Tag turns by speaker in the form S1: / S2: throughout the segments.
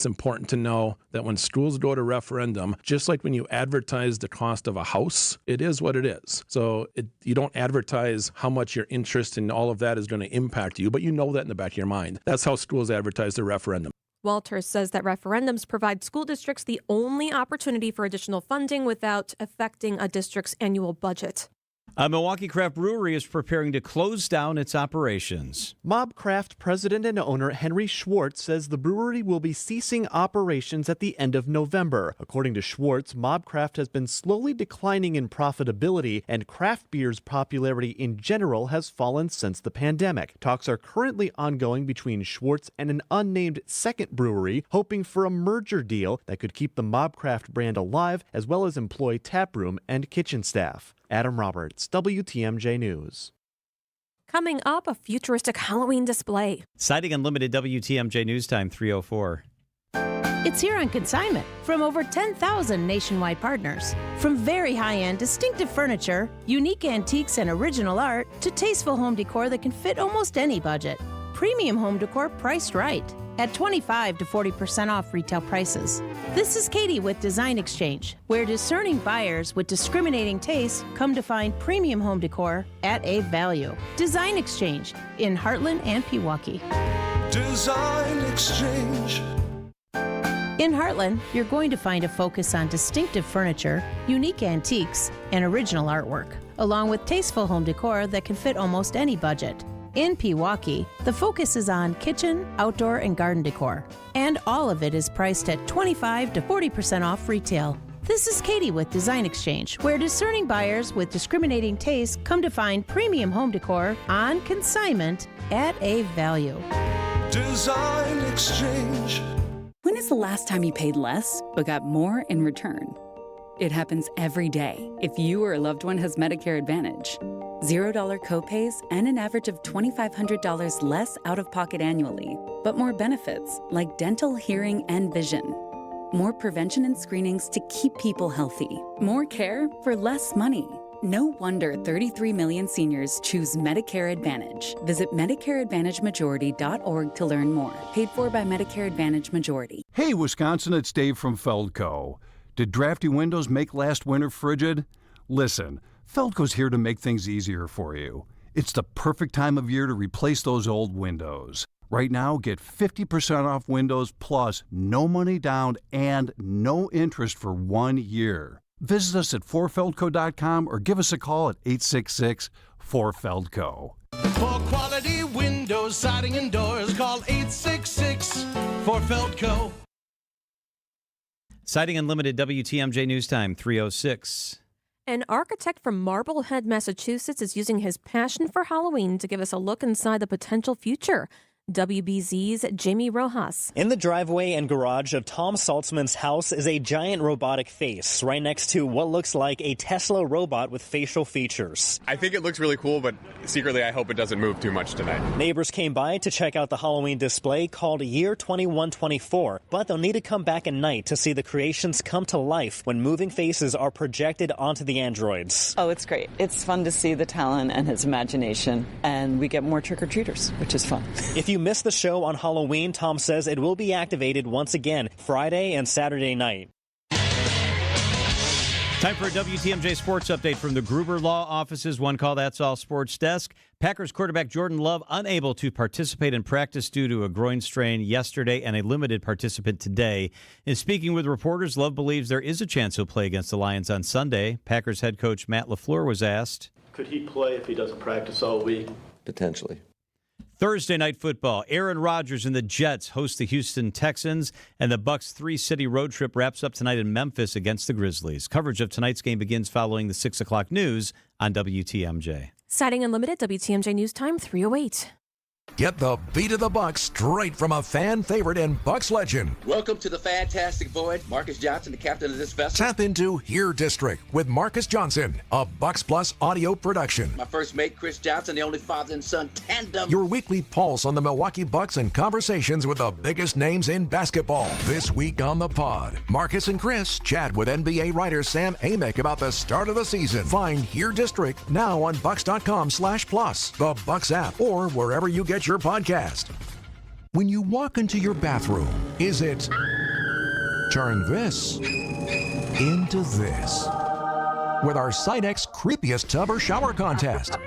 S1: It's important to know that when schools go to referendum, just like when you advertise the cost of a house, it is what it is. So you don't advertise how much your interest in all of that is going to impact you, but you know that in the back of your mind. That's how schools advertise their referendum.
S2: Walters says that referendums provide school districts the only opportunity for additional funding without affecting a district's annual budget.
S3: A Milwaukee Craft Brewery is preparing to close down its operations.
S4: Mobcraft president and owner Henry Schwartz says the brewery will be ceasing operations at the end of November. According to Schwartz, Mobcraft has been slowly declining in profitability, and craft beer's popularity in general has fallen since the pandemic. Talks are currently ongoing between Schwartz and an unnamed second brewery, hoping for a merger deal that could keep the Mobcraft brand alive as well as employ taproom and kitchen staff. Adam Roberts, WTMJ News.
S2: Coming up, a futuristic Halloween display.
S3: Citing Unlimited WTMJ News Time 3:04.
S5: It's here on consignment from over 10,000 nationwide partners. From very high-end, distinctive furniture, unique antiques and original art, to tasteful home decor that can fit almost any budget. Premium home decor priced right at 25 to 40% off retail prices. This is Katie with Design Exchange, where discerning buyers with discriminating tastes come to find premium home decor at a value. Design Exchange in Heartland and Pewaukee.
S6: Design Exchange.
S5: In Heartland, you're going to find a focus on distinctive furniture, unique antiques, and original artwork, along with tasteful home decor that can fit almost any budget. In Pewaukee, the focus is on kitchen, outdoor, and garden decor, and all of it is priced at 25 to 40% off retail. This is Katie with Design Exchange, where discerning buyers with discriminating tastes come to find premium home decor on consignment at a value.
S6: Design Exchange.
S7: When is the last time you paid less but got more in return? It happens every day if you or a loved one has Medicare Advantage. $0 copays and an average of $2,500 less out-of-pocket annually, but more benefits like dental, hearing, and vision. More prevention and screenings to keep people healthy. More care for less money. No wonder 33 million seniors choose Medicare Advantage. Visit MedicareAdvantageMajority.org to learn more. Paid for by Medicare Advantage Majority.
S8: Hey, Wisconsin, it's Dave from Feldco. Did drafty windows make last winter frigid? Listen, Feldco's here to make things easier for you. It's the perfect time of year to replace those old windows. Right now, get 50% off windows plus no money down and no interest for 1 year. Visit us at 4feldco.com or give us a call at 866-4FELDCO.
S6: For quality windows, siding, and doors, call 866-4FELDCO.
S3: Citing Unlimited WTMJ News Time 3:06.
S2: An architect from Marblehead, Massachusetts is using his passion for Halloween to give us a look inside the potential future. WBZ's Jamie Rojas.
S9: In the driveway and garage of Tom Saltzman's house is a giant robotic face right next to what looks like a Tesla robot with facial features.
S10: I think it looks really cool, but secretly I hope it doesn't move too much tonight.
S9: Neighbors came by to check out the Halloween display called Year 2124, but they'll need to come back at night to see the creations come to life when moving faces are projected onto the androids.
S11: Oh, it's great. It's fun to see the talent and his imagination, and we get more trick-or-treaters, which is fun.
S9: If you missed the show on Halloween, Tom says it will be activated once again Friday and Saturday night.
S3: Time for a WTMJ sports update from the Gruber Law Office's One Call That's All Sports Desk. Packers quarterback Jordan Love unable to participate in practice due to a groin strain yesterday and a limited participant today. In speaking with reporters, Love believes there is a chance he'll play against the Lions on Sunday. Packers head coach Matt LaFleur was asked,
S12: could he play if he doesn't practice all week?
S13: Potentially.
S3: Thursday night football, Aaron Rodgers and the Jets host the Houston Texans, and the Bucs' three-city road trip wraps up tonight in Memphis against the Grizzlies. Coverage of tonight's game begins following the 6 o'clock news on WTMJ.
S2: Citing Unlimited, WTMJ News Time 3:08.
S14: Get the beat of the Bucs straight from a fan favorite and Bucs legend.
S15: Welcome to the fantastic voyage. Marcus Johnson, the captain of this vessel.
S14: Tap into Here District with Marcus Johnson, a Bucs Plus audio production.
S15: My first mate, Chris Johnson, the only father and son tandem.
S14: Your weekly pulse on the Milwaukee Bucks and conversations with the biggest names in basketball. This week on the pod, Marcus and Chris chat with NBA writer Sam Amick about the start of the season. Find Here District now on Bucks.com/plus, the Bucks app, or wherever you get your podcast. When you walk into your bathroom, is it turn this into this? With our Sidex Creepiest Tub or Shower Contest.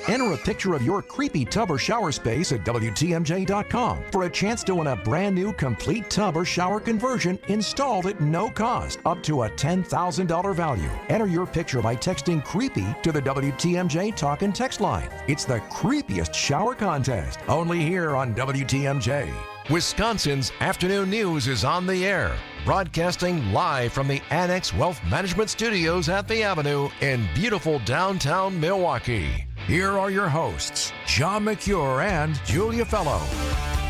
S14: Enter a picture of your creepy tub or shower space at WTMJ.com for a chance to win a brand new complete tub or shower conversion installed at no cost, up to a $10,000 value. Enter your picture by texting creepy to the WTMJ talk and text line. It's the Creepiest Shower Contest, only here on WTMJ. Wisconsin's Afternoon News is on the air, broadcasting live from the Annex Wealth Management Studios at the Avenue in beautiful downtown Milwaukee. Here are your hosts, John McCure and Julia Fellow.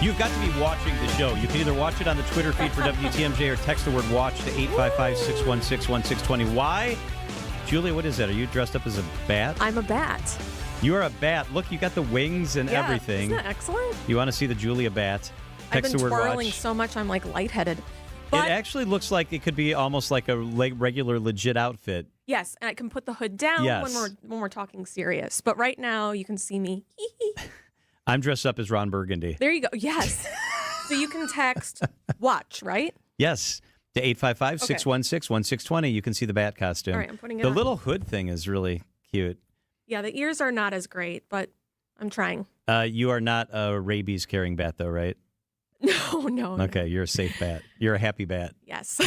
S3: You've got to be watching the show. You can either watch it on the Twitter feed for WTMJ or text the word watch to 855-616-1620. Why? Julia, what is that? Are you dressed up as a bat?
S2: I'm a bat.
S3: You are a bat. Look, you got the wings and everything.
S2: Isn't that excellent?
S3: You want to see the Julia bat?
S2: I've
S3: Text
S2: been
S3: the word
S2: twirling
S3: watch.
S2: so much I'm like lightheaded. But
S3: It actually looks like it could be almost like a regular, legit outfit.
S2: yes, and I can put the hood down
S3: Yes.
S2: when we're talking serious. But right now you can see me.
S3: I'm dressed up as Ron Burgundy.
S2: There you go. Yes. So you can text watch, right?
S3: Yes. To 855-616-1620. You can see the bat costume.
S2: All right, I'm putting it
S3: The
S2: on.
S3: little hood thing is really cute.
S2: Yeah, the ears are not as great, but I'm trying.
S3: You are not a rabies-carrying bat, though, right?
S2: No.
S3: Okay, you're a safe bat. You're a happy bat.
S2: Yes.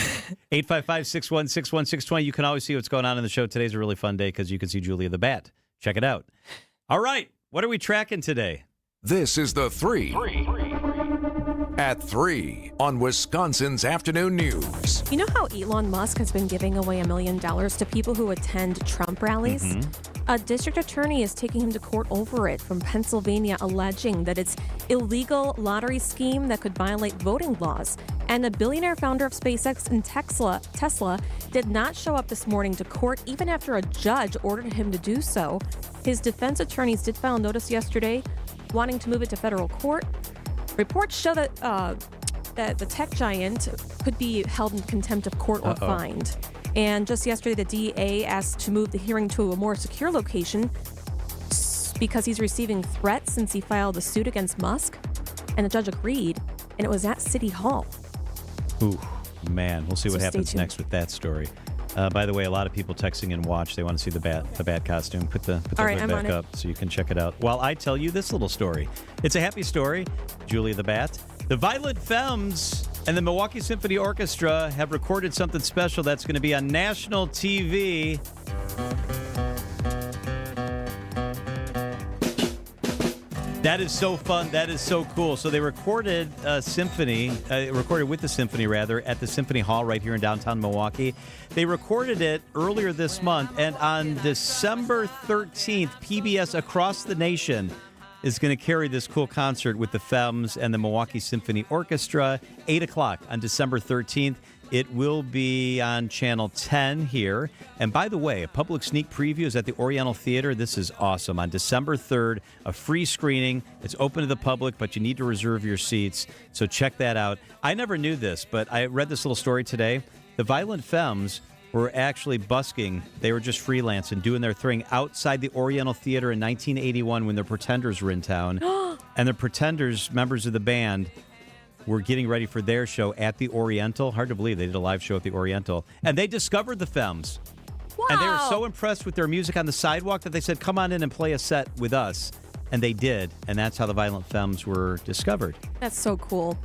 S3: 855-616-1620. You can always see what's going on in the show. Today's a really fun day because you can see Julia the Bat. Check it out. All right. What are we tracking today?
S14: This is the 3 at 3 on Wisconsin's Afternoon News.
S2: You know how Elon Musk has been giving away $1 million to people who attend Trump rallies?
S3: Mm-hmm.
S2: A district attorney is taking him to court over it from Pennsylvania, alleging that it's illegal lottery scheme that could violate voting laws. And the billionaire founder of SpaceX and Tesla did not show up this morning to court even after a judge ordered him to do so. His defense attorneys did file notice yesterday wanting to move it to federal court. Reports show that that the tech giant could be held in contempt of court or fined. And just yesterday, the DA asked to move the hearing to a more secure location because he's receiving threats since he filed a suit against Musk. And the judge agreed, and it was at City Hall.
S3: Ooh, man. We'll see what
S2: So stay
S3: happens
S2: tuned.
S3: next with that story. By the way, a lot of people texting in watch. They want to see the bat costume. Put the
S2: All right,
S3: hood
S2: I'm on
S3: back
S2: it.
S3: up so you can check it out. While I tell you this little story. It's a happy story. Julia the Bat. The Violent Femmes and the Milwaukee Symphony Orchestra have recorded something special that's going to be on national TV. That is so fun. That is so cool. So they recorded with the symphony, at the Symphony Hall right here in downtown Milwaukee. They recorded it earlier this month, and on December 13th, PBS across the nation is going to carry this cool concert with the Femmes and the Milwaukee Symphony Orchestra, 8 o'clock on December 13th. It will be on Channel 10 here. And by the way, a public sneak preview is at the Oriental Theater. This is awesome. On December 3rd, a free screening. It's open to the public, but you need to reserve your seats. So check that out. I never knew this, but I read this little story today. The Violent Femmes were actually busking. They were just freelance and doing their thing outside the Oriental Theater in 1981 when the Pretenders were in town. And the Pretenders, members of the band, were getting ready for their show at the Oriental. Hard to believe they did a live show at the Oriental. And they discovered the Femmes.
S2: Wow.
S3: And they were so impressed with their music on the sidewalk that they said, come on in and play a set with us. And they did. And that's how the Violent Femmes were discovered.
S2: That's so cool.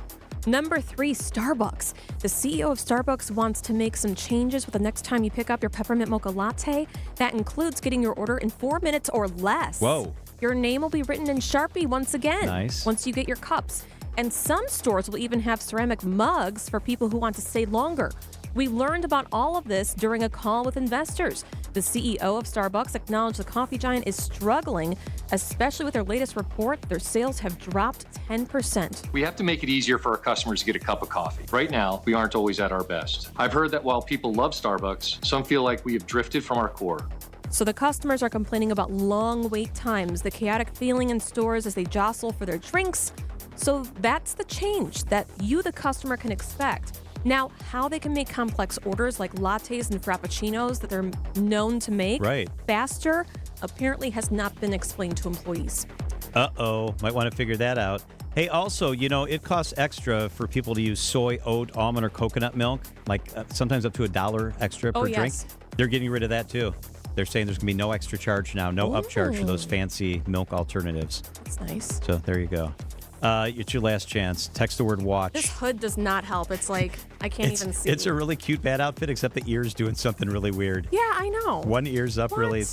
S2: Number 3, Starbucks. The CEO of Starbucks wants to make some changes with the next time you pick up your peppermint mocha latte. That includes getting your order in 4 minutes or less.
S3: Whoa.
S2: Your name will be written in Sharpie once again.
S3: Nice.
S2: Once you get your cups. And some stores will even have ceramic mugs for people who want to stay longer. We learned about all of this during a call with investors. The CEO of Starbucks acknowledged the coffee giant is struggling, especially with their latest report. Their sales have dropped 10%.
S13: We have to make it easier for our customers to get a cup of coffee. Right now, we aren't always at our best. I've heard that while people love Starbucks, some feel like we have drifted from our core.
S2: So the customers are complaining about long wait times, the chaotic feeling in stores as they jostle for their drinks. So that's the change that you, the customer, can expect. Now, how they can make complex orders like lattes and frappuccinos that they're known to make faster apparently has not been explained to employees.
S3: Uh-oh. Might want to figure that out. Hey, also, it costs extra for people to use soy, oat, almond, or coconut milk, like sometimes up to $1 extra per drink. They're getting rid of that, too. They're saying there's going to be no extra charge now, no upcharge for those fancy milk alternatives.
S2: That's nice.
S3: So there you go. It's your last chance. Text the word watch.
S2: This hood does not help. It's like, I can't even see.
S3: It's a really cute bat outfit, except the ear's doing something really weird.
S2: Yeah, I know.
S3: One ear's up, really.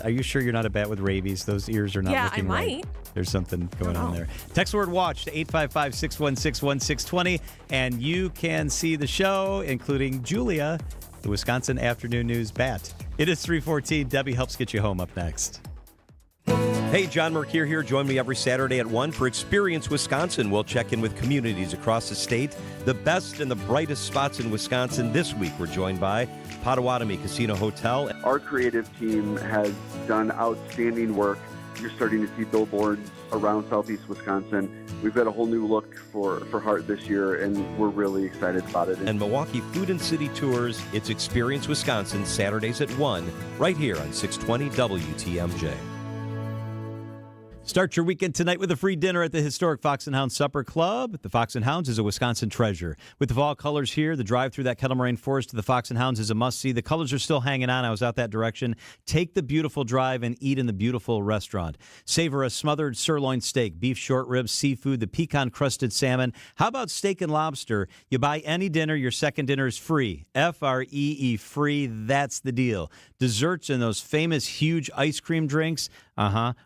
S3: Are you sure you're not a bat with rabies? Those ears are not looking right.
S2: Yeah, I might.
S3: There's something going on there. Text the word watch to 855-616-1620, and you can see the show, including Julia, the Wisconsin Afternoon News bat. It is 3:14. Debbie helps get you home up next.
S16: Hey, John Mercure here. Join me every Saturday at 1 for Experience Wisconsin. We'll check in with communities across the state, the best and the brightest spots in Wisconsin. This week, we're joined by Potawatomi Casino Hotel.
S17: Our creative team has done outstanding work. You're starting to see billboards around southeast Wisconsin. We've got a whole new look for Hart this year, and we're really excited about it.
S16: And Milwaukee Food and City Tours. It's Experience Wisconsin, Saturdays at 1, right here on 620 WTMJ.
S3: Start your weekend tonight with a free dinner at the historic Fox and Hounds Supper Club. The Fox and Hounds is a Wisconsin treasure. With the fall colors here, the drive through that Kettle Moraine Forest to the Fox and Hounds is a must-see. The colors are still hanging on. I was out that direction. Take the beautiful drive and eat in the beautiful restaurant. Savor a smothered sirloin steak, beef short ribs, seafood, the pecan-crusted salmon. How about steak and lobster? You buy any dinner, your second dinner is free. Free, free. That's the deal. Desserts and those famous huge ice cream drinks.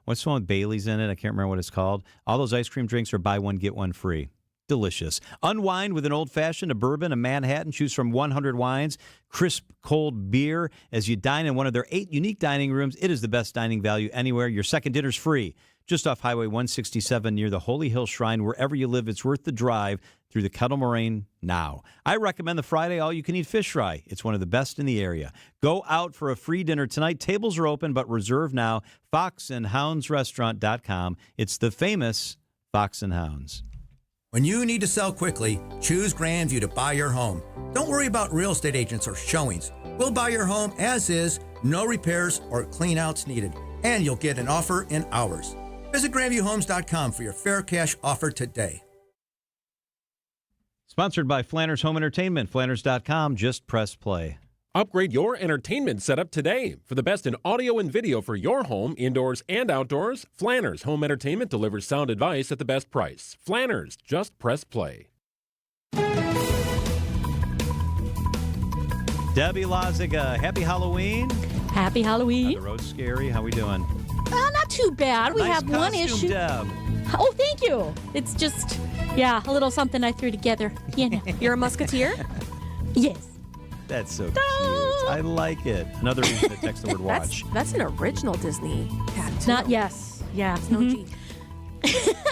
S3: What's the one with Bailey's in it? I can't remember what it's called. All those ice cream drinks are buy one, get one free. Delicious. Unwind with an old-fashioned, a bourbon, a Manhattan. Choose from 100 wines, crisp, cold beer. As you dine in one of their 8 unique dining rooms, it is the best dining value anywhere. Your second dinner's free. Just off Highway 167 near the Holy Hill Shrine. Wherever you live, it's worth the drive through the Kettle Moraine now. I recommend the Friday all-you-can-eat fish fry. It's one of the best in the area. Go out for a free dinner tonight. Tables are open, but reserve now. foxandhoundsrestaurant.com. It's the famous Fox and Hounds.
S18: When you need to sell quickly, choose Grandview to buy your home. Don't worry about real estate agents or showings. We'll buy your home as is, no repairs or clean-outs needed, and you'll get an offer in hours. Visit GrandviewHomes.com for your fair cash offer today.
S3: Sponsored by Flanners Home Entertainment. Flanners.com. Just press play.
S19: Upgrade your entertainment setup today. For the best in audio and video for your home, indoors and outdoors, Flanners Home Entertainment delivers sound advice at the best price. Flanners. Just press play.
S3: Debbie Laziga, happy Halloween.
S20: Happy Halloween.
S3: The road's scary. How we doing?
S20: Not too bad. We
S3: nice
S20: have one
S3: costume,
S20: issue.
S3: Deb.
S20: Oh, thank you. It's just, a little something I threw together.
S2: You're a musketeer?
S20: Yes.
S3: That's so cute. I like it. Another reason to text the word watch.
S2: That's an original Disney tattoo.
S20: Not yes. Yeah.
S2: It's no G.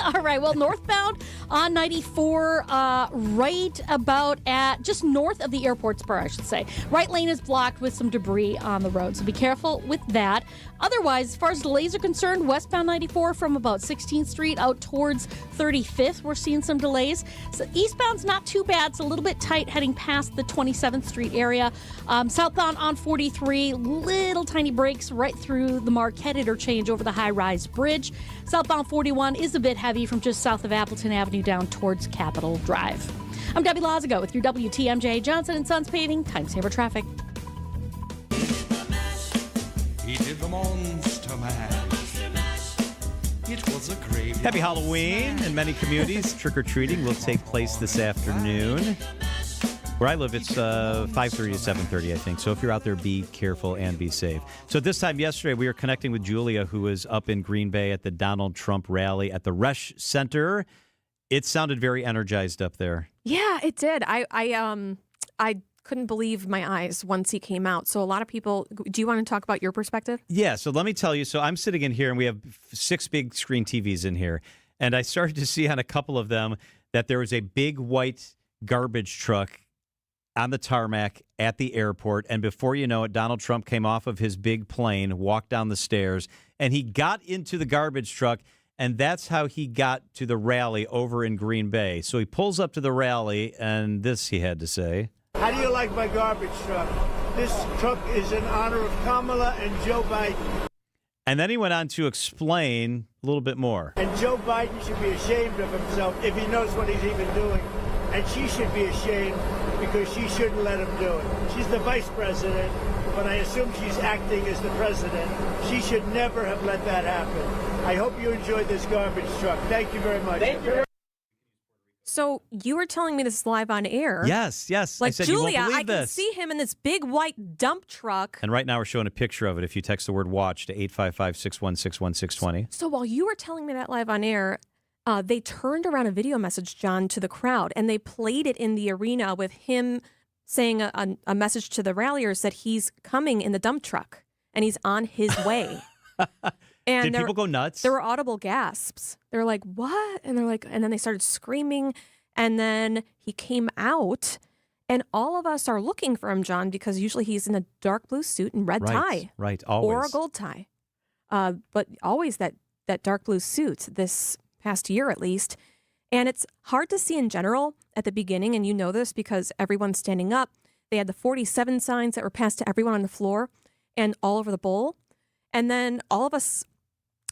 S20: All right. Well, northbound on 94, right about at just north of the airport spur, I should say. Right lane is blocked with some debris on the road, so be careful with that. Otherwise, as far as delays are concerned, westbound 94 from about 16th Street out towards 35th, we're seeing some delays. So eastbound's not too bad. It's a little bit tight heading past the 27th Street area. Southbound on 43, little tiny breaks right through the Marquette interchange over the high-rise bridge. Southbound 41 is a bit heavy from just south of Appleton Avenue down towards Capitol Drive. I'm Debbie Laziga with your WTMJ Johnson & Sons Paving Time Saver Traffic.
S6: He did the Monster Mash. It was a great.
S3: Happy Halloween in many communities. Trick-or-treating will take place this afternoon. Where I live, it's 5:30 to 7:30, I think. So if you're out there, be careful and be safe. So at this time yesterday, we were connecting with Julia, who was up in Green Bay at the Donald Trump rally at the Resch Center. It sounded very energized up there.
S2: Yeah, it did. I couldn't believe my eyes once he came out. So a lot of people, do you want to talk about your perspective?
S3: Yeah, so let me tell you. So I'm sitting in here, and we have 6 big screen TVs in here. And I started to see on a couple of them that there was a big white garbage truck on the tarmac at the airport. And before you know it, Donald Trump came off of his big plane, walked down the stairs, and he got into the garbage truck. And that's how he got to the rally over in Green Bay. So he pulls up to the rally, and this he had to say.
S21: How do you like my garbage truck? This truck is in honor of Kamala and Joe Biden.
S3: And then he went on to explain a little bit more.
S21: And Joe Biden should be ashamed of himself if he knows what he's even doing. And she should be ashamed because she shouldn't let him do it. She's the vice president, but I assume she's acting as the president. She should never have let that happen. I hope you enjoyed this garbage truck. Thank you very much. Thank you.
S2: So you were telling me this live on air.
S3: Yes.
S2: Like,
S3: I said,
S2: Julia,
S3: you won't
S2: I
S3: believe
S2: can
S3: this.
S2: see him in this big white dump truck.
S3: And right now we're showing a picture of it if you text the word watch to 855-616-1620.
S2: So while you were telling me that live on air, they turned around a video message, John, to the crowd, and they played it in the arena with him saying a message to the ralliers that he's coming in the dump truck and he's on his way. And
S3: Did people go nuts?
S2: There were audible gasps. They were like, "What?" And they're like, and then they started screaming. And then he came out, and all of us are looking for him, John, because usually he's in a dark blue suit and red tie,
S3: Right, always.
S2: or a gold tie, but always that dark blue suit. This past year, at least. And it's hard to see in general at the beginning, and you know this because everyone's standing up. They had the 47 signs that were passed to everyone on the floor and all over the bowl. And then all of us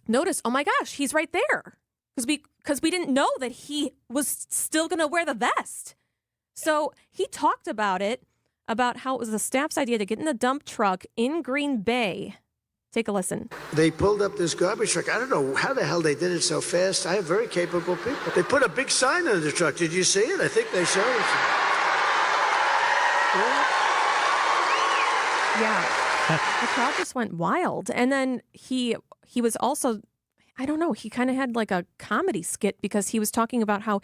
S2: noticed, oh my gosh, he's right there. Because we didn't know that he was still going to wear the vest. So he talked about it, about how it was the staff's idea to get in the dump truck in Green Bay. Take a listen.
S21: They pulled up this garbage truck. I don't know how the hell they did it so fast. I have very capable people. They put a big sign on the truck. Did you see it? I think they showed it.
S2: Yeah. The crowd just went wild. And then he was also, I don't know, he kind of had like a comedy skit because he was talking about how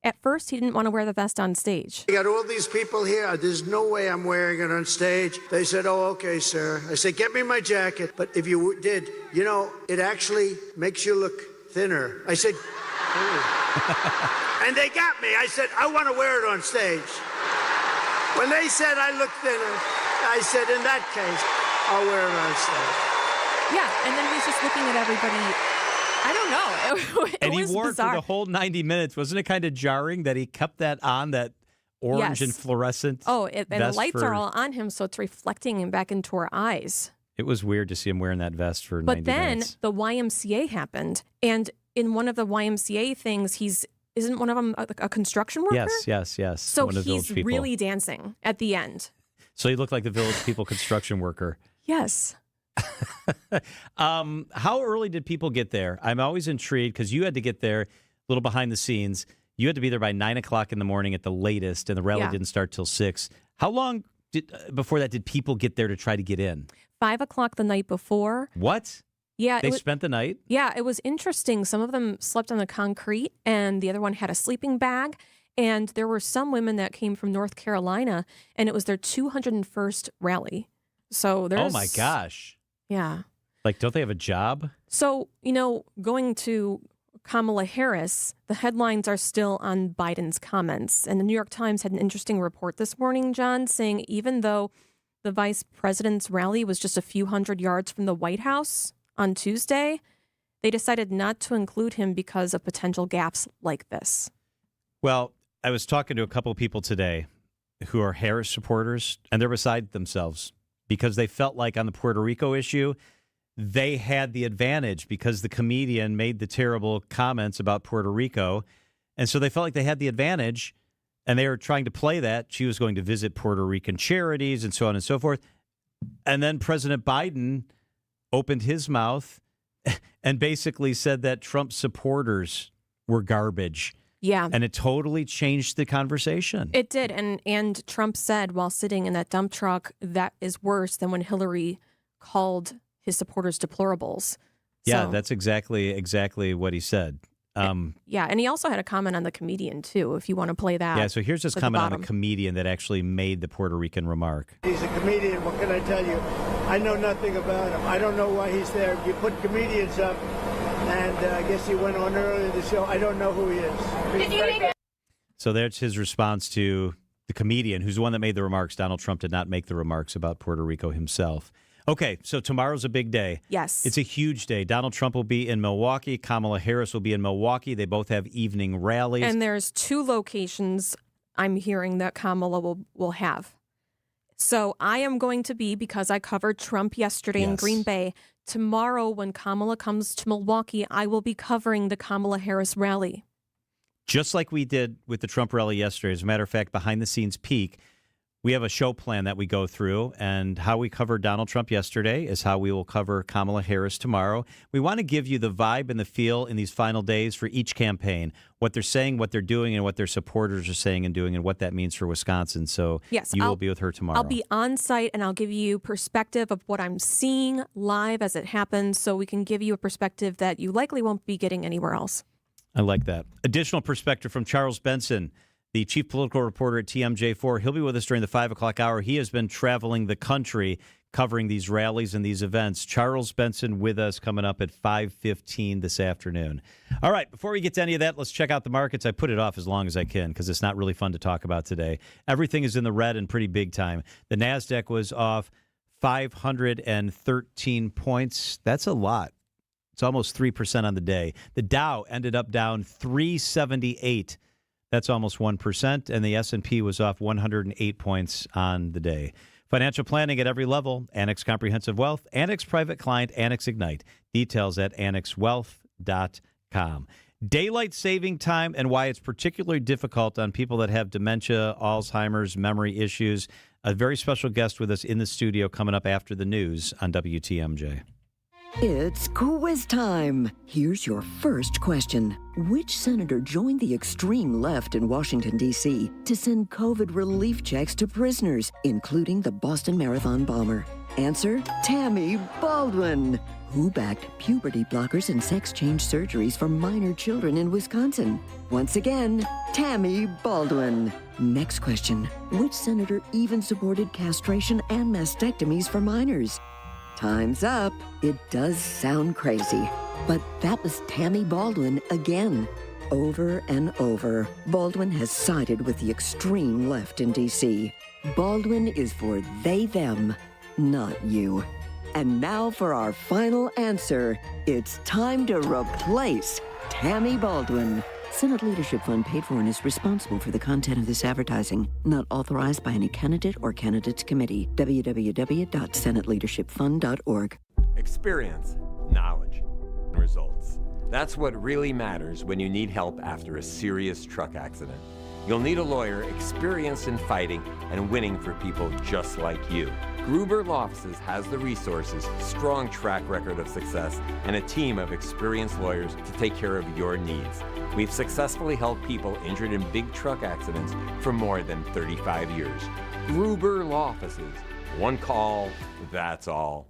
S2: at first he didn't want to wear the vest on stage.
S21: I got all these people here. There's no way I'm wearing it on stage. They said, oh, okay, sir. I said, get me my jacket. But if you did, you know, it actually makes you look thinner. I said, and they got me. I said, I want to wear it on stage. When they said I look thinner, I said, in that case, I'll wear it on stage.
S2: Yeah, and then he's just looking at everybody. I don't know. It
S3: and he
S2: was
S3: wore
S2: bizarre.
S3: it for the whole 90 minutes. Wasn't it kind of jarring that he kept that on, that orange and fluorescent
S2: and the
S3: vest
S2: lights are all on him, so it's reflecting him back into our eyes.
S3: It was weird to see him wearing that vest for 90
S2: But then
S3: minutes.
S2: the YMCA happened, and in one of the YMCA things, isn't one of them a construction worker?
S3: Yes.
S2: So
S3: one of the
S2: he's
S3: Village People.
S2: really dancing at the end.
S3: So he looked like the Village People construction worker.
S2: Yes.
S3: How early did people get there? I'm always intrigued because you had to get there a little behind the scenes. You had to be there by 9 o'clock in the morning at the latest, and the rally didn't start till 6. How long before that did people get there to try to get in?
S2: 5 o'clock the night before.
S3: What?
S2: Yeah.
S3: They spent the night?
S2: Yeah, it was interesting. Some of them slept on the concrete, and the other one had a sleeping bag. And there were some women that came from North Carolina, and it was their 201st rally. So there's...
S3: Oh, my gosh.
S2: Yeah.
S3: Like, don't they have a job?
S2: So, going to Kamala Harris, the headlines are still on Biden's comments. And the New York Times had an interesting report this morning, John, saying even though the vice president's rally was just a few hundred yards from the White House on Tuesday, they decided not to include him because of potential gaps like this.
S3: Well, I was talking to a couple of people today who are Harris supporters, and they're beside themselves because they felt like on the Puerto Rico issue, they had the advantage because the comedian made the terrible comments about Puerto Rico. And so they felt like they had the advantage, and they were trying to play that. She was going to visit Puerto Rican charities and so on and so forth. And then President Biden opened his mouth and basically said that Trump supporters were garbage.
S2: Yeah.
S3: And it totally changed the conversation.
S2: It did. And Trump said while sitting in that dump truck, that is worse than when Hillary called his supporters deplorables.
S3: Yeah,
S2: So-
S3: that's exactly what he said.
S2: Yeah, and he also had a comment on the comedian, too, if you want to play that.
S3: Yeah, so here's his
S2: at the
S3: comment on a
S2: bottom.
S3: comedian that actually made the Puerto Rican remark.
S21: He's a comedian. What can I tell you? I know nothing about him. I don't know why he's there. You put comedians up, and I guess he went on earlier in the show. I don't know who he is.
S3: So there's his response to the comedian, who's the one that made the remarks. Donald Trump did not make the remarks about Puerto Rico himself. Okay, so tomorrow's a big day.
S2: Yes.
S3: It's a huge day. Donald Trump will be in Milwaukee. Kamala Harris will be in Milwaukee. They both have evening rallies.
S2: And there's 2 locations I'm hearing that Kamala will have. So I am going to be, because I covered Trump yesterday in Green Bay, tomorrow when Kamala comes to Milwaukee, I will be covering the Kamala Harris rally.
S3: Just like we did with the Trump rally yesterday. As a matter of fact, behind the scenes peek, we have a show plan that we go through, and how we covered Donald Trump yesterday is how we will cover Kamala Harris tomorrow. We want to give you the vibe and the feel in these final days for each campaign, what they're saying, what they're doing, and what their supporters are saying and doing, and what that means for Wisconsin. So will be with her tomorrow.
S2: I'll be on site, and I'll give you perspective of what I'm seeing live as it happens, so we can give you a perspective that you likely won't be getting anywhere else.
S3: I like that. Additional perspective from Charles Benson, the chief political reporter at TMJ4. He'll be with us during the 5 o'clock hour. He has been traveling the country covering these rallies and these events. Charles Benson with us coming up at 5:15 this afternoon. All right, before we get to any of that, let's check out the markets. I put it off as long as I can because it's not really fun to talk about today. Everything is in the red and pretty big time. The NASDAQ was off 513 points. That's a lot. It's almost 3% on the day. The Dow ended up down 378. That's almost 1%. And the S&P was off 108 points on the day. Financial planning at every level. Annex Comprehensive Wealth, Annex Private Client, Annex Ignite. Details at annexwealth.com. Daylight saving time and why it's particularly difficult on people that have dementia, Alzheimer's, memory issues. A very special guest with us in the studio coming up after the news on WTMJ.
S1: It's quiz time. Here's your first question. Which senator joined the extreme left in Washington, D.C. to send COVID relief checks to prisoners, including the Boston Marathon bomber? Answer, Tammy Baldwin. Who backed puberty blockers and sex change surgeries for minor children in Wisconsin? Once again, Tammy Baldwin. Next question. Which senator even supported castration and mastectomies for minors? Time's up. It does sound crazy, but that was Tammy Baldwin again. Over and over, Baldwin has sided with the extreme left in D.C. Baldwin is for they, them, not you. And now for our final answer. It's time to replace Tammy Baldwin. Senate Leadership Fund paid for and is responsible for the content of this advertising. Not authorized by any candidate or candidates committee. www.senateleadershipfund.org.
S22: Experience, knowledge, results. That's what really matters when you need help after a serious truck accident. You'll need a lawyer experienced in fighting and winning for people just like you. Gruber Law Offices has the resources, strong track record of success, and a team of experienced lawyers to take care of your needs. We've successfully helped people injured in big truck accidents for more than 35 years. Gruber Law Offices. One call, that's all.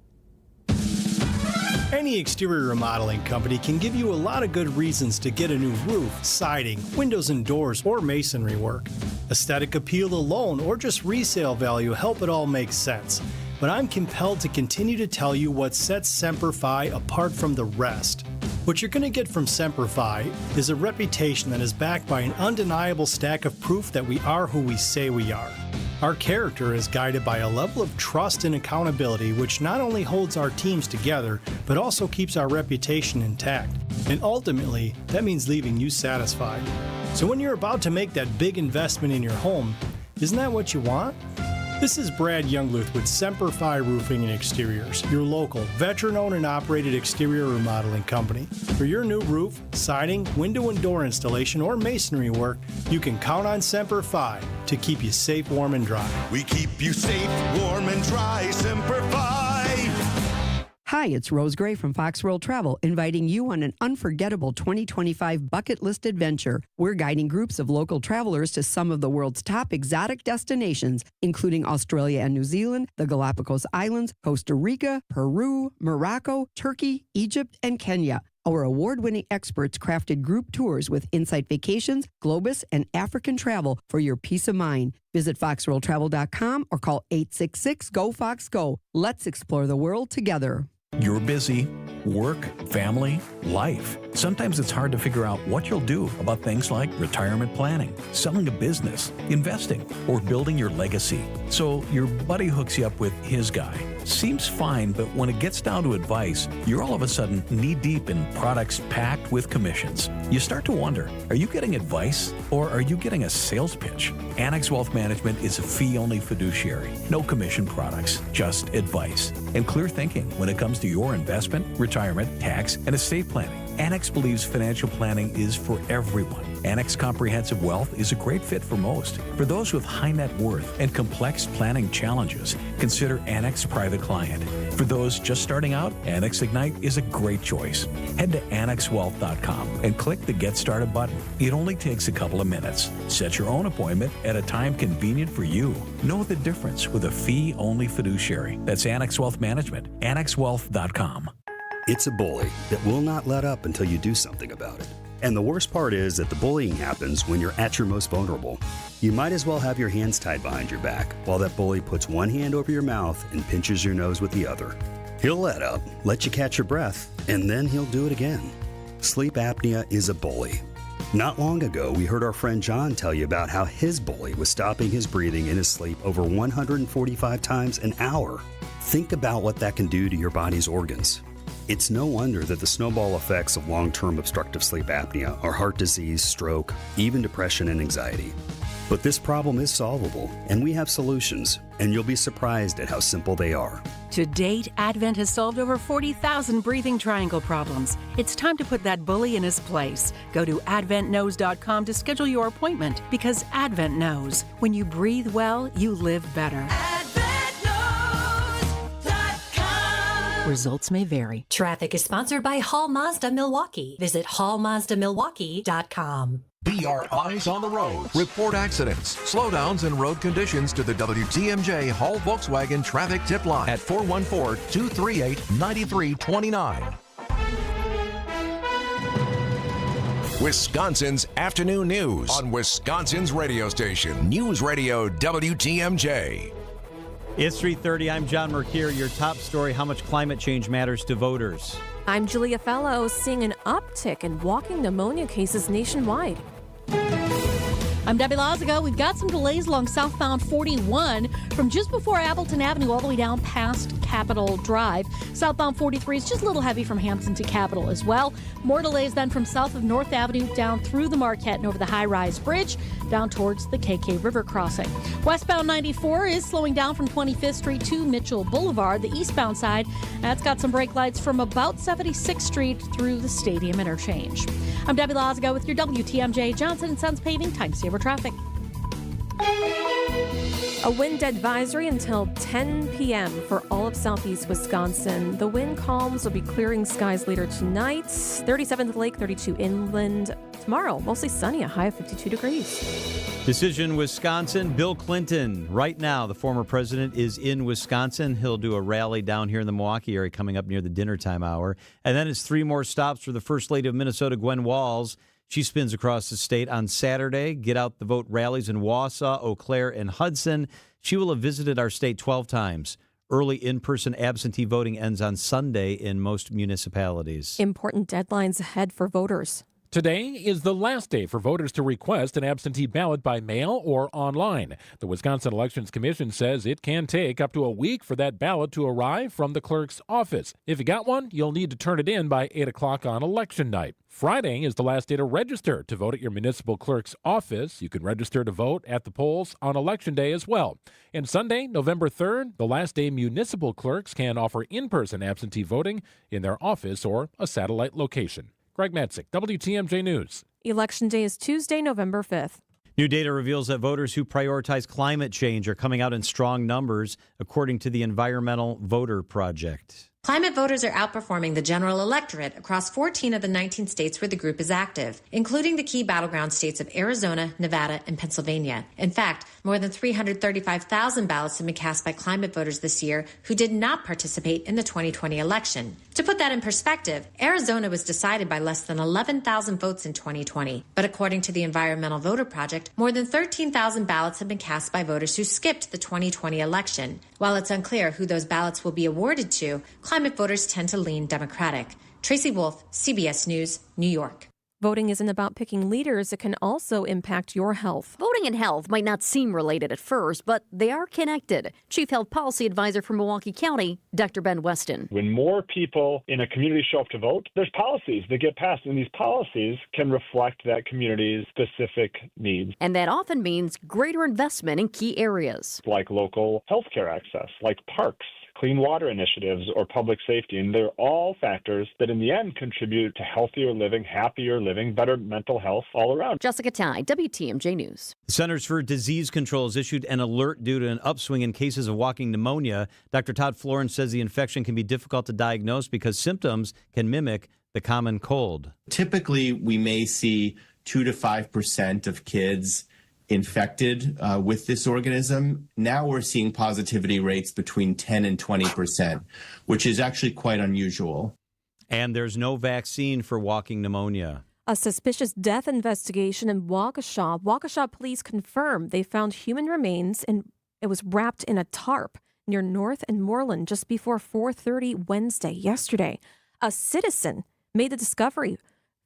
S23: Any exterior remodeling company can give you a lot of good reasons to get a new roof, siding, windows and doors, or masonry work. Aesthetic appeal alone or just resale value help it all make sense. But I'm compelled to continue to tell you what sets Semper Fi apart from the rest. What you're going to get from Semper Fi is a reputation that is backed by an undeniable stack of proof that we are who we say we are. Our character is guided by a level of trust and accountability which not only holds our teams together, but also keeps our reputation intact. And ultimately, that means leaving you satisfied. So when you're about to make that big investment in your home, isn't that what you want? This is Brad Youngluth with Semper Fi Roofing and Exteriors, your local, veteran-owned and operated exterior remodeling company. For your new roof, siding, window and door installation, or masonry work, you can count on Semper Fi to keep you safe, warm, and dry.
S24: We keep you safe, warm, and dry, Semper Fi.
S25: Hi, it's Rose Gray from Fox World Travel, inviting you on an unforgettable 2025 bucket list adventure. We're guiding groups of local travelers to some of the world's top exotic destinations, including Australia and New Zealand, the Galapagos Islands, Costa Rica, Peru, Morocco, Turkey, Egypt, and Kenya. Our award-winning experts crafted group tours with Insight Vacations, Globus, and African Travel for your peace of mind. Visit foxworldtravel.com or call 866-GO-FOX-GO. Let's explore the world together.
S14: You're busy. Work, family, life.
S4: Sometimes it's hard to figure out what you'll do about things like retirement planning, selling a business, investing, or building your legacy. So your buddy hooks you up with his guy. Seems fine, but when it gets down to advice, you're all of a sudden knee-deep in products packed with commissions. You start to wonder, are you getting advice or are you getting a sales pitch? Annex Wealth Management is a fee-only fiduciary. No commission products, just advice. And clear thinking when it comes to your investment, retirement, tax, and estate planning. Annex believes financial planning is for everyone. Annex Comprehensive Wealth is a great fit for most. For those with high net worth and complex planning challenges, consider Annex Private Client. For those just starting out, Annex Ignite is a great choice. Head to annexwealth.com and click the Get Started button. It only takes a couple of minutes. Set your own appointment at a time convenient for you. Know the difference with a fee-only fiduciary. That's Annex Wealth Management. annexwealth.com.
S5: It's a bully that will not let up until you do something about it. And the worst part is that the bullying happens when you're at your most vulnerable. You might as well have your hands tied behind your back while that bully puts one hand over your mouth and pinches your nose with the other. He'll let up, let you catch your breath, and then he'll do it again. Sleep apnea is a bully. Not long ago, we heard our friend John tell you about how his bully was stopping his breathing in his sleep over 145 times an hour. Think about what that can do to your body's organs. It's no wonder that the snowball effects of long-term obstructive sleep apnea are heart disease, stroke, even depression and anxiety. But this problem is solvable, and we have solutions, and you'll be surprised at how simple they are.
S7: To date, Advent has solved over 40,000 breathing triangle problems. It's time to put that bully in his place. Go to adventknows.com to schedule your appointment, because Advent knows. When you breathe well, you live better. Results may vary.
S8: Traffic is sponsored by Hall Mazda Milwaukee. Visit hallmazdamilwaukee.com.
S14: Be our eyes on the road. Report accidents, slowdowns, and road conditions to the WTMJ Hall Volkswagen Traffic Tip Line at 414-238-9329. Wisconsin's afternoon news on Wisconsin's radio station, News Radio WTMJ.
S3: It's 3:30. I'm John Mercure. Your top story, how much climate change matters to voters.
S2: I'm Julia Fellows, seeing an uptick in walking pneumonia cases nationwide.
S20: I'm Debbie Lazago. We've got some delays along southbound 41 from just before Appleton Avenue all the way down past Capitol Drive. Southbound 43 is just a little heavy from Hampton to Capitol as well. More delays then from south of North Avenue down through the Marquette and over the high-rise bridge down towards the KK River crossing. Westbound 94 is slowing down from 25th Street to Mitchell Boulevard. The eastbound side, that's got some brake lights from about 76th Street through the Stadium interchange. I'm Debbie Lazago with your WTMJ Johnson & Sons Paving Time Saver Traffic.
S2: A wind advisory until 10 p.m. for all of southeast Wisconsin. The wind calms will be clearing skies later tonight. 37 to the lake, 32 inland. Tomorrow, mostly sunny, a high of 52 degrees.
S3: Decision Wisconsin. Bill Clinton, right now, the former president, is in Wisconsin. He'll do a rally down here in the Milwaukee area coming up near the dinner time hour. And then it's 3 more stops for the First Lady of Minnesota, Gwen Walz. She spins across the state on Saturday. Get out the vote rallies in Wausau, Eau Claire, and Hudson. She will have visited our state 12 times. Early in-person absentee voting ends on Sunday in most municipalities.
S2: Important deadlines ahead for voters.
S19: Today is the last day for voters to request an absentee ballot by mail or online. The Wisconsin Elections Commission says it can take up to a week for that ballot to arrive from the clerk's office. If you got one, you'll need to turn it in by 8 o'clock on election night. Friday is the last day to register to vote at your municipal clerk's office. You can register to vote at the polls on Election Day as well. And Sunday, November 3rd, the last day municipal clerks can offer in-person absentee voting in their office or a satellite location. Greg Matzik, WTMJ News.
S2: Election Day is Tuesday, November 5th.
S3: New data reveals that voters who prioritize climate change are coming out in strong numbers, according to the Environmental Voter Project.
S8: Climate voters are outperforming the general electorate across 14 of the 19 states where the group is active, including the key battleground states of Arizona, Nevada, and Pennsylvania. In fact, more than 335,000 ballots have been cast by climate voters this year who did not participate in the 2020 election. To put that in perspective, Arizona was decided by less than 11,000 votes in 2020. But according to the Environmental Voter Project, more than 13,000 ballots have been cast by voters who skipped the 2020 election. While it's unclear who those ballots will be awarded to, climate voters tend to lean Democratic. Tracy Wolf, CBS News, New York.
S2: Voting isn't about picking leaders. It can also impact your health.
S9: Voting and health might not seem related at first, but they are connected. Chief Health Policy Advisor for Milwaukee County, Dr. Ben Weston.
S10: When more people in a community show up to vote, there's policies that get passed, and these policies can reflect that community's specific needs.
S9: And that often means greater investment in key areas.
S10: Like local healthcare access, like parks, clean water initiatives, or public safety. And they're all factors that in the end contribute to healthier living, happier living, better mental health all around.
S9: Jessica Tai, WTMJ News.
S3: The Centers for Disease Control has issued an alert due to an upswing in cases of walking pneumonia. Dr. Todd Florence says the infection can be difficult to diagnose because symptoms can mimic the common cold.
S11: Typically, we may see 2 to 5% of kids infected with this organism. Now we're seeing positivity rates between 10 and 20%, which is actually quite unusual.
S3: And there's no vaccine for walking pneumonia.
S2: A suspicious death investigation in Waukesha. Waukesha police confirmed they found human remains and it was wrapped in a tarp near North and Moreland just before 4:30 Wednesday, yesterday. A citizen made the discovery.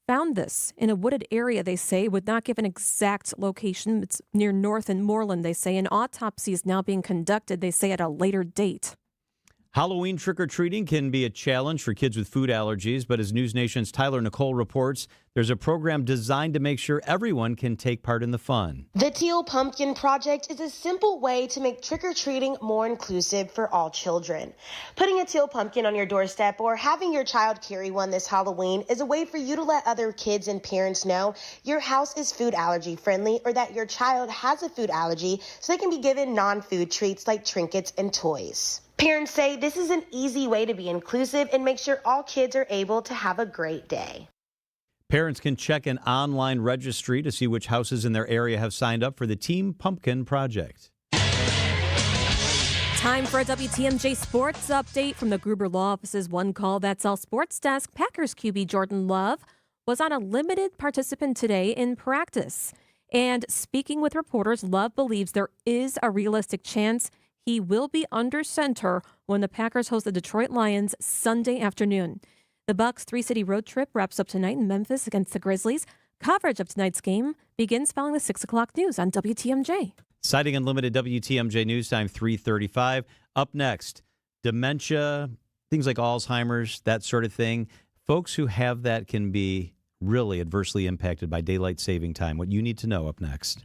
S2: Found this in a wooded area, they say, would not give an exact location. It's near North and Moreland, they say. An autopsy is now being conducted, they say, at a later date.
S3: Halloween trick-or-treating can be a challenge for kids with food allergies, but as News Nation's Tyler Nicole reports, there's a program designed to make sure everyone can take part in the fun.
S12: The Teal Pumpkin Project is a simple way to make trick-or-treating more inclusive for all children. Putting a teal pumpkin on your doorstep or having your child carry one this Halloween is a way for you to let other kids and parents know your house is food allergy friendly or that your child has a food allergy so they can be given non-food treats like trinkets and toys. Parents say this is an easy way to be inclusive and make sure all kids are able to have a great day.
S3: Parents can check an online registry to see which houses in their area have signed up for the Team Pumpkin Project.
S2: Time for a WTMJ sports update from the Gruber Law Office's One Call That's All Sports Desk. Packers QB Jordan Love was on a limited participant today in practice. And speaking with reporters, Love believes there is a realistic chance he will be under center when the Packers host the Detroit Lions Sunday afternoon. The Bucs' three-city road trip wraps up tonight in Memphis against the Grizzlies. Coverage of tonight's game begins following the 6 o'clock news on WTMJ.
S3: Citing Unlimited WTMJ News Time 3:35. Up next, dementia, things like Alzheimer's, that sort of thing. Folks who have that can be really adversely impacted by daylight saving time. What you need to know up next.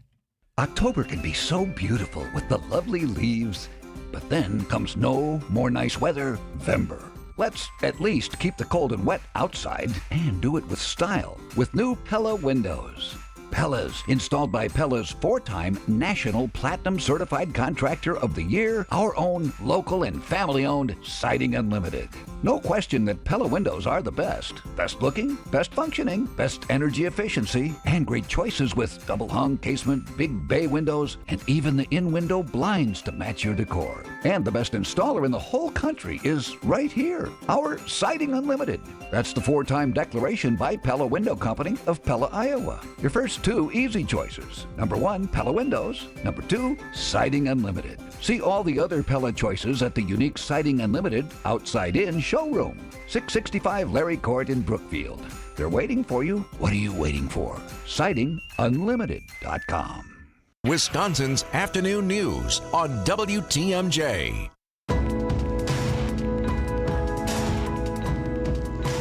S15: October can be so beautiful with the lovely leaves, but then comes no more nice weather, Vember. Let's at least keep the cold and wet outside and do it with style with new Pella windows. Pella's, installed by Pella's 4-time National Platinum Certified Contractor of the Year, our own local and family-owned Siding Unlimited. No question that Pella windows are the best. Best looking, best functioning, best energy efficiency, and great choices with double-hung casement, big bay windows, and even the in-window blinds to match your decor. And the best installer in the whole country is right here, our Siding Unlimited. That's the 4-time declaration by Pella Window Company of Pella, Iowa. Your first 2 easy choices. Number 1, Pella Windows. Number 2, Siding Unlimited. See all the other Pella choices at the unique Siding Unlimited outside-in showroom. 665 Larry Court in Brookfield. They're waiting for you. What are you waiting for? SidingUnlimited.com.
S14: Wisconsin's Afternoon News on WTMJ.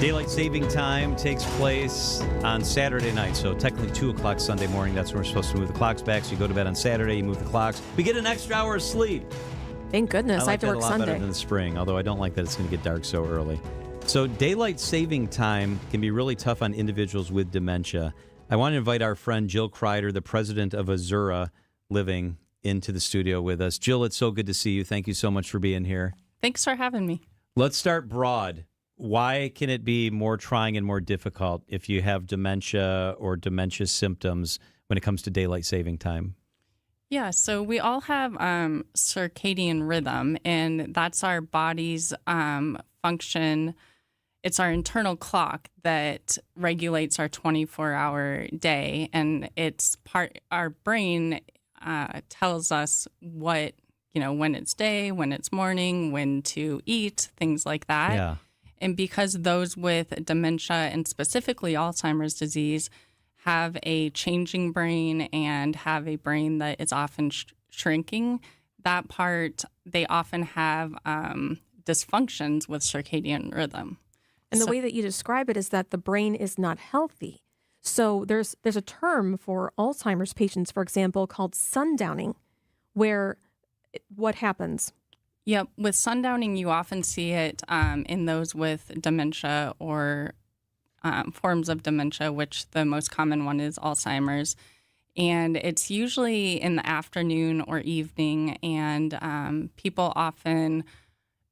S3: Daylight saving time takes place on Saturday night, so technically 2 o'clock Sunday morning. That's when we're supposed to move the clocks back. So you go to bed on Saturday, you move the clocks. We get an extra hour of sleep.
S2: Thank goodness. I have to work
S3: a lot
S2: Sunday.
S3: better than the spring, although I don't like that it's going to get dark so early. So daylight saving time can be really tough on individuals with dementia. I want to invite our friend Jill Kreider, the president of Azura Living, into the studio with us. Jill, it's so good to see you. Thank you so much for being here.
S26: Thanks for having me.
S3: Let's start broad. Why can it be more trying and more difficult if you have dementia or dementia symptoms when it comes to daylight saving time?
S26: Yeah, so we all have circadian rhythm, and that's our body's function. It's our internal clock that regulates our 24-hour day, and our brain tells us what, when it's day, when it's morning, when to eat, things like that.
S3: Yeah.
S26: And because those with dementia and specifically Alzheimer's disease have a changing brain and have a brain that is often shrinking, that part, they often have dysfunctions with circadian rhythm.
S2: And the way that you describe it is that the brain is not healthy. So there's a term for Alzheimer's patients, for example, called sundowning, where what happens?
S26: Yep. With sundowning, you often see it in those with dementia or forms of dementia, which the most common one is Alzheimer's. And it's usually in the afternoon or evening, and people often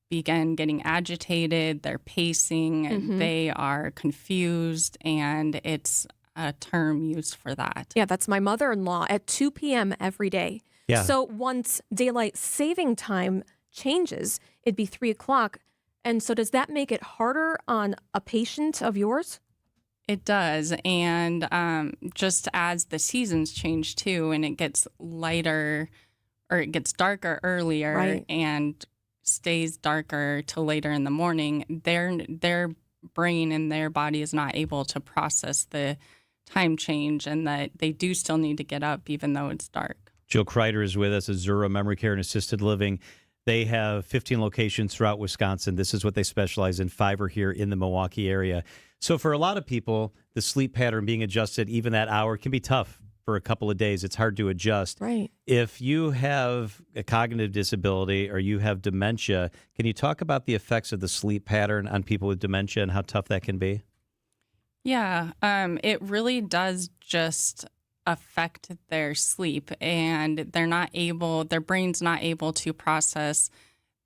S26: begin getting agitated, they're pacing, they are confused, and it's a term used for that.
S2: Yeah, that's my mother-in-law at 2 p.m. every day.
S3: Yeah.
S2: So once daylight saving time changes, it'd be 3 o'clock. And so does that make it harder on a patient of yours?
S26: It does. And just as the seasons change too, and it gets lighter or it gets darker earlier
S2: Right.
S26: and stays darker till later in the morning, their brain and their body is not able to process the time change, and that they do still need to get up even though it's dark.
S3: Jill Kreider is with us, Azura Memory Care and Assisted Living. They have 15 locations throughout Wisconsin. This is what they specialize in. 5 are here in the Milwaukee area. So for a lot of people, the sleep pattern being adjusted even that hour can be tough for a couple of days. It's hard to adjust.
S2: Right.
S3: If you have a cognitive disability or you have dementia, can you talk about the effects of the sleep pattern on people with dementia and how tough that can be?
S26: Yeah, it really does just affect their sleep, and their brain's not able to process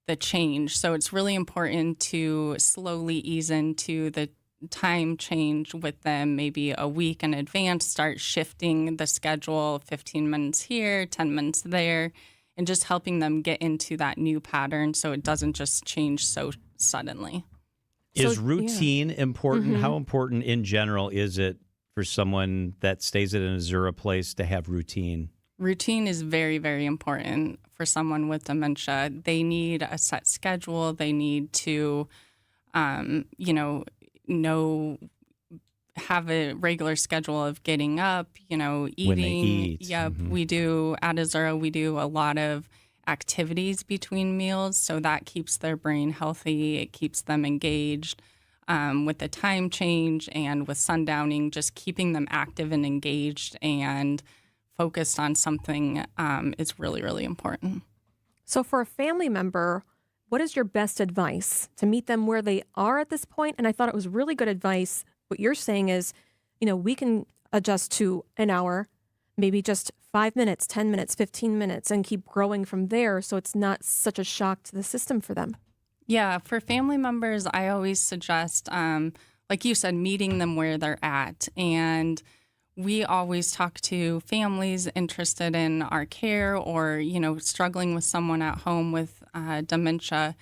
S26: the change. So it's really important to slowly ease into the time change with them, maybe a week in advance, start shifting the schedule, 15 minutes here, 10 minutes there, and just helping them get into that new pattern so it doesn't just change so suddenly.
S3: Is routine important? How important in general is it for someone that stays at an Azura place to have routine?
S26: Routine is very, very important for someone with dementia. They need a set schedule. They need to, have a regular schedule of getting up, eating.
S3: When they eat.
S26: Yep. We do, at Azura, we do a lot of activities between meals, so that keeps their brain healthy. It keeps them engaged. With the time change and with sundowning, just keeping them active and engaged and focused on something is really, really important.
S2: So for a family member, what is your best advice to meet them where they are at this point? And I thought it was really good advice. What you're saying is, we can adjust to an hour, maybe just 5 minutes, 10 minutes, 15 minutes, and keep growing from there so it's not such a shock to the system for them.
S26: Yeah, for family members, I always suggest, like you said, meeting them where they're at. And we always talk to families interested in our care or, struggling with someone at home with dementia,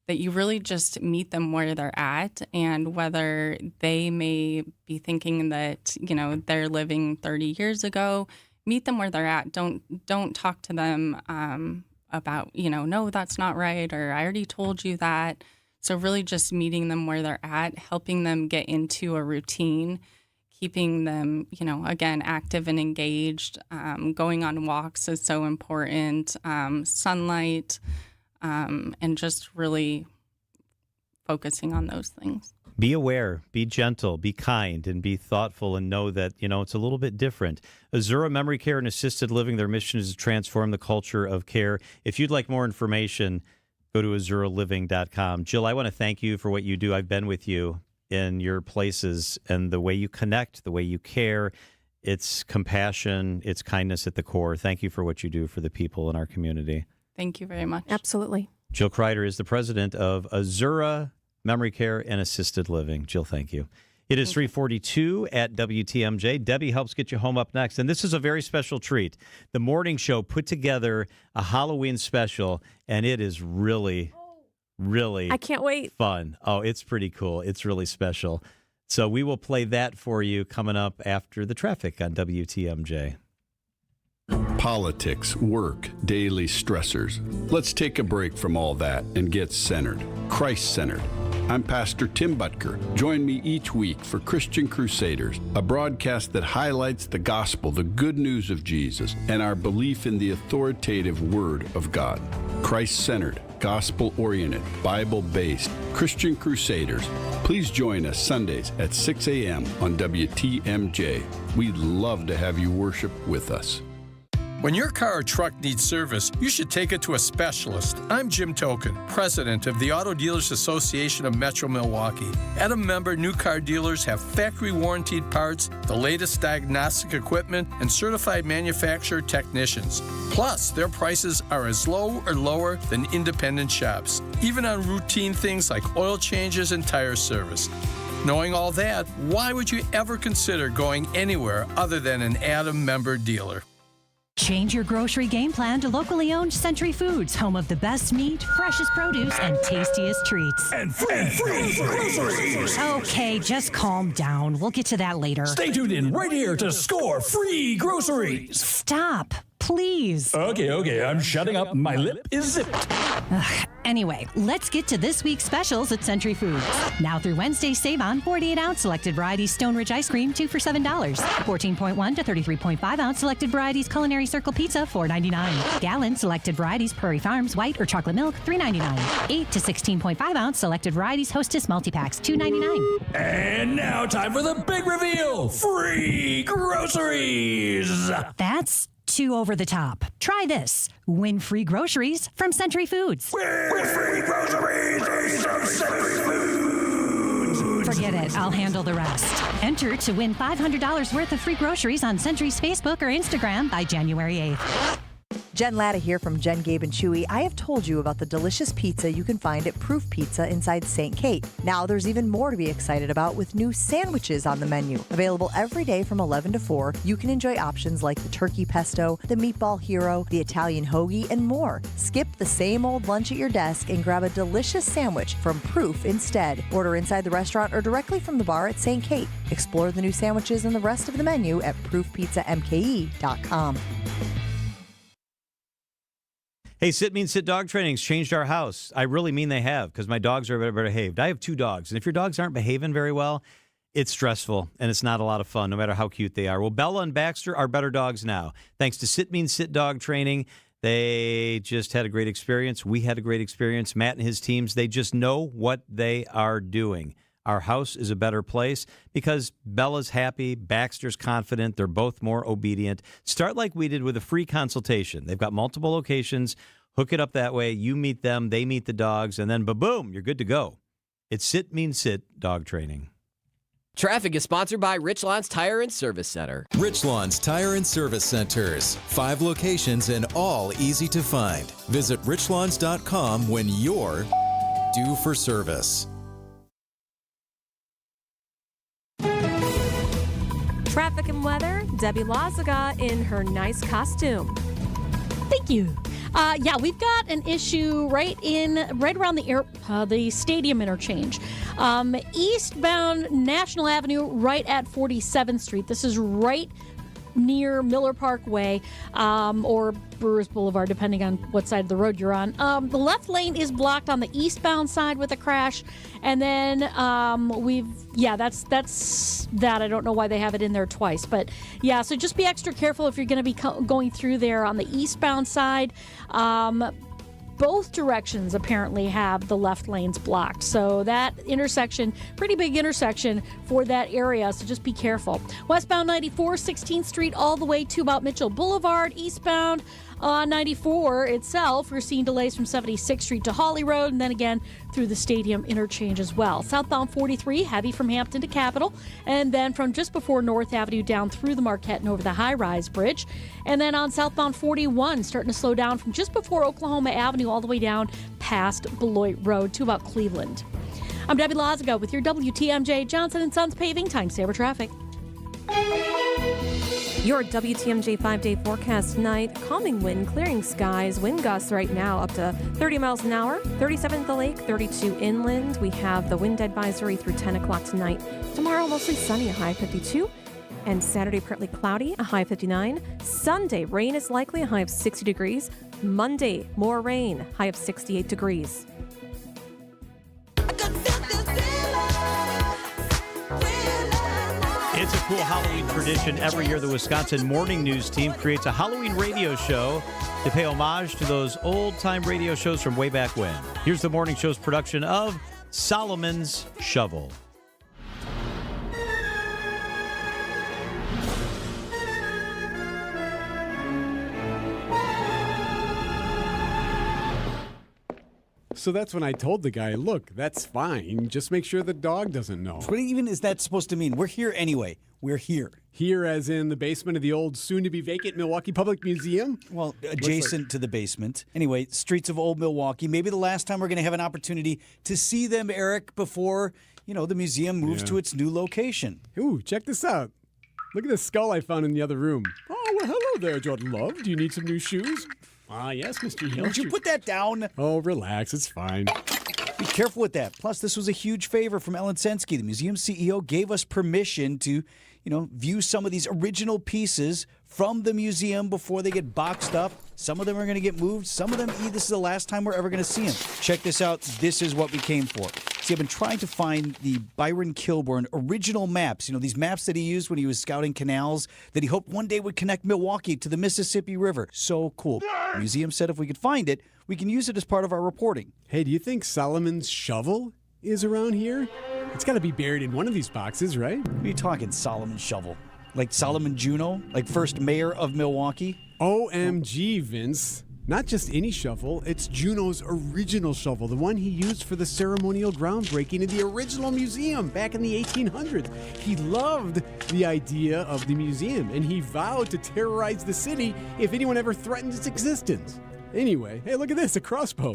S26: that you really just meet them where they're at, and whether they may be thinking that, they're living 30 years ago, meet them where they're at. Don't talk to them about, no, that's not right, or I already told you that. So really just meeting them where they're at, helping them get into a routine, keeping them, again, active and engaged. Going on walks is so important. Sunlight, and just really focusing on those things.
S3: Be aware, be gentle, be kind, and be thoughtful, and know that, it's a little bit different. Azura Memory Care and Assisted Living, their mission is to transform the culture of care. If you'd like more information, go to azuraliving.com. Jill, I want to thank you for what you do. I've been with you in your places, and the way you connect, the way you care. It's compassion, it's kindness at the core. Thank you for what you do for the people in our community.
S26: Thank you very much.
S2: Absolutely.
S3: Jill Kreider is the president of Azura Memory Care and Assisted Living. Jill, thank you. It is 3:42 at WTMJ. Debbie helps get you home up next. And this is a very special treat. The morning show put together a Halloween special, and it is really
S2: I can't wait.
S3: Fun. Oh, it's pretty cool. It's really special. So we will play that for you coming up after the traffic on WTMJ.
S6: Politics, work, daily stressors. Let's take a break from all that and get centered. Christ-centered. I'm Pastor Tim Butker. Join me each week for Christian Crusaders, a broadcast that highlights the gospel, the good news of Jesus, and our belief in the authoritative Word of God. Christ-centered, gospel-oriented, Bible-based Christian Crusaders. Please join us Sundays at 6 a.m. on WTMJ. We'd love to have you worship with us.
S13: When your car or truck needs service, you should take it to a specialist. I'm Jim Token, president of the Auto Dealers Association of Metro Milwaukee. At a member, new car dealers have factory-warranted parts, the latest diagnostic equipment, and certified manufacturer technicians. Plus, their prices are as low or lower than independent shops, even on routine things like oil changes and tire service. Knowing all that, why would you ever consider going anywhere other than an Adam member dealer?
S16: Change your grocery game plan to locally owned Century Foods, home of the best meat, freshest produce, and tastiest treats.
S14: And free groceries.
S16: Okay, just calm down. We'll get to that later.
S14: Stay tuned in right here to score free groceries.
S16: Stop, please.
S14: Okay, I'm shutting up. My lip is zipped.
S16: Anyway, let's get to this week's specials at Century Foods. Now through Wednesday, save on 48-ounce selected varieties Stone Ridge ice cream, 2 for $7. 14.1 to 33.5-ounce selected varieties Culinary Circle pizza, $4.99. Gallon selected varieties Prairie Farms white or chocolate milk, $3.99. 8 to 16.5-ounce selected varieties Hostess multi-packs, $2.99.
S14: And now time for the big reveal. Free groceries.
S16: That's too over the top. Try this. Win free groceries from Century Foods.
S14: Win free groceries from Century Foods.
S16: Forget it. I'll handle the rest. Enter to win $500 worth of free groceries on Century's Facebook or Instagram by January 8th.
S17: Jen Latta here from Jen, Gabe, and Chewy. I have told you about the delicious pizza you can find at Proof Pizza inside St. Kate. Now there's even more to be excited about with new sandwiches on the menu. Available every day from 11 to 4, you can enjoy options like the turkey pesto, the meatball hero, the Italian hoagie, and more. Skip the same old lunch at your desk and grab a delicious sandwich from Proof instead. Order inside the restaurant or directly from the bar at St. Kate. Explore the new sandwiches and the rest of the menu at proofpizzamke.com.
S3: Hey, Sit Mean Sit dog training's changed our house. I really mean they have, because my dogs are better behaved. I have 2 dogs, and if your dogs aren't behaving very well, it's stressful, and it's not a lot of fun, no matter how cute they are. Well, Bella and Baxter are better dogs now. Thanks to Sit Mean Sit dog training, they just had a great experience. We had a great experience. Matt and his teams, they just know what they are doing. Our house is a better place because Bella's happy, Baxter's confident, they're both more obedient. Start like we did with a free consultation. They've got multiple locations. Hook it up that way. You meet them, they meet the dogs, and then ba-boom, you're good to go. It's Sit Mean Sit dog training.
S18: Traffic is sponsored by Richlands Tire and Service Center.
S21: Richlands Tire and Service Centers. 5 locations and all easy to find. Visit richlands.com when you're due for service.
S2: Traffic and weather, Debbie Lazaga in her nice costume.
S20: Thank you. We've got an issue right around the stadium interchange. Eastbound National Avenue, right at 47th Street. This is right near Miller Parkway or Brewers Boulevard, depending on what side of the road you're on. The left lane is blocked on the eastbound side with a crash, and then that's that. I don't know why they have it in there twice, but yeah. So just be extra careful if you're going to be going through there on the eastbound side. Both directions apparently have the left lanes blocked. So that intersection, pretty big intersection for that area. So just be careful. Westbound 94, 16th Street, all the way to about Mitchell Boulevard. Eastbound 94 itself, we're seeing delays from 76th Street to Holly Road, and then again through the stadium interchange as well. Southbound 43, heavy from Hampton to Capitol, and then from just before North Avenue down through the Marquette and over the high-rise bridge. And then on southbound 41, starting to slow down from just before Oklahoma Avenue all the way down past Beloit Road to about Cleveland. I'm Debbie Lazaga with your WTMJ Johnson & Sons Paving Time Saver Traffic.
S2: Your WTMJ 5-day forecast tonight. Calming wind, clearing skies. Wind gusts right now up to 30 miles an hour. 37 at the lake, 32 inland. We have the wind advisory through 10 o'clock tonight. Tomorrow, mostly sunny, a high 52. And Saturday, partly cloudy, a high 59. Sunday, rain is likely, a high of 60 degrees. Monday, more rain, high of 68 degrees.
S27: I could feel this
S3: cool Halloween tradition. Every year, the Wisconsin Morning News team creates a Halloween radio show to pay homage to those old-time radio shows from way back when. Here's the morning show's production of Solomon's Shovel.
S1: So that's when I told the guy, look, that's fine. Just make sure the dog doesn't know.
S4: What even is that supposed to mean? We're here anyway. We're here.
S1: Here as in the basement of the old soon-to-be-vacant Milwaukee Public Museum?
S4: Well, adjacent to the basement. Anyway, streets of old Milwaukee. Maybe the last time we're going to have an opportunity to see them, Eric, before, the museum moves to its new location.
S1: Ooh, check this out. Look at the skull I found in the other room. Oh, well, hello there, Jordan Love. Do you need some new shoes? Ah, yes, Mr. Hill.
S4: Would you put that down?
S1: Oh, relax. It's fine.
S4: Be careful with that. Plus, this was a huge favor from Ellen Sensky. The museum CEO gave us permission to, view some of these original pieces from the museum before they get boxed up. Some of them are going to get moved. Some of them, this is the last time we're ever going to see them. Check this out. This is what we came for. See, I've been trying to find the Byron Kilbourne original maps. These maps that he used when he was scouting canals that he hoped one day would connect Milwaukee to the Mississippi River. So cool. The museum said if we could find it, we can use it as part of our reporting.
S1: Hey, do you think Solomon's Shovel is around here? It's got to be buried in one of these boxes, right?
S4: What are you talking, Solomon's Shovel? Like Solomon Juneau? Like first mayor of Milwaukee?
S1: OMG, Vince. Not just any shovel, it's Juneau's original shovel, the one he used for the ceremonial groundbreaking in the original museum back in the 1800s. He loved the idea of the museum, and he vowed to terrorize the city if anyone ever threatened its existence. Anyway, hey, look at this, a crossbow.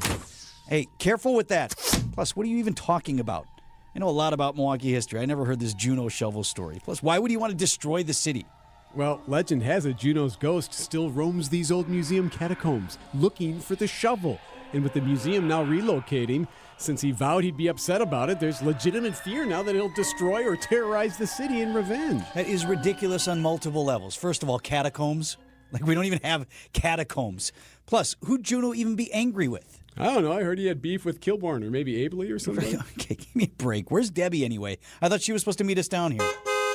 S4: Hey, careful with that. Plus, what are you even talking about? I know a lot about Milwaukee history. I never heard this Juneau shovel story. Plus, why would you want to destroy the city?
S1: Well, legend has it Juneau's ghost still roams these old museum catacombs, looking for the shovel. And with the museum now relocating, since he vowed he'd be upset about it, there's legitimate fear now that he'll destroy or terrorize the city in revenge.
S4: That is ridiculous on multiple levels. First of all, catacombs. Like, we don't even have catacombs. Plus, who'd Juneau even be angry with?
S1: I don't know. I heard he had beef with Kilbourne or maybe Abley or something.
S4: Okay, give me a break. Where's Debbie anyway? I thought she was supposed to meet us down here.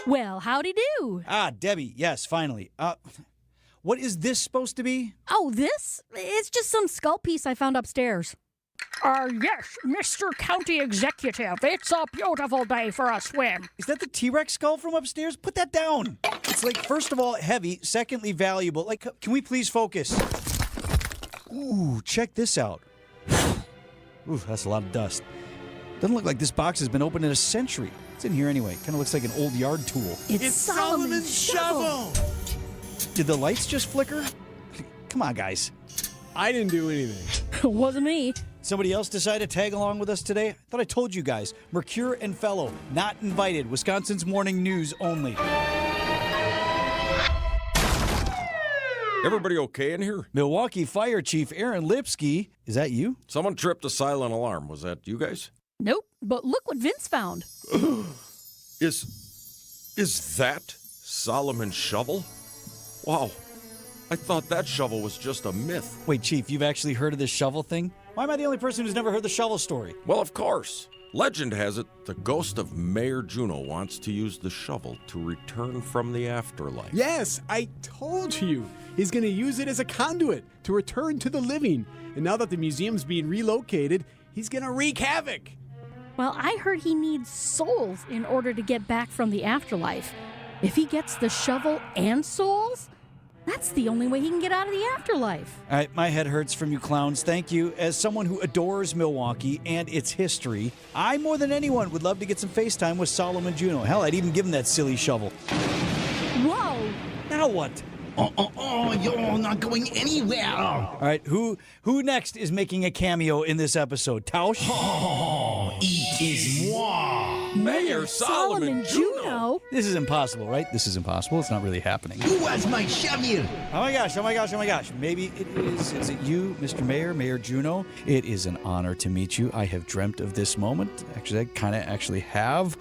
S20: Well, howdy do.
S4: Ah, Debbie. Yes, finally. What is this supposed to be?
S20: Oh, this? It's just some skull piece I found upstairs.
S22: Yes, Mr. County Executive. It's a beautiful day for a swim.
S4: Is that the T-Rex skull from upstairs? Put that down. It's like, first of all, heavy. Secondly, valuable. Like, can we please focus? Ooh, check this out. Ooh, that's a lot of dust. Doesn't look like this box has been opened in a century. It's in here anyway. Kind of looks like an old yard tool.
S20: It's Solomon's shovel.
S4: Did the lights just flicker? Come on, guys.
S1: I didn't do anything.
S20: Wasn't me.
S4: Somebody else decided to tag along with us today? I thought I told you guys. Mercure and Fellow, not invited. Wisconsin's Morning News only.
S23: Everybody okay in here?
S4: Milwaukee Fire Chief Aaron Lipsky. Is that you?
S23: Someone tripped a silent alarm. Was that you guys?
S20: Nope, but look what Vince found.
S23: Is that Solomon's shovel? Wow, I thought that shovel was just a myth.
S4: Wait, Chief, you've actually heard of this shovel thing? Why am I the only person who's never heard the shovel story?
S23: Well, of course. Legend has it the ghost of Mayor Juneau wants to use the shovel to return from the afterlife.
S1: Yes, I told you. He's going to use it as a conduit to return to the living. And now that the museum's being relocated, he's going to wreak havoc.
S20: Well, I heard he needs souls in order to get back from the afterlife. If he gets the shovel and souls, that's the only way he can get out of the afterlife.
S4: All right, my head hurts from you clowns. Thank you. As someone who adores Milwaukee and its history, I, more than anyone, would love to get some FaceTime with Solomon Juneau. Hell, I'd even give him that silly shovel.
S20: Whoa!
S4: Now what?
S24: You're not going anywhere.
S4: All right, who next is making a cameo in this episode? Tausch?
S24: It is moi.
S23: Mayor Solomon Juneau.
S4: This is impossible, right? This is impossible. It's not really happening.
S24: Who was my shovel?
S4: Oh my gosh. Maybe it is. Is it you, Mr. Mayor, Mayor Juneau? It is an honor to meet you. I have dreamt of this moment. Actually, I kind of have.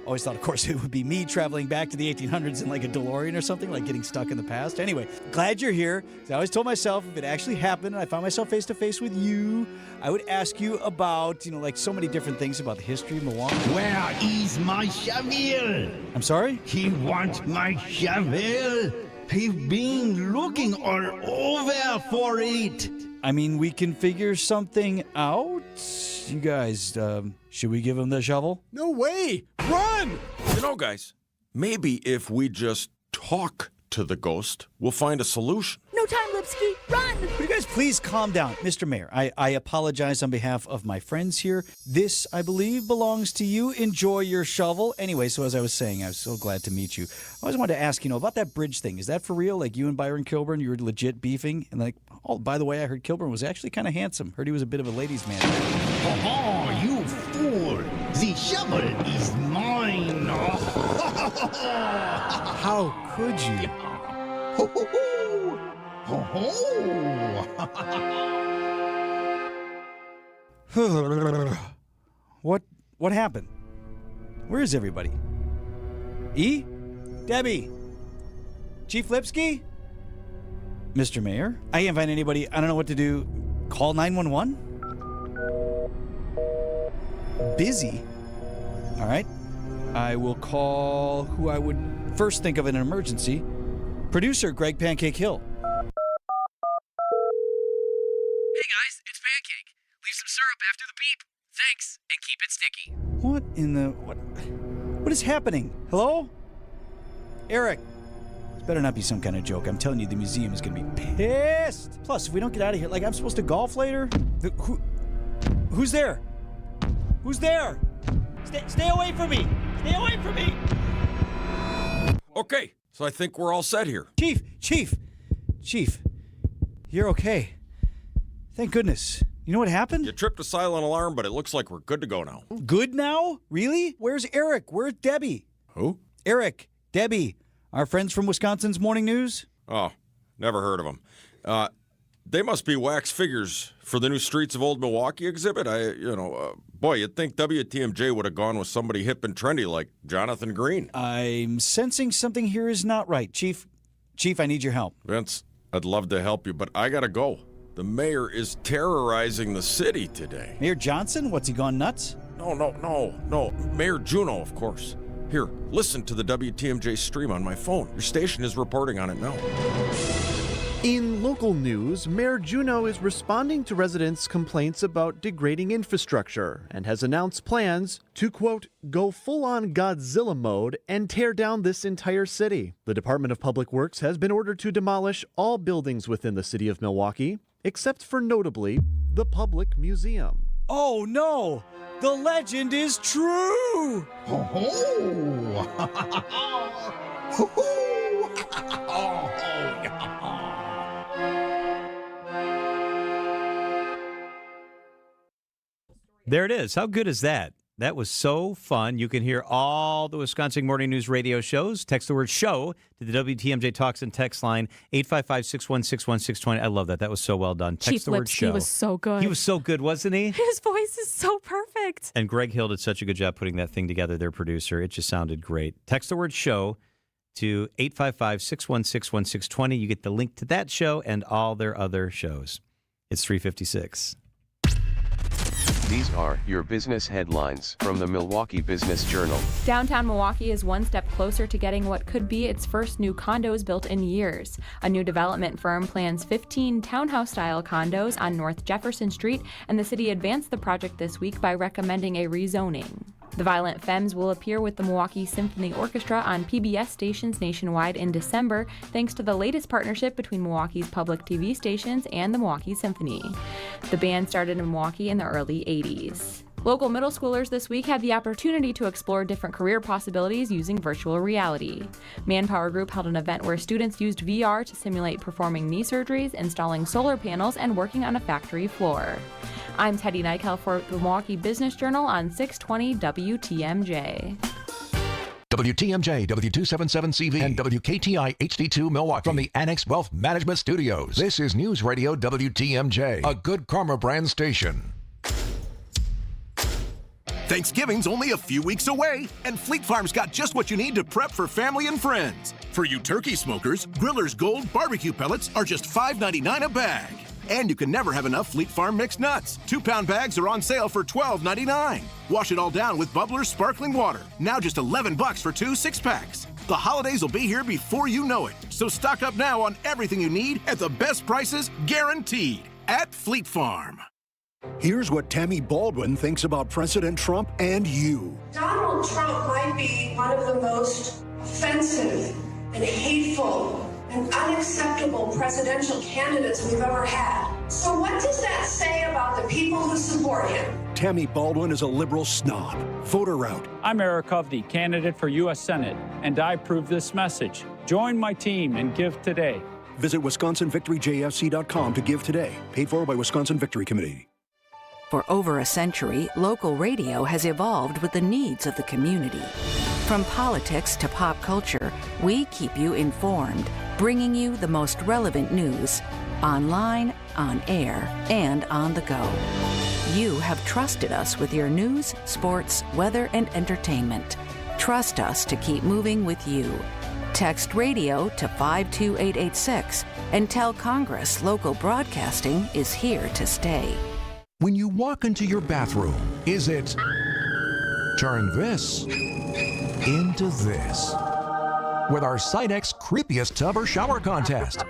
S4: Always thought, of course, it would be me traveling back to the 1800s in like a DeLorean or something, like getting stuck in the past. Anyway, glad you're here. I always told myself if it actually happened and I found myself face to face with you, I would ask you about, like so many different things about the history of Milwaukee.
S24: Where is my shovel?
S4: I'm sorry?
S24: He wants my shovel. He's been looking all over for it.
S4: I mean, we can figure something out. You guys, should we give him the shovel?
S1: No way! Run!
S23: Guys, maybe if we just talk to the ghost, we'll find a solution.
S20: No time, Lipsky. Run!
S4: Would you guys please calm down? Mr. Mayor, I apologize on behalf of my friends here. This, I believe, belongs to you. Enjoy your shovel. Anyway, so as I was saying, I was so glad to meet you. I always wanted to ask, about that bridge thing. Is that for real? Like you and Byron Kilburn, you were legit beefing? And like, oh, by the way, I heard Kilburn was actually kind of handsome. Heard he was a bit of a ladies' man.
S24: Oh, you fool. The shovel is mine.
S1: How could you?
S24: Ho, ho, ho. Ho, ho.
S4: What happened? Where is everybody? E? Debbie? Chief Lipsky? Mr. Mayor? I can't find anybody. I don't know what to do. Call 911? Busy? All right. I will call who I would first think of in an emergency. Producer Greg Pancake Hill.
S5: Hey guys, it's Pancake. Leave some syrup after the beep. Thanks, and keep it sticky.
S4: What in the... What is happening? Hello? Eric. This better not be some kind of joke. I'm telling you, the museum is going to be pissed. Plus, if we don't get out of here, like I'm supposed to golf later? Who's there? Who's there? Stay away from me. Stay away from me.
S23: Okay, so I think we're all set here.
S4: Chief, you're okay. Thank goodness. You know what happened?
S23: You tripped a silent alarm, but it looks like we're good to go now.
S4: Good now? Really? Where's Eric? Where's Debbie?
S23: Who?
S4: Eric, Debbie, our friends from Wisconsin's Morning News?
S23: Oh, never heard of them. They must be wax figures for the new Streets of Old Milwaukee exhibit. Boy, you'd think WTMJ would have gone with somebody hip and trendy like Jonathan Green.
S4: I'm sensing something here is not right. Chief, I need your help.
S23: Vince, I'd love to help you, but I gotta go. The mayor is terrorizing the city today.
S4: Mayor Johnson? What's he gone nuts?
S23: No. Mayor Juneau, of course. Here, listen to the WTMJ stream on my phone. Your station is reporting on it now.
S7: In local news, Mayor Juneau is responding to residents' complaints about degrading infrastructure and has announced plans to, quote, go full-on Godzilla mode and tear down this entire city. The Department of Public Works has been ordered to demolish all buildings within the city of Milwaukee, except for notably the Public Museum.
S4: Oh no! The legend is true!
S24: Ho, ho. Ho, ho.
S3: There it is. How good is that? That was so fun. You can hear all the Wisconsin Morning News radio shows. Text the word show to the WTMJ Talks and Text line, 855-616-1620. I love that. That was so well done. Text
S2: Chief
S3: the word
S2: Lipsky
S3: show.
S2: was so good.
S3: He was so good, wasn't he?
S2: His voice is so perfect.
S3: And Greg Hill did such a good job putting that thing together, their producer. It just sounded great. Text the word show to 855-616-1620. You get the link to that show and all their other shows. It's 3:56.
S8: These are your business headlines from the Milwaukee Business Journal.
S10: Downtown Milwaukee is one step closer to getting what could be its first new condos built in years. A new development firm plans 15 townhouse-style condos on North Jefferson Street, and the city advanced the project this week by recommending a rezoning. The Violent Femmes will appear with the Milwaukee Symphony Orchestra on PBS stations nationwide in December, thanks to the latest partnership between Milwaukee's public TV stations and the Milwaukee Symphony. The band started in Milwaukee in the early 80s. Local middle schoolers this week had the opportunity to explore different career possibilities using virtual reality. Manpower Group held an event where students used VR to simulate performing knee surgeries, installing solar panels, and working on a factory floor. I'm Teddy Nykel for the Milwaukee Business Journal on 620 WTMJ.
S14: WTMJ, W277CV, and WKTI HD2 Milwaukee from the Annex Wealth Management Studios. This is News Radio WTMJ, a Good Karma brand station.
S9: Thanksgiving's only a few weeks away, and Fleet Farm's got just what you need to prep for family and friends. For you turkey smokers, Griller's Gold barbecue pellets are just $5.99 a bag. And you can never have enough Fleet Farm mixed nuts. 2-pound bags are on sale for $12.99. Wash it all down with Bubbler's sparkling water. Now just $11 for 2 6-packs. The holidays will be here before you know it. So stock up now on everything you need at the best prices guaranteed at Fleet Farm.
S11: Here's what Tammy Baldwin thinks about President Trump and you.
S12: Donald Trump might be one of the most offensive and hateful and unacceptable presidential candidates we've ever had. So what does that say about the people who support him?
S11: Tammy Baldwin is a liberal snob. Voter out.
S15: I'm Eric Hovde, candidate for U.S. Senate, and I approve this message. Join my team and give today.
S11: Visit WisconsinVictoryJFC.com to give today. Paid for by Wisconsin Victory Committee.
S19: For over a century, local radio has evolved with the needs of the community. From politics to pop culture, we keep you informed, bringing you the most relevant news, online, on air, and on the go. You have trusted us with your news, sports, weather, and entertainment. Trust us to keep moving with you. Text radio to 52886 and tell Congress local broadcasting is here to stay.
S14: When you walk into your bathroom, is it turn this into this? With our Sidex Creepiest Tub or Shower Contest.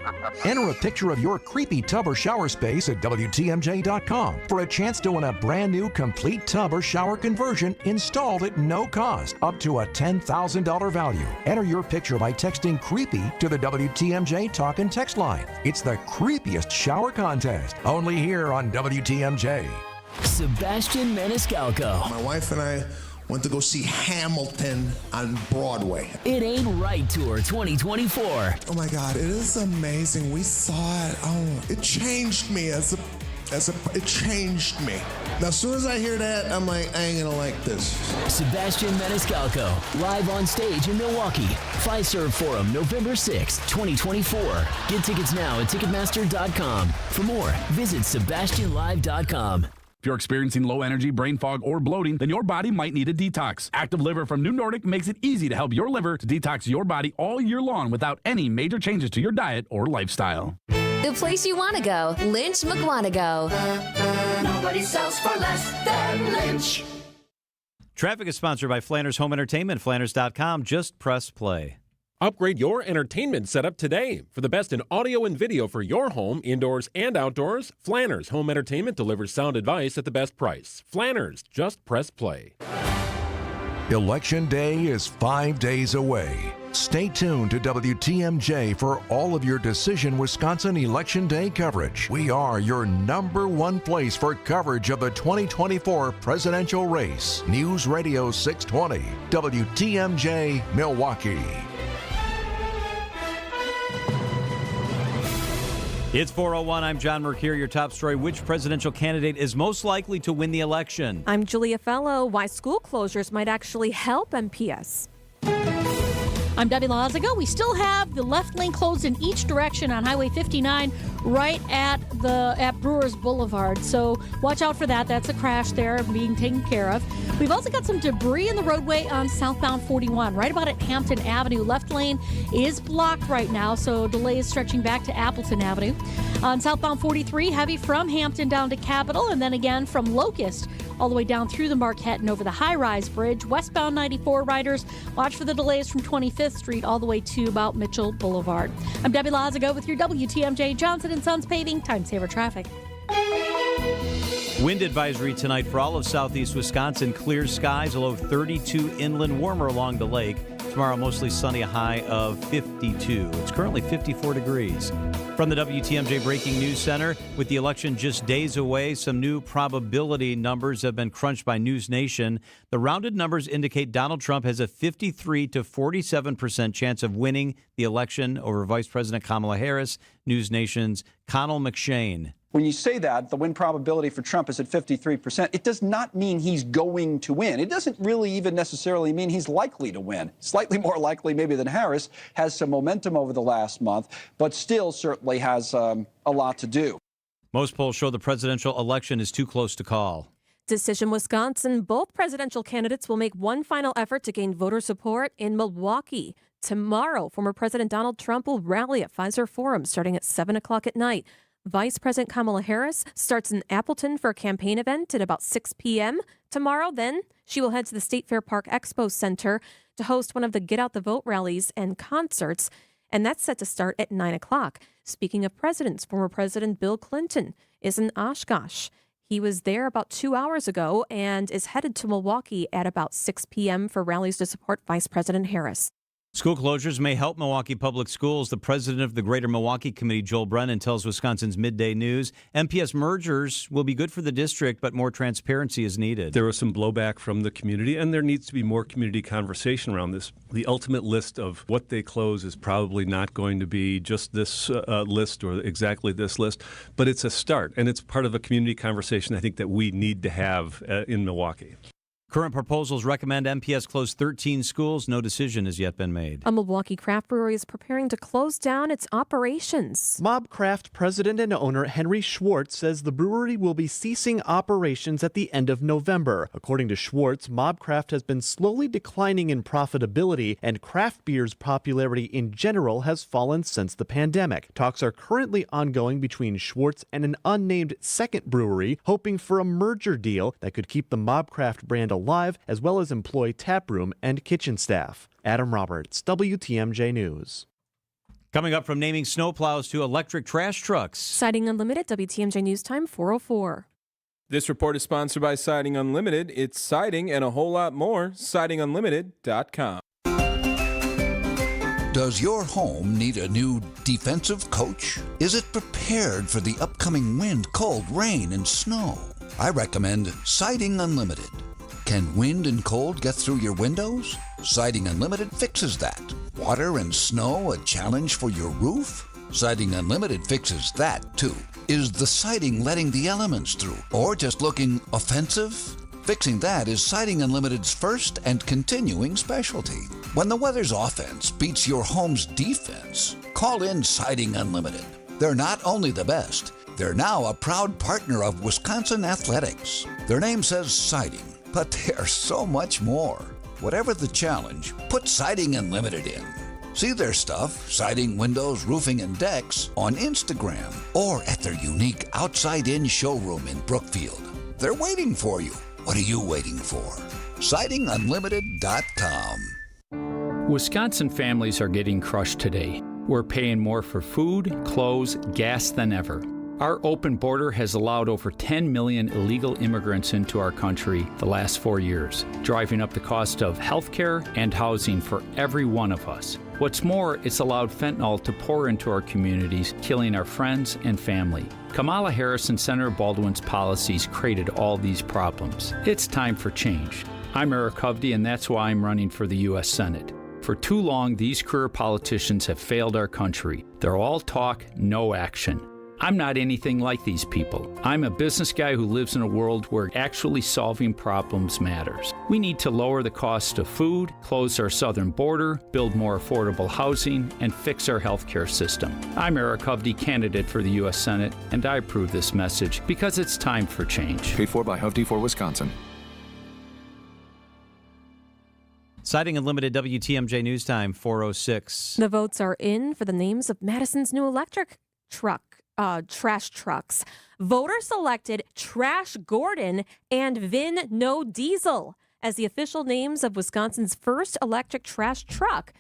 S14: Enter a picture of your creepy tub or shower space at WTMJ.com for a chance to win a brand new complete tub or shower conversion installed at no cost, up to a $10,000 value. Enter your picture by texting creepy to the WTMJ talk and text line. It's the creepiest shower contest, only here on WTMJ.
S25: Sebastian Maniscalco.
S27: My wife and I went to go see Hamilton on Broadway.
S25: It Ain't Right Tour 2024.
S27: Oh my God, it is amazing. We saw it. Oh, it changed me it changed me. Now, as soon as I hear that, I'm like, I ain't gonna like this.
S25: Sebastian Maniscalco, live on stage in Milwaukee. Fiserv Forum, November 6th, 2024. Get tickets now at Ticketmaster.com. For more, visit SebastianLive.com.
S28: If you're experiencing low energy, brain fog, or bloating, then your body might need a detox. Active Liver from New Nordic makes it easy to help your liver to detox your body all year long without any major changes to your diet or lifestyle.
S29: The place you want to go, Lynch McWanago.
S30: Nobody sells for less than Lynch.
S3: Traffic is sponsored by Flanders Home Entertainment, Flanders.com. Just press play.
S31: Upgrade your entertainment setup today. For the best in audio and video for your home, indoors and outdoors, Flanners Home Entertainment delivers sound advice at the best price. Flanners, just press play.
S14: Election Day is 5 days away. Stay tuned to WTMJ for all of your Decision Wisconsin Election Day coverage. We are your #1 place for coverage of the 2024 presidential race. News Radio 620, WTMJ, Milwaukee.
S3: It's 4:01. I'm John Mercure. Your top story. Which presidential candidate is most likely to win the election?
S2: I'm Julia Fellow. Why school closures might actually help MPS.
S20: I'm Debbie Lazago. We still have the left lane closed in each direction on Highway 59 right at Brewers Boulevard. So watch out for that. That's a crash there being taken care of. We've also got some debris in the roadway on southbound 41, right about at Hampton Avenue. Left lane is blocked right now, so delays stretching back to Appleton Avenue. On southbound 43, heavy from Hampton down to Capitol, and then again from Locust all the way down through the Marquette and over the high-rise bridge. Westbound 94 riders, watch for the delays from 25th Street all the way to about Mitchell Boulevard. I'm Debbie Lazago with your WTMJ Johnson & Sons Paving Time Saver Traffic.
S3: Wind advisory tonight for all of southeast Wisconsin. Clear skies, a low 32 inland, warmer along the lake. Tomorrow, mostly sunny, a high of 52. It's currently 54 degrees. From the WTMJ Breaking News Center, with the election just days away, some new probability numbers have been crunched by News Nation. The rounded numbers indicate Donald Trump has a 53 to 47% chance of winning the election over Vice President Kamala Harris. News Nation's Connell McShane.
S32: When you say that, the win probability for Trump is at 53%, it does not mean he's going to win. It doesn't really even necessarily mean he's likely to win. Slightly more likely maybe than Harris, has some momentum over the last month, but still certainly has a lot to do.
S3: Most polls show the presidential election is too close to call.
S2: Decision Wisconsin. Both presidential candidates will make one final effort to gain voter support in Milwaukee. Tomorrow, former President Donald Trump will rally at Pfizer Forum starting at 7 o'clock at night. Vice President Kamala Harris starts in Appleton for a campaign event at about 6 p.m. tomorrow. Then she will head to the State Fair Park Expo Center to host one of the Get Out the Vote rallies and concerts. And that's set to start at 9 o'clock. Speaking of presidents, former President Bill Clinton is in Oshkosh. He was there about 2 hours ago and is headed to Milwaukee at about 6 p.m. for rallies to support Vice President Harris.
S3: School closures may help Milwaukee Public Schools. The president of the Greater Milwaukee Committee, Joel Brennan, tells Wisconsin's Midday News MPS mergers will be good for the district, but more transparency is needed.
S1: There was some blowback from the community, and there needs to be more community conversation around this. The ultimate list of what they close is probably not going to be just this list or exactly this list, but it's a start, and it's part of a community conversation I think that we need to have in Milwaukee.
S3: Current proposals recommend MPS close 13 schools. No decision has yet been made.
S2: A Milwaukee craft brewery is preparing to close down its operations.
S5: Mobcraft president and owner Henry Schwartz says the brewery will be ceasing operations at the end of November. According to Schwartz, Mobcraft has been slowly declining in profitability, and craft beer's popularity in general has fallen since the pandemic. Talks are currently ongoing between Schwartz and an unnamed second brewery, hoping for a merger deal that could keep the Mobcraft brand alive, as well as employ taproom and kitchen staff. Adam Roberts, WTMJ News.
S3: Coming up, from naming snowplows to electric trash trucks.
S2: Siding Unlimited, WTMJ News Time 4:04.
S6: This report is sponsored by Siding Unlimited. It's siding and a whole lot more. SidingUnlimited.com.
S7: Does your home need a new defensive coach? Is it prepared for the upcoming wind, cold, rain, and snow? I recommend Siding Unlimited. Can wind and cold get through your windows? Siding Unlimited fixes that. Water and snow a challenge for your roof? Siding Unlimited fixes that too. Is the siding letting the elements through, or just looking offensive? Fixing that is Siding Unlimited's first and continuing specialty. When the weather's offense beats your home's defense, call in Siding Unlimited. They're not only the best, they're now a proud partner of Wisconsin Athletics. Their name says siding, but they are so much more. Whatever the challenge, put Siding Unlimited in. See their stuff, siding, windows, roofing, and decks, on Instagram or at their unique outside-in showroom in Brookfield. They're waiting for you. What are you waiting for? SidingUnlimited.com.
S13: Wisconsin families are getting crushed today. We're paying more for food, clothes, gas than ever. Our open border has allowed over 10 million illegal immigrants into our country the last 4 years, driving up the cost of health care and housing for every one of us. What's more, it's allowed fentanyl to pour into our communities, killing our friends and family. Kamala Harris and Senator Baldwin's policies created all these problems. It's time for change. I'm Eric Hovde, and that's why I'm running for the U.S. Senate. For too long, these career politicians have failed our country. They're all talk, no action. I'm not anything like these people. I'm a business guy who lives in a world where actually solving problems matters. We need to lower the cost of food, close our southern border, build more affordable housing, and fix our healthcare system. I'm Eric Hovde, candidate for the U.S. Senate, and I approve this message because it's time for change.
S16: Paid for by Hovde for Wisconsin.
S3: Siding Unlimited, WTMJ News Time 4:06.
S2: The votes are in for the names of Madison's new electric trash trucks. Voters selected Trash Gordon and Vin No Diesel as the official names of Wisconsin's first electric trash truck.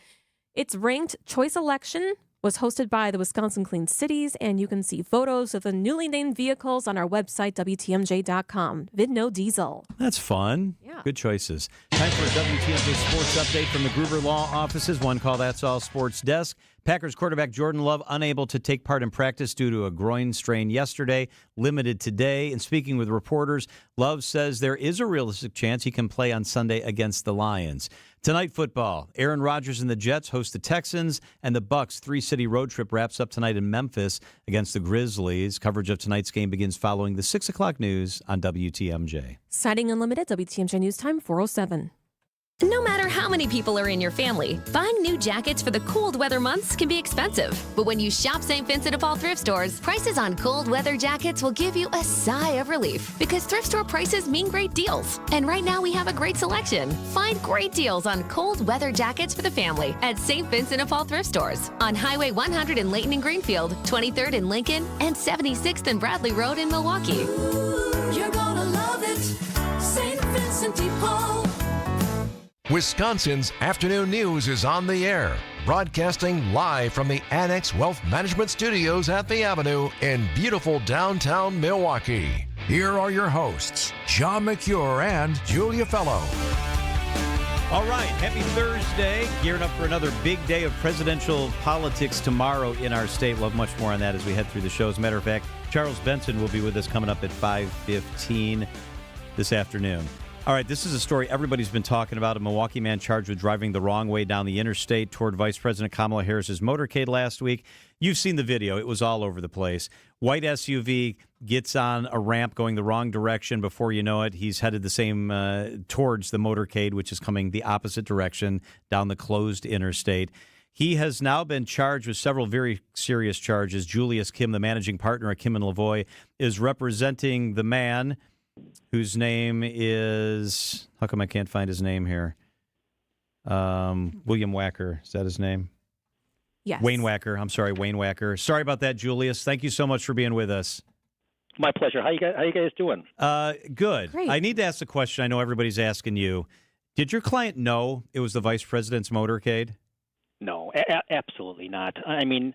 S2: Its ranked choice election was hosted by the Wisconsin Clean Cities, and you can see photos of the newly named vehicles on our website, WTMJ.com. Vin No Diesel.
S3: That's fun.
S2: Yeah.
S3: Good choices. Time for a WTMJ sports update from the Gruber Law Offices. One call, that's all sports desk. Packers quarterback Jordan Love unable to take part in practice due to a groin strain yesterday, limited today. And speaking with reporters, Love says there is a realistic chance he can play on Sunday against the Lions. Tonight football, Aaron Rodgers and the Jets host the Texans, and the Bucs' three-city road trip wraps up tonight in Memphis against the Grizzlies. Coverage of tonight's game begins following the 6 o'clock news on WTMJ.
S2: Siding Unlimited, WTMJ News Time 4:07.
S29: No matter how many people are in your family, buying new jackets for the cold weather months can be expensive. But when you shop St. Vincent de Paul thrift stores, prices on cold weather jackets will give you a sigh of relief because thrift store prices mean great deals. And right now we have a great selection. Find great deals on cold weather jackets for the family at St. Vincent de Paul thrift stores on Highway 100 in Layton and Greenfield, 23rd in Lincoln, and 76th and Bradley Road in Milwaukee.
S30: You're gonna love it. St. Vincent de Paul.
S14: Wisconsin's afternoon news is on the air, broadcasting live from the Annex Wealth Management Studios at the Avenue in beautiful downtown Milwaukee. Here are your hosts, John McCure and Julia Fellow.
S3: All right, happy Thursday. Gearing up for another big day of presidential politics tomorrow in our state. We'll have much more on that as we head through the show. As a matter of fact, Charles Benson will be with us coming up at 5:15 this afternoon. All right, this is a story everybody's been talking about. A Milwaukee man charged with driving the wrong way down the interstate toward Vice President Kamala Harris's motorcade last week. You've seen the video. It was all over the place. White SUV gets on a ramp going the wrong direction. Before you know it, he's headed the same towards the motorcade, which is coming the opposite direction down the closed interstate. He has now been charged with several very serious charges. Julius Kim, the managing partner at Kim & Lavoie, is representing the man whose name is, how come I can't find his name here? William Wacker. Is that his name?
S2: Yes.
S3: Wayne Wacker. I'm sorry, Wayne Wacker. Sorry about that, Julius. Thank you so much for being with us.
S4: My pleasure. How you guys doing?
S3: Good.
S2: Great.
S3: I need to ask a question I know everybody's asking you. Did your client know it was the vice president's motorcade?
S4: No, absolutely not. I mean,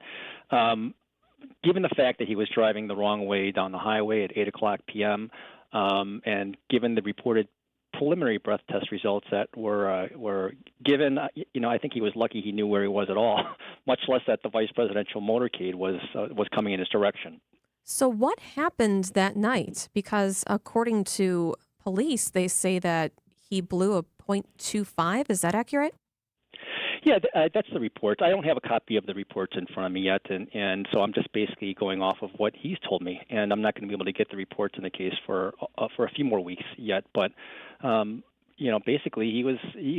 S4: given the fact that he was driving the wrong way down the highway at 8 o'clock p.m., and given the reported preliminary breath test results that were given, I think he was lucky he knew where he was at all, much less that the vice presidential motorcade was coming in his direction.
S2: So what happened that night? Because according to police, they say that he blew a .25. Is that accurate?
S4: Yeah, that's the report. I don't have a copy of the reports in front of me yet, and so I'm just basically going off of what he's told me, and I'm not going to be able to get the reports in the case for a few more weeks yet. But basically he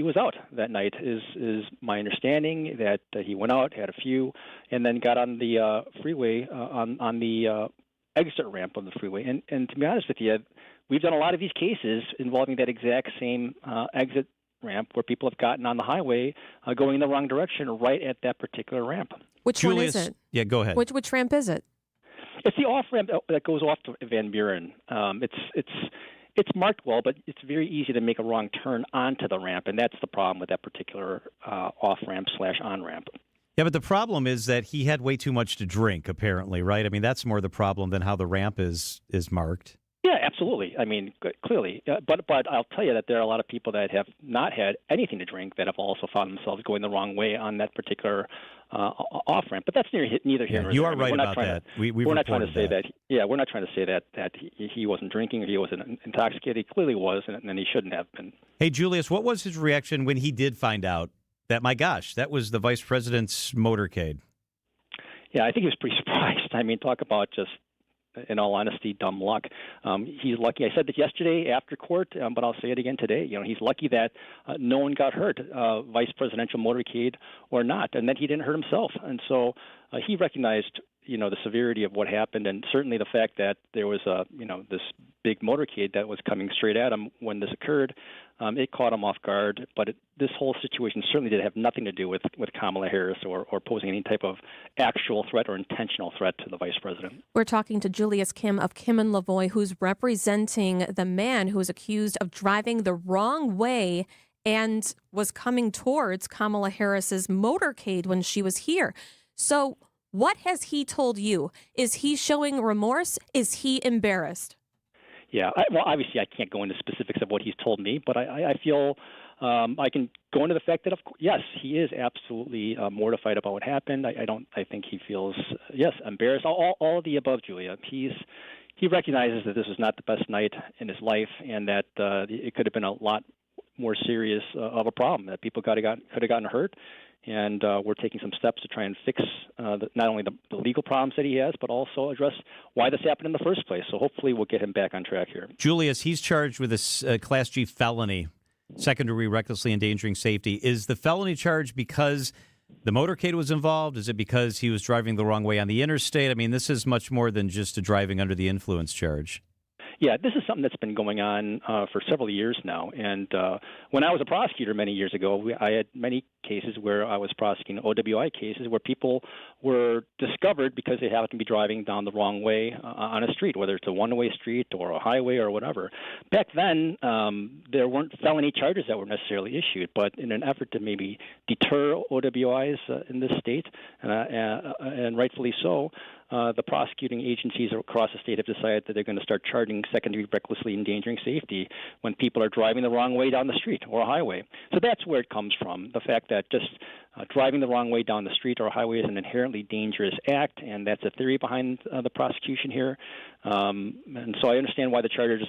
S4: was out that night. Is my understanding that he went out, had a few, and then got on the freeway on the exit ramp of the freeway. And to be honest with you, we've done a lot of these cases involving that exact same exit ramp where people have gotten on the highway going in the wrong direction right at that particular ramp.
S2: Which
S3: Julius,
S2: one is it?
S3: Yeah, go ahead.
S2: Which ramp is it?
S4: It's the off ramp that goes off to Van Buren. It's marked well, but it's very easy to make a wrong turn onto the ramp, and that's the problem with that particular off ramp / on ramp.
S3: Yeah, but the problem is that he had way too much to drink, apparently, right? I mean, that's more the problem than how the ramp is marked.
S4: Yeah, absolutely. I mean, clearly. But I'll tell you that there are a lot of people that have not had anything to drink that have also found themselves going the wrong way on that particular off-ramp. But that's neither here nor there.
S3: You are right about that.
S4: We're not trying to say that. Yeah, we're not trying to say that he wasn't drinking or he wasn't intoxicated. He clearly was, and he shouldn't have been.
S3: Hey, Julius, what was his reaction when he did find out that, my gosh, that was the vice president's motorcade?
S4: Yeah, I think he was pretty surprised. I mean, talk about just, in all honesty, dumb luck. He's lucky. I said that yesterday after court, but I'll say it again today. He's lucky that no one got hurt, vice presidential motorcade or not, and that he didn't hurt himself. And so he recognized, the severity of what happened, and certainly the fact that there was this big motorcade that was coming straight at him when this occurred. It caught him off guard, but this whole situation certainly did have nothing to do with Kamala Harris or posing any type of actual threat or intentional threat to the vice president.
S2: We're talking to Julius Kim of Kim & Lavoie, who's representing the man who is accused of driving the wrong way and was coming towards Kamala Harris's motorcade when she was here. So what has he told you? Is he showing remorse? Is he embarrassed?
S4: Yeah, well, obviously I can't go into specifics of what he's told me, but I feel I can go into the fact that, yes, he is absolutely mortified about what happened. I think he feels, embarrassed. All of the above, Julia. He recognizes that this was not the best night in his life, and that it could have been a lot more serious of a problem, that people could have gotten hurt. And we're taking some steps to try and fix not only the legal problems that he has, but also address why this happened in the first place. So hopefully we'll get him back on track here.
S3: Julius, he's charged with a Class G felony. second-degree recklessly endangering safety. Is the felony charge because the motorcade was involved? Is it because he was driving the wrong way on the interstate? I mean, this is much more than just a driving under the influence charge.
S4: Yeah, this is something that's been going on for several years now. And when I was a prosecutor many years ago, I had many cases where I was prosecuting OWI cases where people were discovered because they happened to be driving down the wrong way on a street, whether it's a one-way street or a highway or whatever. Back then, there weren't felony charges that were necessarily issued, but in an effort to maybe deter OWIs in this state, and rightfully so, the prosecuting agencies across the state have decided that they're going to start charging second-degree recklessly endangering safety when people are driving the wrong way down the street or a highway. So that's where it comes from, the fact that just driving the wrong way down the street or a highway is an inherently dangerous act, and that's a theory behind the prosecution here. And so I understand why the charges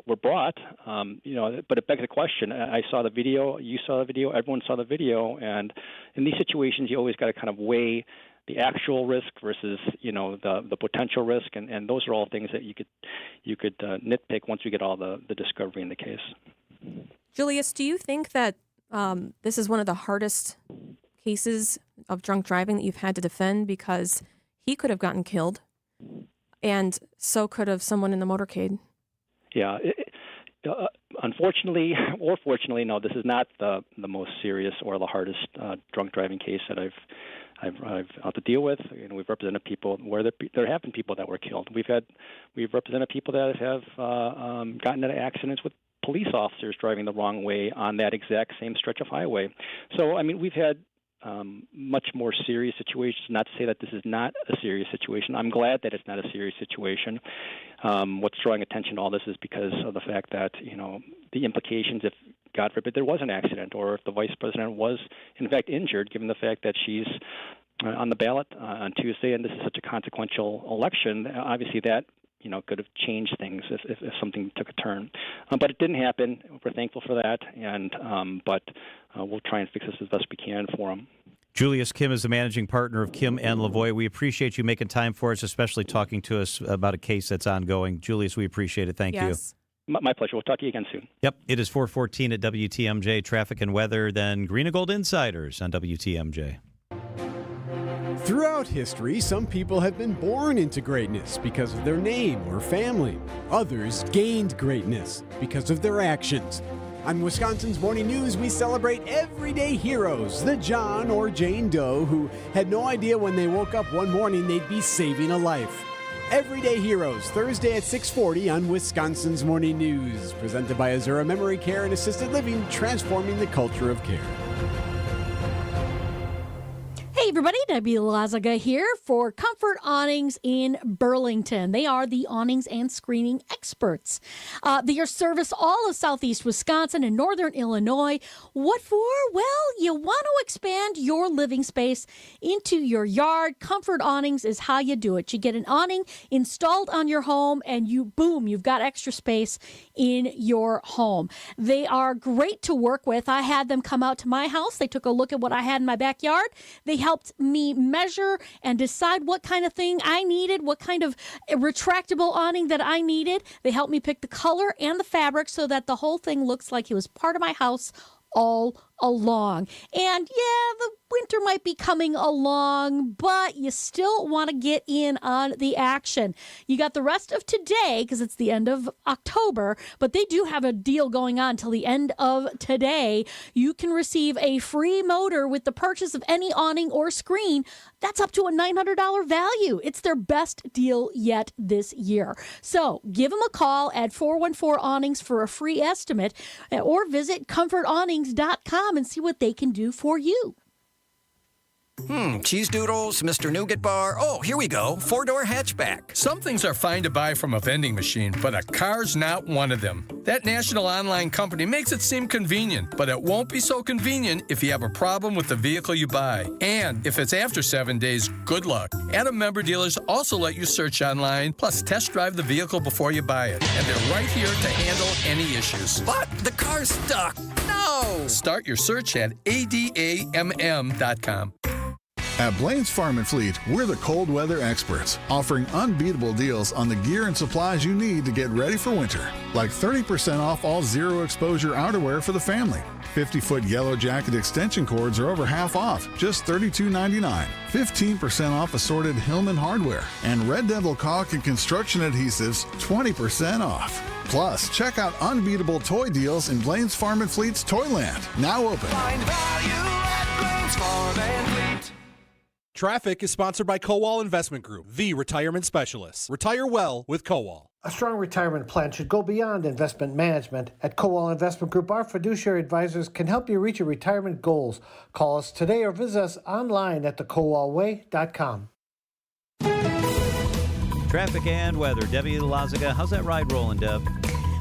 S4: were brought, but it begs the question. I saw the video, you saw the video, everyone saw the video, and in these situations you always got to kind of weigh the actual risk versus, the potential risk, and those are all things that you could nitpick once we get all the discovery in the case.
S2: Julius, do you think that this is one of the hardest cases of drunk driving that you've had to defend, because he could have gotten killed, and so could have someone in the motorcade? Yeah. Unfortunately, or fortunately, no, this is not the most serious or the hardest drunk driving case that I've had to deal with. We've represented people where there have been people that were killed. We've represented people that have gotten into accidents with police officers driving the wrong way on that exact same stretch of highway. So, I mean, we've had much more serious situations. Not to say that this is not a serious situation. I'm glad that it's not a serious situation. What's drawing attention to all this is because of the fact that, the implications if, God forbid, there was an accident, or if the vice president was, in fact, injured, given the fact that she's on the ballot on Tuesday, and this is such a consequential election, obviously that, could have changed things if something took a turn. But it didn't happen. We're thankful for that, and but we'll try and fix this as best we can for him.
S3: Julius Kim is the managing partner of Kim and Lavoie. We appreciate you making time for us, especially talking to us about a case that's ongoing. Julius, we appreciate it. Thank you.
S4: My pleasure. We'll talk to you again soon.
S3: Yep. It is 4:14 at WTMJ. Traffic and weather, then Green and Gold Insiders on WTMJ.
S8: Throughout history, some people have been born into greatness because of their name or family. Others gained greatness because of their actions. On Wisconsin's Morning News, we celebrate everyday heroes, the John or Jane Doe who had no idea when they woke up one morning they'd be saving a life. Everyday Heroes, Thursday at 6:40 on Wisconsin's Morning News. Presented by Azura Memory Care and Assisted Living, transforming the culture of care.
S20: Hey everybody, Debbie Lazaga here for Comfort Awnings in Burlington. They are the awnings and screening experts. They service all of southeast Wisconsin and northern Illinois. What for? Well, you want to expand your living space into your yard. Comfort Awnings is how you do it. You get an awning installed on your home and you've got extra space in your home. They are great to work with. I had them come out to my house. They took a look at what I had in my backyard. They helped me measure and decide what kind of thing I needed, what kind of retractable awning that I needed. They helped me pick the color and the fabric so that the whole thing looks like it was part of my house all along. And yeah, the winter might be coming along, but you still want to get in on the action. You got the rest of today because it's the end of October, but they do have a deal going on till the end of today. You can receive a free motor with the purchase of any awning or screen. That's up to a $900 value. It's their best deal yet this year. So give them a call at 414-Awnings for a free estimate, or visit comfortawnings.com and see what they can do for you.
S9: Cheese doodles, Mr. Nougat Bar. Oh, here we go. 4-door hatchback.
S10: Some things are fine to buy from a vending machine, but a car's not one of them. That national online company makes it seem convenient, but it won't be so convenient if you have a problem with the vehicle you buy. And if it's after 7 days, good luck. Adam member dealers also let you search online, plus test drive the vehicle before you buy it. And they're right here to handle any issues.
S9: But the car's stuck. No!
S10: Start your search at adamm.com.
S11: At Blaine's Farm and Fleet, we're the cold weather experts, offering unbeatable deals on the gear and supplies you need to get ready for winter. Like 30% off all zero exposure outerwear for the family. 50-foot yellow jacket extension cords are over half off, just $32.99. 15% off assorted Hillman hardware. And Red Devil caulk and construction adhesives, 20% off. Plus, check out unbeatable toy deals in Blaine's Farm and Fleet's Toyland, now open.
S12: Find value at Blaine's Farm and Fleet.
S15: Traffic is sponsored by Kowal Investment Group, the retirement specialists. Retire well with Kowal.
S16: A strong retirement plan should go beyond investment management. At Kowal Investment Group, our fiduciary advisors can help you reach your retirement goals. Call us today or visit us online at thekowalway.com.
S3: Traffic and weather. Debbie Lazaga, how's that ride rolling, Deb?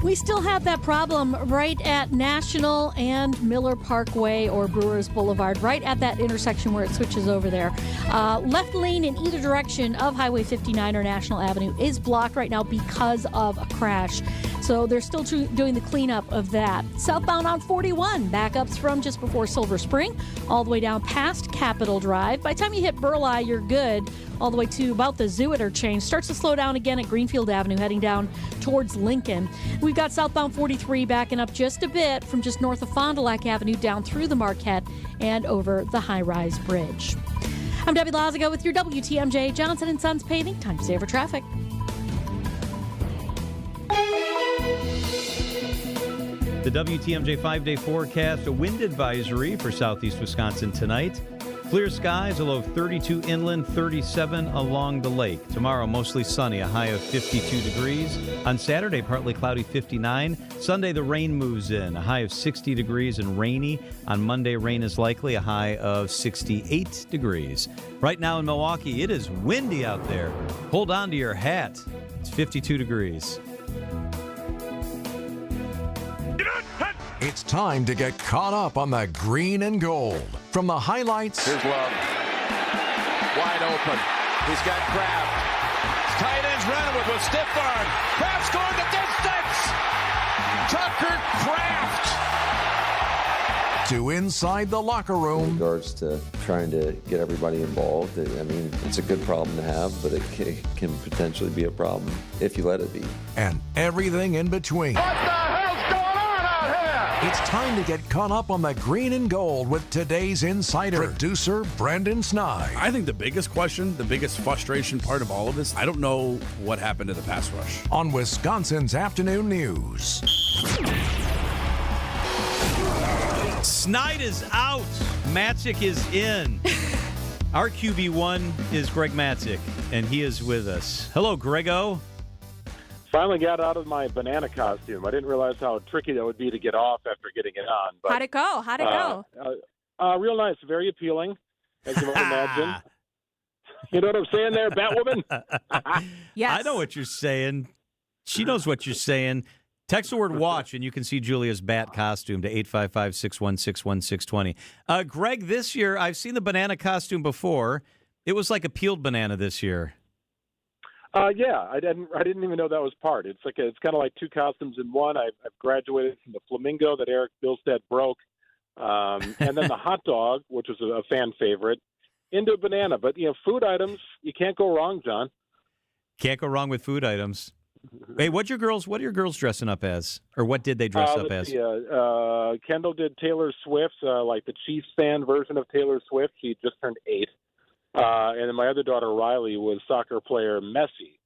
S20: We still have that problem right at National and Miller Parkway or Brewers Boulevard, right at that intersection where it switches over there. Left lane in either direction of Highway 59 or National Avenue is blocked right now because of a crash. So they're still doing the cleanup of that. Southbound on 41, backups from just before Silver Spring all the way down past Capitol Drive. By the time you hit Burleigh, you're good. All the way to about the Zoo interchange. Starts to slow down again at Greenfield Avenue, heading down towards Lincoln. We've got southbound 43 backing up just a bit from just north of Fond du Lac Avenue down through the Marquette and over the high-rise bridge. I'm Debbie Lazaga with your WTMJ Johnson & Sons Paving Time Saver Traffic.
S3: The WTMJ 5-day forecast, a wind advisory for southeast Wisconsin tonight. Clear skies, a low of 32 inland, 37 along the lake. Tomorrow, mostly sunny, a high of 52 degrees. On Saturday, partly cloudy, 59. Sunday, the rain moves in, a high of 60 degrees and rainy. On Monday, rain is likely, a high of 68 degrees. Right now in Milwaukee, it is windy out there. Hold on to your hat. It's 52 degrees.
S14: It's time to get caught up on the green and gold. From the highlights.
S17: Here's Love. Wide open. He's got Kraft. Tight ends running with a stiff arm. Kraft scored the distance. Tucker Kraft.
S14: To inside the locker room.
S18: In regards to trying to get everybody involved, I mean, it's a good problem to have, but it can potentially be a problem if you let it be.
S14: And everything in between.
S17: What the hell's going on out here?
S14: It's time to get caught up on the green and gold with today's insider, producer Brendan Snide.
S28: I think the biggest question, the biggest frustration part of all of this, I don't know what happened to the pass rush.
S14: On Wisconsin's Afternoon News.
S3: Snide is out. Matzik is in. Our QB1 is Greg Matzik, and he is with us. Hello, Grego.
S19: Finally got out of my banana costume. I didn't realize how tricky that would be to get off after getting it on. But,
S2: How'd it go?
S19: Real nice, very appealing, as you might imagine. You know what I'm saying there, Batwoman?
S2: Yes.
S3: I know what you're saying. She knows what you're saying. Text the word watch, and you can see Julia's bat costume to 855-616-1620. Greg, this year, I've seen the banana costume before. It was like a peeled banana this year.
S19: Yeah, I didn't even know that was part. It's kind of like two costumes in one. I've graduated from the flamingo that Eric Bilstead broke, and then the hot dog, which was a fan favorite, into a banana. But food items, you can't go wrong, John.
S3: Can't go wrong with food items. Hey, what are your girls dressing up as, or what did they dress up as?
S19: Kendall did Taylor Swift, like the Chiefs fan version of Taylor Swift. She just turned 8. And then my other daughter, Riley, was soccer player Messi.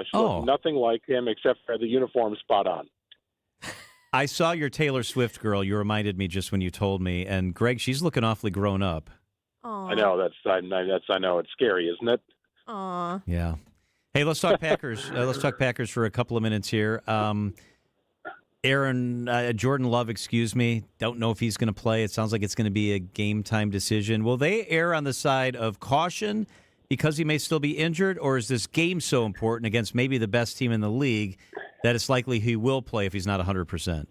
S19: She looked nothing like him except for the uniform spot on.
S3: I saw your Taylor Swift girl. You reminded me just when you told me. And, Greg, she's looking awfully grown up.
S2: Aww.
S19: I know. I know. It's scary, isn't it?
S2: Aw.
S3: Yeah. Hey, let's talk Packers. Let's talk Packers for a couple of minutes here. Jordan Love, don't know if he's going to play. It sounds like it's going to be a game-time decision. Will they err on the side of caution because he may still be injured, or is this game so important against maybe the best team in the league that it's likely he will play if he's not 100%?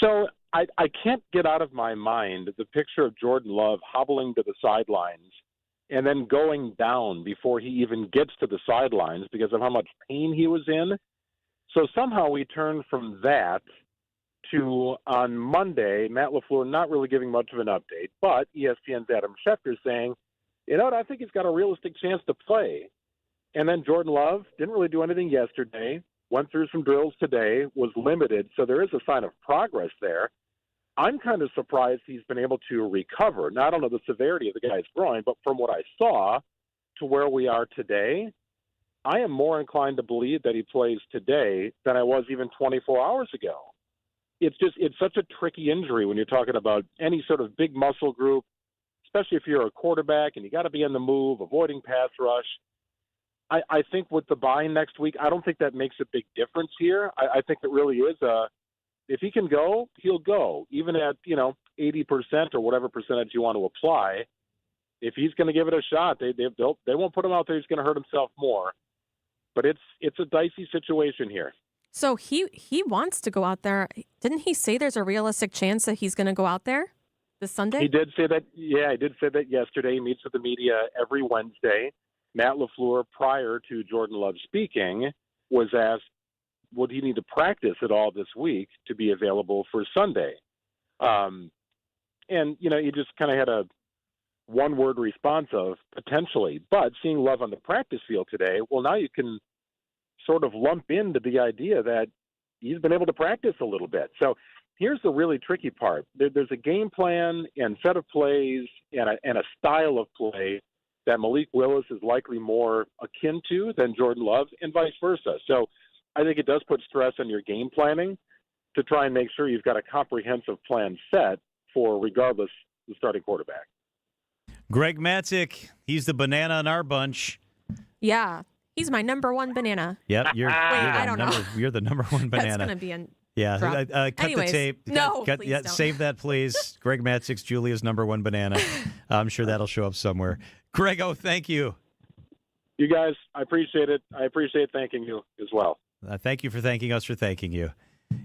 S19: So I can't get out of my mind the picture of Jordan Love hobbling to the sidelines and then going down before he even gets to the sidelines because of how much pain he was in. So somehow we turn from that to, on Monday, Matt LaFleur not really giving much of an update, but ESPN's Adam Schefter saying I think he's got a realistic chance to play. And then Jordan Love didn't really do anything yesterday, went through some drills today, was limited, so there is a sign of progress there. I'm kind of surprised he's been able to recover. Now, I don't know the severity of the guy's groin, but from what I saw to where we are today, I am more inclined to believe that he plays today than I was even 24 hours ago. It's such a tricky injury when you're talking about any sort of big muscle group, especially if you're a quarterback and you got to be on the move, avoiding pass rush. I think with the bye next week, I don't think that makes a big difference here. I think it really is if he can go, he'll go, even at 80% or whatever percentage you want to apply. If he's going to give it a shot, they won't put him out there. He's going to hurt himself more. But it's a dicey situation here.
S2: So he wants to go out there. Didn't he say there's a realistic chance that he's going to go out there this Sunday?
S19: He did say that. Yeah, he did say that yesterday. He meets with the media every Wednesday. Matt LaFleur, prior to Jordan Love speaking, was asked, would he need to practice at all this week to be available for Sunday? And, he just kind of had a one-word response of potentially. But seeing Love on the practice field today, well, now you can sort of lump into the idea that he's been able to practice a little bit. So here's the really tricky part. There's a game plan and set of plays and a style of play that Malik Willis is likely more akin to than Jordan Love, and vice versa. So I think it does put stress on your game planning to try and make sure you've got a comprehensive plan set for, regardless, the starting quarterback.
S3: Greg Matzek, he's the banana in our bunch.
S2: Yeah, he's my number one banana.
S3: Yep,
S2: I don't know.
S3: You're the number one banana.
S2: That's going to be an
S3: Yeah, cut
S2: Anyways,
S3: the tape.
S2: No, please don't.
S3: Save that, please. Greg Matzek's Julia's number one banana. I'm sure that'll show up somewhere. Grego, thank you.
S19: You guys, I appreciate it. I appreciate thanking you as well.
S3: Thank you for thanking us for thanking you.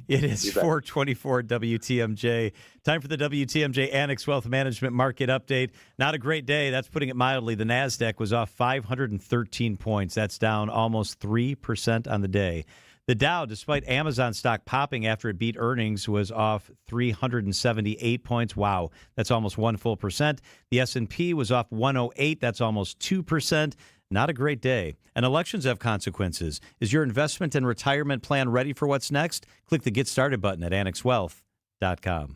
S3: It is 424 WTMJ. Time for the WTMJ Annex Wealth Management Market Update. Not a great day. That's putting it mildly. The NASDAQ was off 513 points. That's down almost 3% on the day. The Dow, despite Amazon stock popping after it beat earnings, was off 378 points. Wow, that's almost 1%. The S&P was off 108. That's almost 2%. Not a great day. And elections have consequences. Is your investment and retirement plan ready for what's next? Click the Get Started button at annexwealth.com.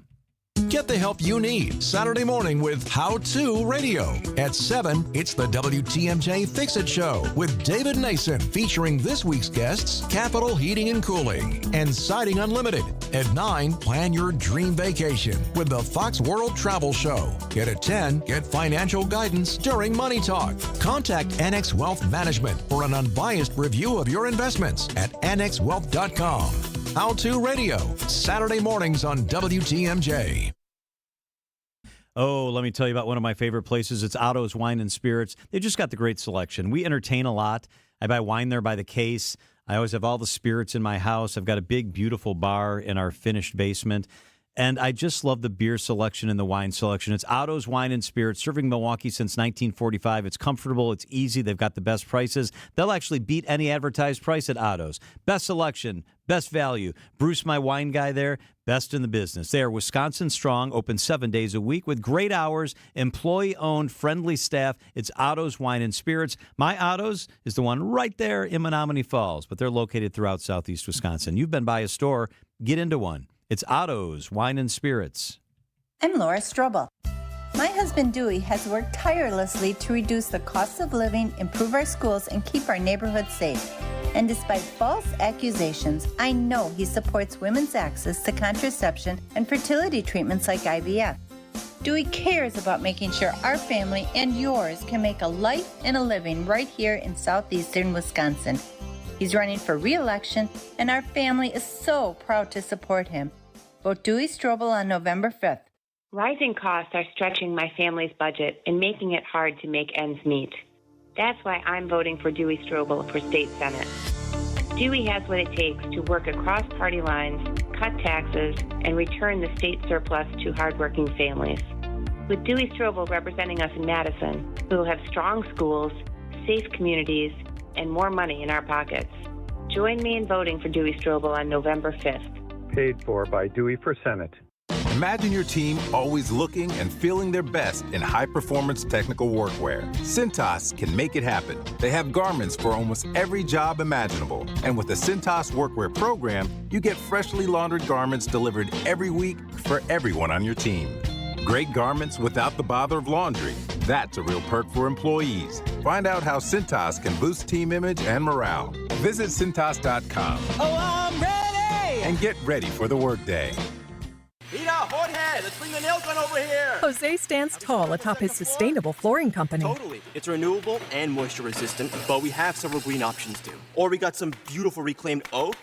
S14: Get the help you need Saturday morning with How To Radio. At 7, it's the WTMJ Fix It Show with David Nason, featuring this week's guests, Capital Heating and Cooling and Siding Unlimited. At 9, plan your dream vacation with the Fox World Travel Show. And at 10, get financial guidance during Money Talk. Contact Annex Wealth Management for an unbiased review of your investments at annexwealth.com. How To Radio, Saturday mornings on WTMJ.
S3: Oh, let me tell you about one of my favorite places. It's Otto's Wine and Spirits. They just got the great selection. We entertain a lot. I buy wine there by the case. I always have all the spirits in my house. I've got a big, beautiful bar in our finished basement. And I just love the beer selection and the wine selection. It's Otto's Wine and Spirits, serving Milwaukee since 1945. It's comfortable. It's easy. They've got the best prices. They'll actually beat any advertised price at Otto's. Best selection, best value. Bruce, my wine guy there, best in the business. They are Wisconsin strong, open 7 days a week with great hours, employee-owned, friendly staff. It's Otto's Wine and Spirits. My Otto's is the one right there in Menominee Falls, but they're located throughout southeast Wisconsin. You've been by a store, get into one. It's Otto's Wine and Spirits.
S1: I'm Laura Strobel. My husband Dewey has worked tirelessly to reduce the cost of living, improve our schools, and keep our neighborhoods safe. And despite false accusations, I know he supports women's access to contraception and fertility treatments like IVF. Dewey cares about making sure our family and yours can make a life and a living right here in southeastern Wisconsin. He's running for re-election, and our family is so proud to support him. Vote Dewey Strobel on November 5th.
S5: Rising costs are stretching my family's budget and making it hard to make ends meet. That's why I'm voting for Dewey Strobel for State Senate. Dewey has what it takes to work across party lines, cut taxes, and return the state surplus to hardworking families. With Dewey Strobel representing us in Madison, we will have strong schools, safe communities, and more money in our pockets. Join me in voting for Dewey Strobel on November 5th.
S6: Paid for by Dewey for Senate. Imagine your team always looking and feeling their best in high-performance technical workwear. Cintas can make it happen. They have garments for almost every job imaginable. And with the Cintas Workwear program, you get freshly laundered garments delivered every week for everyone on your team. Great garments without the bother of laundry. That's a real perk for employees. Find out how Cintas can boost team image and morale. Visit Cintas.com.
S12: Oh, I'm ready!
S6: And get ready for the workday.
S12: Rita, Jorge, let's bring the nail gun over here.
S7: Jose stands tall atop his sustainable flooring company.
S13: Totally. It's renewable and moisture resistant, but we have several green options too. Or we got some beautiful reclaimed oak.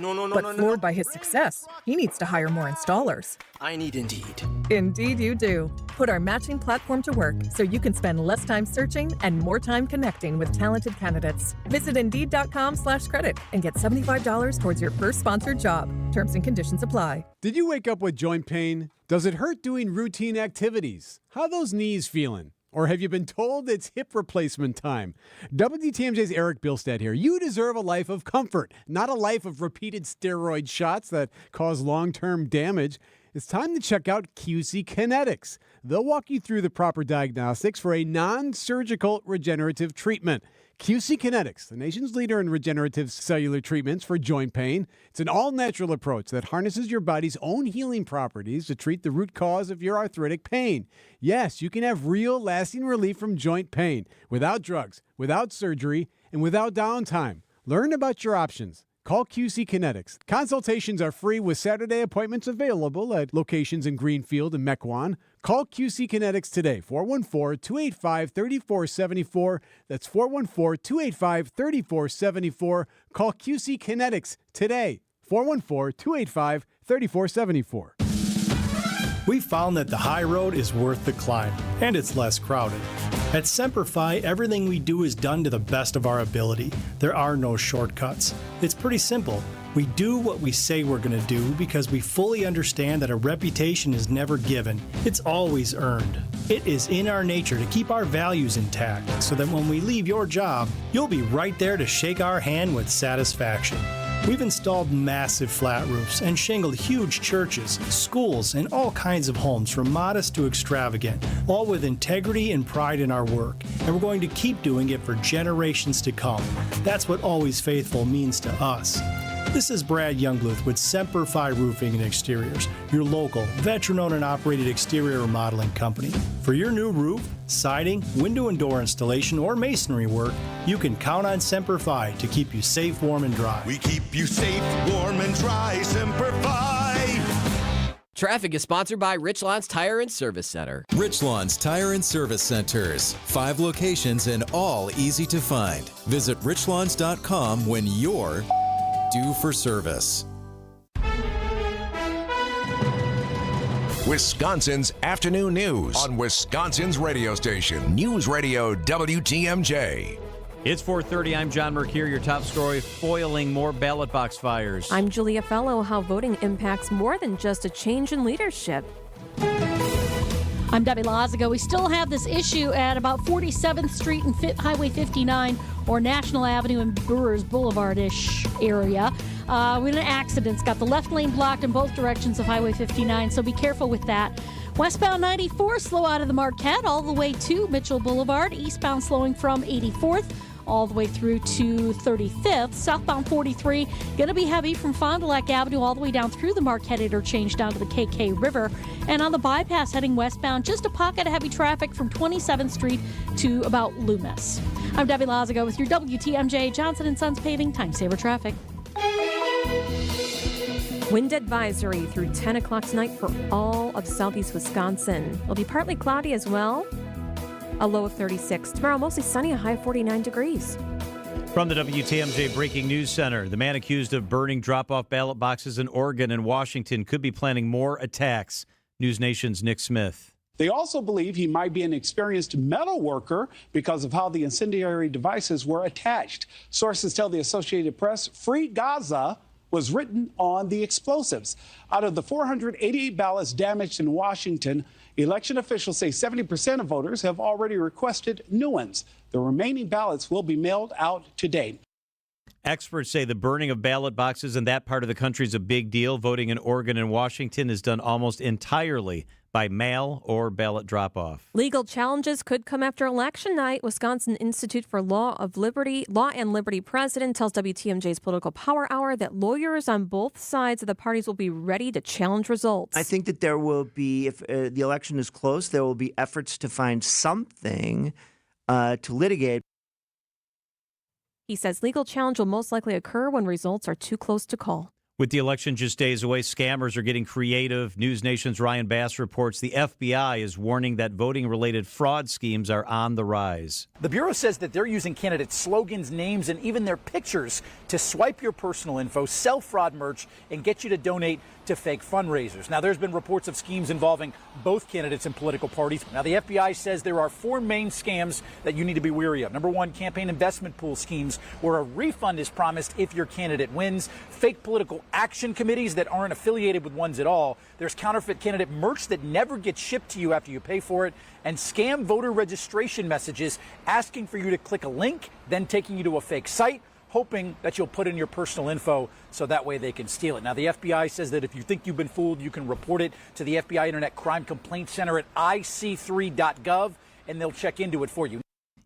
S7: But floored by his success, he needs to hire more installers.
S13: I need Indeed.
S7: Indeed you do. Put our matching platform to work so you can spend less time searching and more time connecting with talented candidates. Visit Indeed.com/credit and get $75 towards your first sponsored job. Terms and conditions apply.
S8: Did you wake up with joint pain? Does it hurt doing routine activities? How are those knees feeling? Or have you been told it's hip replacement time? WTMJ's Eric Bilstead here. You deserve a life of comfort, not a life of repeated steroid shots that cause long-term damage. It's time to check out QC Kinetics. They'll walk you through the proper diagnostics for a non-surgical regenerative treatment. QC Kinetics, the nation's leader in regenerative cellular treatments for joint pain. It's an all-natural approach that harnesses your body's own healing properties to treat the root cause of your arthritic pain. Yes, you can have real, lasting relief from joint pain without drugs, without surgery, and without downtime. Learn about your options. Call QC Kinetics. Consultations are free with Saturday appointments available at locations in Greenfield and Mequon. Call QC Kinetics today, 414-285-3474. That's 414-285-3474. Call QC Kinetics today, 414-285-3474.
S21: We found that the high road is worth the climb, and it's less crowded. At Semper Fi, everything we do is done to the best of our ability. There are no shortcuts. It's pretty simple. We do what we say we're going to do because we fully understand that a reputation is never given. It's always earned. It is in our nature to keep our values intact so that when we leave your job, you'll be right there to shake our hand with satisfaction. We've installed massive flat roofs and shingled huge churches, schools, and all kinds of homes from modest to extravagant, all with integrity and pride in our work. And we're going to keep doing it for generations to come. That's what Always Faithful means to us. This is Brad Youngbluth with Semper Fi Roofing and Exteriors, your local, veteran-owned and operated exterior remodeling company. For your new roof, siding, window and door installation, or masonry work, you can count on Semper Fi to keep you safe, warm, and dry.
S12: We keep you safe, warm, and dry. Semper Fi.
S22: Traffic is sponsored by Richlands Tire and Service Center.
S23: Richlands Tire and Service Centers. 5 locations and all easy to find. Visit richlands.com when you're due for service.
S14: Wisconsin's afternoon news on Wisconsin's radio station, News Radio WTMJ.
S3: It's 4:30. I'm John Mercure. Your top story, foiling more ballot box fires.
S2: I'm Julia Fellow. How voting impacts more than just a change in leadership.
S20: I'm Debbie Lazago. We still have this issue at about 47th Street and Highway 59 or National Avenue and Brewers Boulevard-ish area. We had an accident. It's got the left lane blocked in both directions of Highway 59, so be careful with that. Westbound 94, slow out of the Marquette all the way to Mitchell Boulevard. Eastbound slowing from 84th all the way through to 35th. Southbound 43, going to be heavy from Fond du Lac Avenue all the way down through the Marquette interchange down to the KK River. And on the bypass heading westbound, just a pocket of heavy traffic from 27th Street to about Loomis. I'm Debbie Lazago with your WTMJ Johnson & Sons Paving Time Saver Traffic.
S2: Wind advisory through 10 o'clock tonight for all of southeast Wisconsin. It'll be partly cloudy as well. A low of 36. Tomorrow, mostly sunny, a high of 49 degrees.
S3: From the WTMJ Breaking News Center, the man accused of burning drop-off ballot boxes in Oregon and Washington could be planning more attacks. News Nation's Nick Smith.
S24: They also believe he might be an experienced metal worker because of how the incendiary devices were attached. Sources tell the Associated Press, Free Gaza was written on the explosives. Out of the 488 ballots damaged in Washington, election officials say 70% of voters have already requested new ones. The remaining ballots will be mailed out today.
S3: Experts say the burning of ballot boxes in that part of the country is a big deal. Voting in Oregon and Washington is done almost entirely by mail or ballot drop-off.
S2: Legal challenges could come after election night. Wisconsin Institute for Law and Liberty president tells WTMJ's Political Power Hour that lawyers on both sides of the parties will be ready to challenge results.
S4: I think that there will be, if the election is close, there will be efforts to find something to litigate.
S2: He says legal challenge will most likely occur when results are too close to call.
S3: With the election just days away, scammers are getting creative. News Nation's Ryan Bass reports the FBI is warning that voting-related fraud schemes are on the rise.
S9: The Bureau says that they're using candidates' slogans, names, and even their pictures to swipe your personal info, sell fraud merch, and get you to donate to fake fundraisers. Now, there's been reports of schemes involving both candidates and political parties. Now, the FBI says there are 4 main scams that you need to be wary of. Number 1, campaign investment pool schemes, where a refund is promised if your candidate wins. Fake political action committees that aren't affiliated with ones at all. There's counterfeit candidate merch that never gets shipped to you after you pay for it. And scam voter registration messages asking for you to click a link, then taking you to a fake site, hoping that you'll put in your personal info so that way they can steal it. Now, the FBI says that if you think you've been fooled, you can report it to the FBI Internet Crime Complaint Center at ic3.gov, and they'll check into it for you.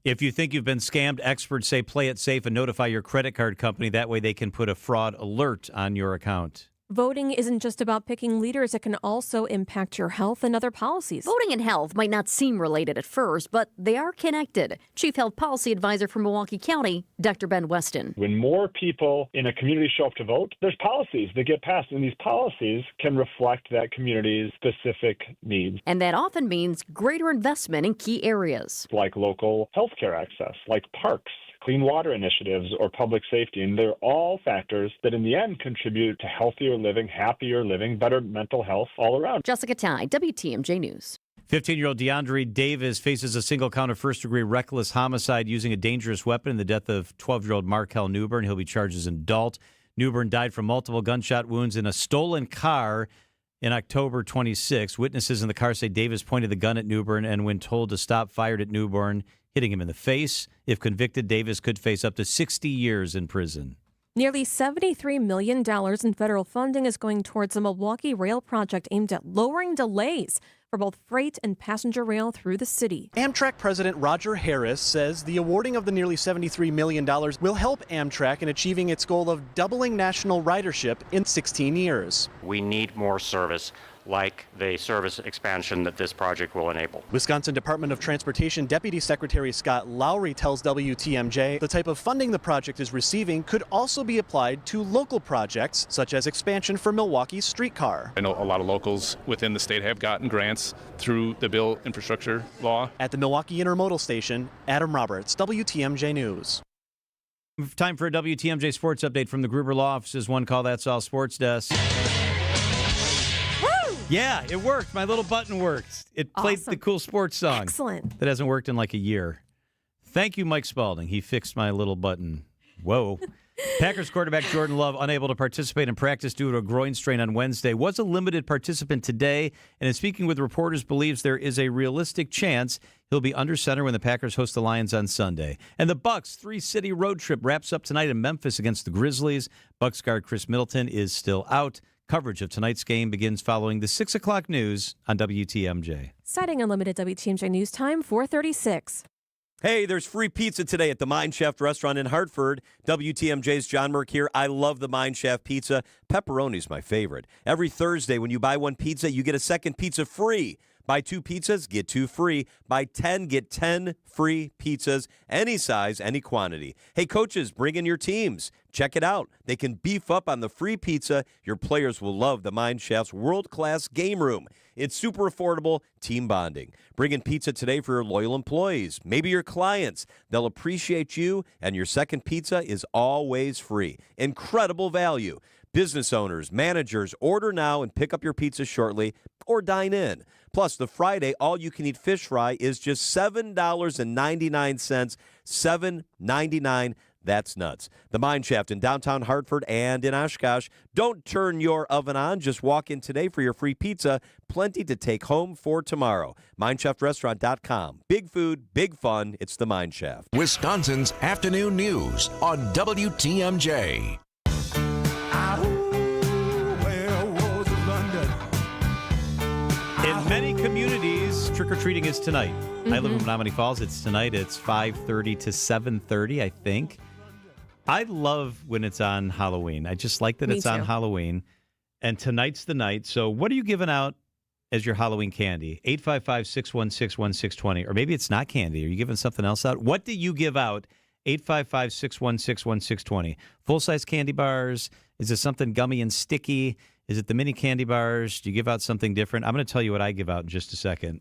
S3: If you think you've been scammed, experts say play it safe and notify your credit card company. That way they can put a fraud alert on your account.
S2: Voting isn't just about picking leaders. It can also impact your health and other policies.
S10: Voting and health might not seem related at first, but they are connected. Chief Health Policy Advisor for Milwaukee County, Dr. Ben Weston.
S11: When more people in a community show up to vote, there's policies that get passed, and these policies can reflect that community's specific needs.
S10: And that often means greater investment in key areas.
S11: Like local healthcare access, like parks, clean water initiatives, or public safety. And they're all factors that in the end contribute to healthier living, happier living, better mental health all around.
S10: Jessica Tai, WTMJ News.
S3: 15-year-old DeAndre Davis faces a single count of first-degree reckless homicide using a dangerous weapon in the death of 12-year-old Markel Newbern. He'll be charged as an adult. Newbern died from multiple gunshot wounds in a stolen car in October 26. Witnesses in the car say Davis pointed the gun at Newbern and, when told to stop, fired at Newbern, hitting him in the face. If convicted, Davis could face up to 60 years in prison.
S2: Nearly $73 million in federal funding is going towards a Milwaukee rail project aimed at lowering delays for both freight and passenger rail through the city.
S15: Amtrak President Roger Harris says the awarding of the nearly $73 million will help Amtrak in achieving its goal of doubling national ridership in 16 years.
S25: We need more service, like the service expansion that this project will enable.
S15: Wisconsin Department of Transportation Deputy Secretary Scott Lowry tells WTMJ the type of funding the project is receiving could also be applied to local projects, such as expansion for Milwaukee's streetcar.
S26: I know a lot of locals within the state have gotten grants through the bill infrastructure law.
S15: At the Milwaukee Intermodal Station, Adam Roberts, WTMJ News.
S3: Time for a WTMJ sports update from the Gruber Law Office's One Call That's All Sports Desk. Yeah, it worked. My little button worked. It played the cool sports song.
S2: Excellent.
S3: That hasn't worked in like a year. Thank you, Mike Spalding. He fixed my little button. Whoa. Packers quarterback Jordan Love, unable to participate in practice due to a groin strain on Wednesday, was a limited participant today, and in speaking with reporters, believes there is a realistic chance he'll be under center when the Packers host the Lions on Sunday. And the Bucs' 3-city road trip wraps up tonight in Memphis against the Grizzlies. Bucs guard Chris Middleton is still out. Coverage of tonight's game begins following the 6 o'clock news on WTMJ.
S2: Citing unlimited WTMJ news time, 4:36.
S27: Hey, there's free pizza today at the Mine Shaft restaurant in Hartford. WTMJ's John Merck here. I love the Mine Shaft pizza. Pepperoni's my favorite. Every Thursday, when you buy one pizza, you get a second pizza free. Buy 2 pizzas, get 2 free. Buy 10, get 10 free pizzas. Any size, any quantity. Hey, coaches, bring in your teams. Check it out. They can beef up on the free pizza. Your players will love the Mine Shaft's world-class game room. It's super affordable, team bonding. Bring in pizza today for your loyal employees, maybe your clients. They'll appreciate you, and your second pizza is always free. Incredible value. Business owners, managers, order now and pick up your pizza shortly or dine in. Plus, the Friday all-you-can-eat fish fry is just $7.99, $7.99. That's nuts. The Mine Shaft in downtown Hartford and in Oshkosh. Don't turn your oven on. Just walk in today for your free pizza. Plenty to take home for tomorrow. MineShaftRestaurant.com. Big food, big fun. It's the Mine Shaft.
S14: Wisconsin's afternoon news on WTMJ.
S3: In many communities, trick-or-treating is tonight. I live in Menominee Falls. It's tonight. It's 5:30 to 7:30, I think. I love when it's on Halloween. I just like that
S2: Me
S3: it's on
S2: too.
S3: Halloween. And tonight's the night. So what are you giving out as your Halloween candy? 855-616-1620. Or maybe it's not candy. Are you giving something else out? What do you give out? 855-616-1620. Full-size candy bars? Is it something gummy and sticky? Is it the mini candy bars? Do you give out something different? I'm going to tell you what I give out in just a second.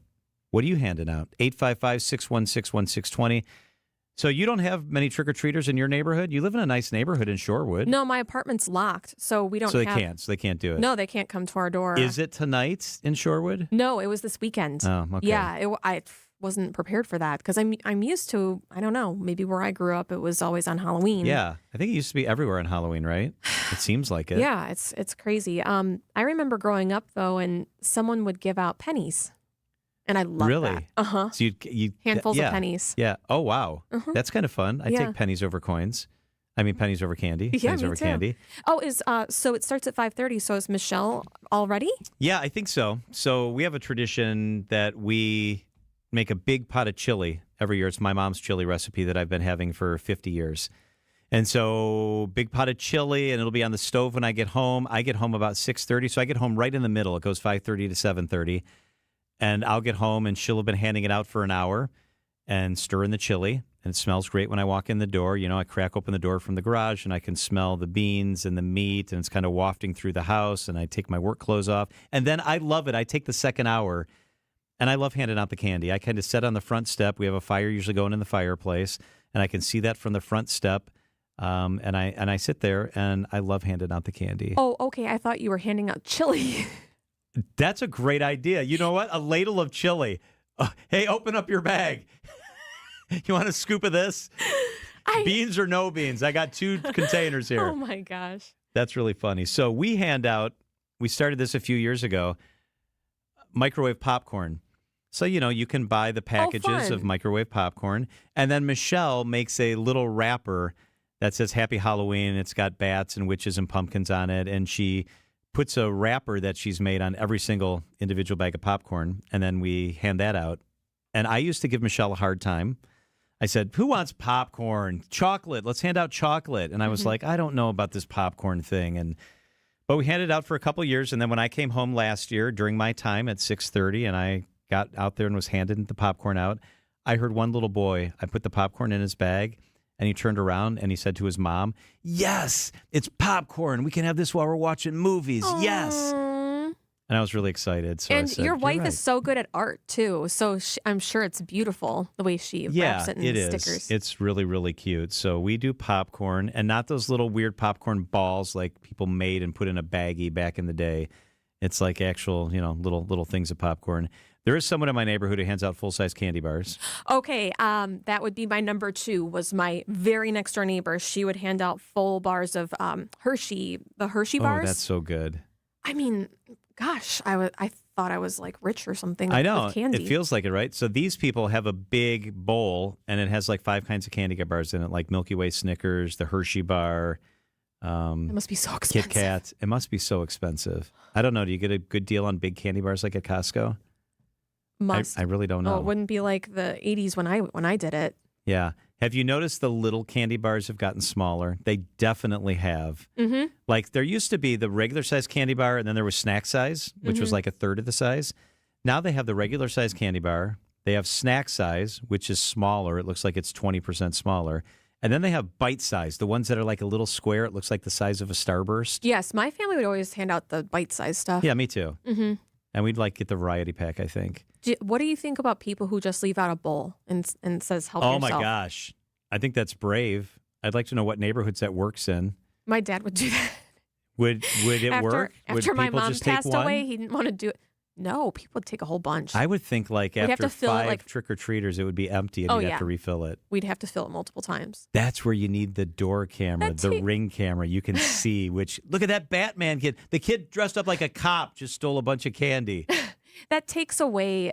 S3: What are you handing out? 855-616-1620. So you don't have many trick-or-treaters in your neighborhood? You live in a nice neighborhood in Shorewood.
S2: No, my apartment's locked, so we don't
S3: So they
S2: have...
S3: can't. So they can't do it.
S2: No, they can't come to our door.
S3: Is it tonight in Shorewood?
S2: No, it was this weekend.
S3: Oh, okay.
S2: Yeah, I wasn't prepared for that because I'm used to, I don't know, maybe where I grew up, it was always on Halloween.
S3: Yeah. I think it used to be everywhere on Halloween, right? It seems like it.
S2: Yeah, it's crazy. I remember growing up, though, and someone would give out pennies. And I love
S3: Really?
S2: that. Uh-huh.
S3: So you
S2: Handfuls
S3: yeah.
S2: of pennies.
S3: Yeah. Oh, wow.
S2: Uh-huh.
S3: That's kind of fun. I
S2: Yeah.
S3: take pennies over coins. I mean, pennies over candy.
S2: Yeah,
S3: pennies
S2: me
S3: over
S2: too.
S3: candy.
S2: Oh, so it starts at 5:30. So is Michelle all ready?
S3: Yeah, I think so. So we have a tradition that we make a big pot of chili every year. It's my mom's chili recipe that I've been having for 50 years. And so big pot of chili, and it'll be on the stove when I get home. I get home about 6:30, so I get home right in the middle. It goes 5:30 to 7:30. And I'll get home, and she'll have been handing it out for an hour and stir in the chili. And it smells great when I walk in the door. You know, I crack open the door from the garage, and I can smell the beans and the meat, and it's kind of wafting through the house, and I take my work clothes off. And then I love it. I take the second hour, and I love handing out the candy. I kind of sit on the front step. We have a fire usually going in the fireplace, and I can see that from the front step. And I sit there, and I love handing out the candy.
S2: Oh, okay. I thought you were handing out chili.
S3: That's a great idea. You know what? A ladle of chili. Hey, open up your bag. You want a scoop of this? Beans or no beans? I got 2 containers here.
S2: Oh, my gosh.
S3: That's really funny. So we hand out, we started this a few years ago, microwave popcorn. So, you know, you can buy the packages of microwave popcorn. And then Michelle makes a little wrapper that says Happy Halloween. It's got bats and witches and pumpkins on it. And she puts a wrapper that she's made on every single individual bag of popcorn, and then we hand that out. And I used to give Michelle a hard time. I said, who wants popcorn? Chocolate. Let's hand out chocolate. And I was like, I don't know about this popcorn thing. But we handed it out for a couple years, and then when I came home last year during my time at 6:30, and I got out there and was handing the popcorn out, I heard one little boy, I put the popcorn in his bag, and he turned around and he said to his mom, yes, it's popcorn. We can have this while we're watching movies.
S2: Aww.
S3: Yes. And I was really excited. So
S2: and
S3: I said,
S2: your wife
S3: "You're
S2: is so good at art, too. So I'm sure it's beautiful the way she wraps it in stickers.
S3: It's really, really cute. So we do popcorn, and not those little weird popcorn balls like people made and put in a baggie back in the day. It's like actual, little things of popcorn. There is someone in my neighborhood who hands out full-size candy bars.
S2: Okay, that would be my number 2, was my very next door neighbor. She would hand out full bars of the Hershey bars.
S3: Oh, that's so good.
S2: I mean, gosh, I thought I was like rich or something
S3: I know.
S2: with candy.
S3: It feels like it, right? So these people have a big bowl, and it has like 5 kinds of candy bars in it, like Milky Way Snickers, the Hershey bar.
S2: It must be so expensive.
S3: Kit Kat. It must be so expensive. I don't know. Do you get a good deal on big candy bars like at Costco?
S2: Must.
S3: I really don't know.
S2: Oh, it wouldn't be like the 80s when I did it.
S3: Yeah. Have you noticed the little candy bars have gotten smaller? They definitely have.
S2: Mm-hmm.
S3: Like there used to be the regular size candy bar, and then there was snack size, which was like a third of the size. Now they have the regular size candy bar. They have snack size, which is smaller. It looks like it's 20% smaller. And then they have bite size, the ones that are like a little square. It looks like the size of a Starburst.
S2: Yes, my family would always hand out the bite-sized stuff.
S3: Yeah, me too.
S2: Mm-hmm.
S3: And we'd like get the variety pack, I think.
S2: What do you think about people who just leave out a bowl and says help
S3: Oh
S2: yourself?
S3: my gosh. I think that's brave. I'd like to know what neighborhoods that works in.
S2: My dad would do that.
S3: Would it work? Would
S2: After my
S3: people
S2: mom
S3: just take
S2: passed
S3: one?
S2: away, he didn't want to do it. No, people would take a whole bunch.
S3: I would think like
S2: We'd have
S3: after
S2: to fill it,
S3: 5 trick-or-treaters, it would be empty and you'd have to refill it.
S2: We'd have to fill it multiple times.
S3: That's where you need the door camera, the ring camera. You can see which. Look at that Batman kid. The kid dressed up like a cop just stole a bunch of candy.
S2: That takes away.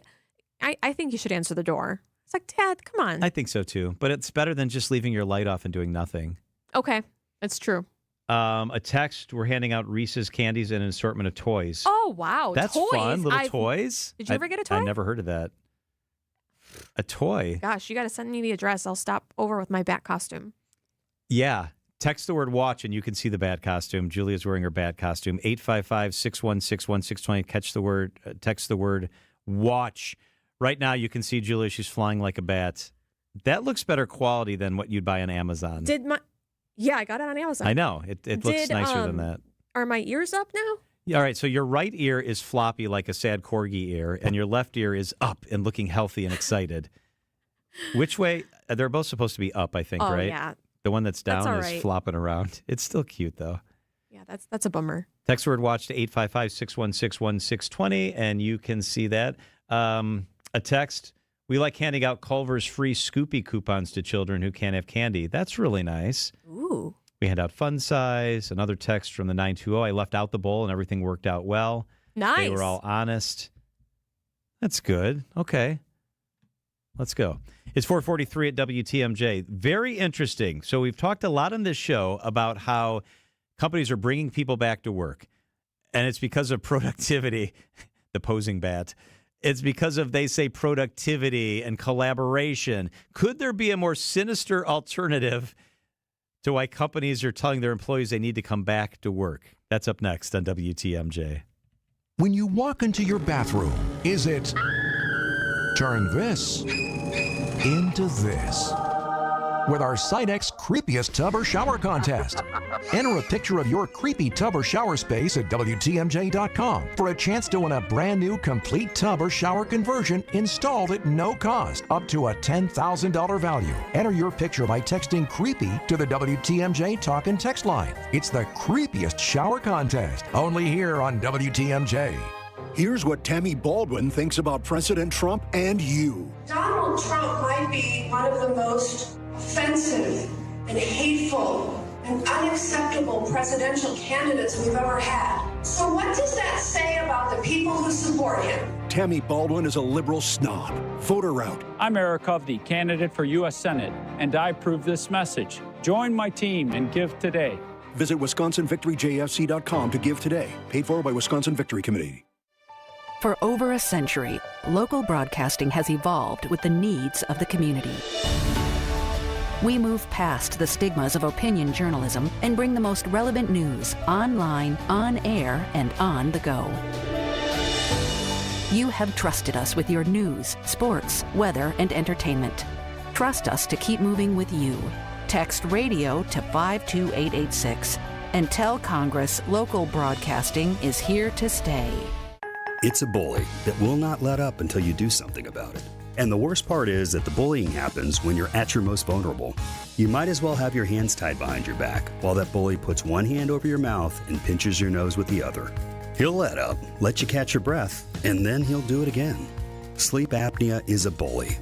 S2: I think you should answer the door. It's like, Dad, come on.
S3: I think so too. But it's better than just leaving your light off and doing nothing.
S2: Okay, that's true.
S3: A text, we're handing out Reese's candies and an assortment of toys.
S2: Oh, wow.
S3: That's
S2: toys.
S3: fun. Little toys.
S2: Did you ever get a toy?
S3: I never heard of that. A toy?
S2: Gosh, you got to send me the address. I'll stop over with my bat costume.
S3: Yeah. Text the word watch and you can see the bat costume. Julia's wearing her bat costume. 855-616-1620. Text the word watch. Right now you can see Julia. She's flying like a bat. That looks better quality than what you'd buy on Amazon.
S2: Yeah, I got it on Amazon.
S3: I know. It looks nicer than that.
S2: Are my ears up now?
S3: Yeah, all right, so your right ear is floppy like a sad corgi ear, and your left ear is up and looking healthy and excited. Which way? They're both supposed to be up, I think, right?
S2: Yeah.
S3: The one that's down
S2: all
S3: is
S2: right.
S3: flopping around. It's still cute, though.
S2: Yeah, that's a bummer.
S3: Text word watch to 855-616-1620, and you can see that. A text, we like handing out Culver's free Scoopy coupons to children who can't have candy. That's really nice.
S2: Ooh.
S3: We hand out fun size. Another text from the 920. I left out the bowl and everything worked out well.
S2: Nice.
S3: They were all honest. That's good. Okay. Let's go. It's 4:43 at WTMJ. Very interesting. So we've talked a lot on this show about how companies are bringing people back to work. And it's because of productivity, the posing bat. It's because of, they say, productivity and collaboration. Could there be a more sinister alternative to why companies are telling their employees they need to come back to work? That's up next on WTMJ.
S14: When you walk into your bathroom, is it turn this into this? With our Sidex Creepiest Tub or Shower Contest. Enter a picture of your creepy tub or shower space at WTMJ.com for a chance to win a brand new complete tub or shower conversion installed at no cost, up to a $10,000 value. Enter your picture by texting creepy to the WTMJ talk and text line. It's the Creepiest Shower Contest, only here on WTMJ.
S1: Here's what Tammy Baldwin thinks about President Trump and you.
S5: Donald Trump might be one of the most offensive and hateful and unacceptable presidential candidates we've ever had. So what does that say about the people who support him?
S1: Tammy Baldwin is a liberal snob. Voter out.
S6: I'm Eric Hovde, candidate for U.S. Senate, and I approve this message. Join my team and give today.
S1: Visit WisconsinVictoryJFC.com to give today. Paid for by Wisconsin Victory Committee.
S16: For over a century, local broadcasting has evolved with the needs of the community. We move past the stigmas of opinion journalism and bring the most relevant news online, on air, and on the go. You have trusted us with your news, sports, weather, and entertainment. Trust us to keep moving with you. Text radio to 52886 and tell Congress local broadcasting is here to stay.
S17: It's a bully that will not let up until you do something about it. And the worst part is that the bullying happens when you're at your most vulnerable. You might as well have your hands tied behind your back while that bully puts one hand over your mouth and pinches your nose with the other. He'll let up, let you catch your breath, and then he'll do it again. Sleep apnea is a bully.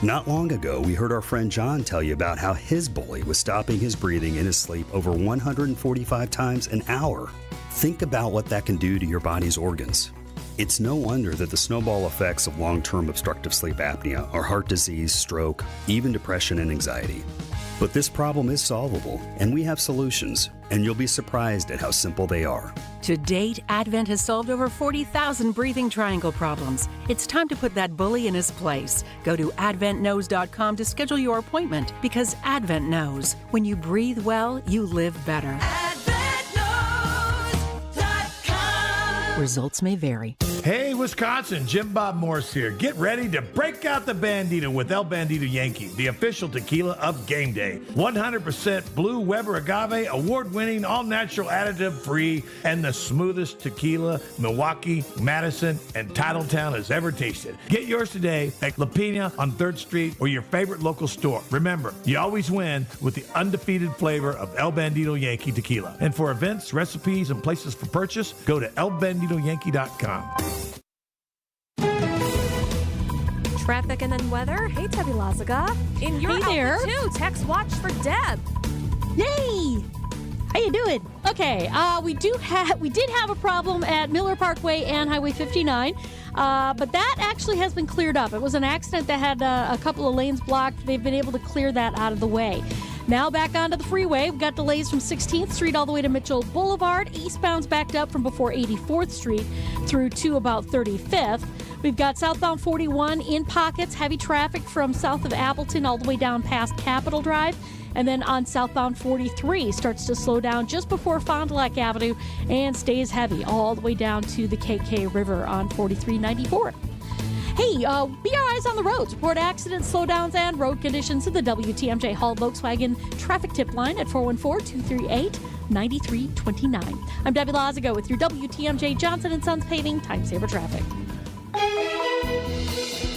S17: Not long ago, we heard our friend John tell you about how his bully was stopping his breathing in his sleep over 145 times an hour. Think about what that can do to your body's organs. It's no wonder that the snowball effects of long-term obstructive sleep apnea are heart disease, stroke, even depression and anxiety. But this problem is solvable, and we have solutions, and you'll be surprised at how simple they are.
S18: To date, Advent has solved over 40,000 breathing triangle problems. It's time to put that bully in his place. Go to adventknows.com to schedule your appointment, because Advent knows when you breathe well, you live better. Results may vary.
S19: Hey, Wisconsin, Jim Bob Morse here. Get ready to break out the Bandito with El Bandito Yankee, the official tequila of game day. 100% blue Weber agave, award-winning, all-natural, additive-free, and the smoothest tequila Milwaukee, Madison, and Titletown has ever tasted. Get yours today at La Pina on 3rd Street or your favorite local store. Remember, you always win with the undefeated flavor of El Bandito Yankee tequila. And for events, recipes, and places for purchase, go to elbanditoyankee.com.
S2: Traffic and then weather. Hey, Debbie Lazaga. In your
S20: Hey there.
S2: outfit, too. Text watch for Deb.
S20: Yay! How you doing? Okay, we did have a problem at Miller Parkway and Highway 59, but that actually has been cleared up. It was an accident that had a couple of lanes blocked. They've been able to clear that out of the way. Now back onto the freeway. We've got delays from 16th Street all the way to Mitchell Boulevard. Eastbound's backed up from before 84th Street through to about 35th. We've got southbound 41 in pockets, heavy traffic from south of Appleton all the way down past Capitol Drive. And then on southbound 43 starts to slow down just before Fond du Lac Avenue and stays heavy all the way down to the KK River on 4394. Hey, be our eyes on the roads. Report accidents, slowdowns, and road conditions to the WTMJ Hall Volkswagen traffic tip line at 414-238-9329. I'm Debbie Lazago with your WTMJ Johnson & Sons Paving Time Saver Traffic.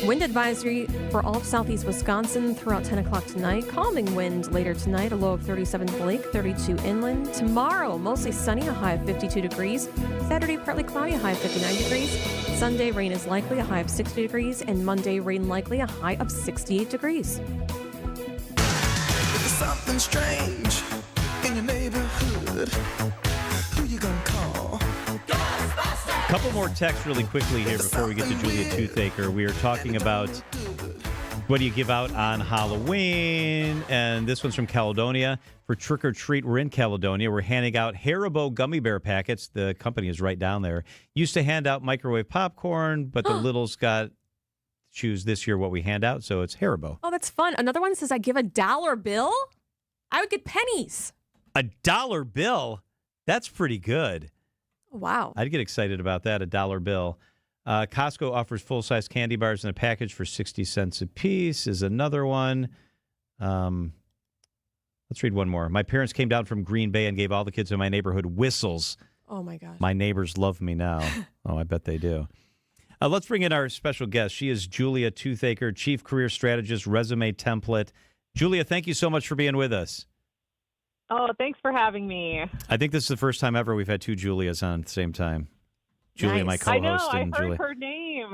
S2: Wind advisory for all of southeast Wisconsin throughout 10 o'clock tonight. Calming wind later tonight, a low of 37 at the lake, 32 inland. Tomorrow, mostly sunny, a high of 52 degrees. Saturday, partly cloudy, a high of 59 degrees. Sunday, rain is likely, a high of 60 degrees. And Monday, rain likely, a high of 68 degrees.
S7: There's something strange in your neighborhood. Who you gonna call?
S3: Couple more texts really quickly here before we get to Julia Toothaker. We are talking about what do you give out on Halloween, and this one's from Caledonia. For Trick or Treat, we're in Caledonia. We're handing out Haribo gummy bear packets. The company is right down there. Used to hand out microwave popcorn, but the littles got to choose this year what we hand out, so it's Haribo.
S2: Oh, that's fun. Another one says I give $1 bill. I would get pennies.
S3: $1 bill? That's pretty good.
S2: Wow.
S3: I'd get excited about that, $1 bill. Costco offers full-size candy bars in a package for 60 cents a piece is another one. Let's read one more. My parents came down from Green Bay and gave all the kids in my neighborhood whistles.
S2: Oh, my gosh.
S3: My neighbors love me now. Oh, I bet they do. Let's bring in our special guest. She is Julia Toothaker, Chief Career Strategist, Resume Template. Julia, thank you so much for being with us.
S8: Oh, thanks for having me.
S3: I think this is the first time ever we've had two Julias on at the same time. Julia, my co-host,
S8: I know,
S3: and
S8: I heard
S3: Julia.
S8: her name.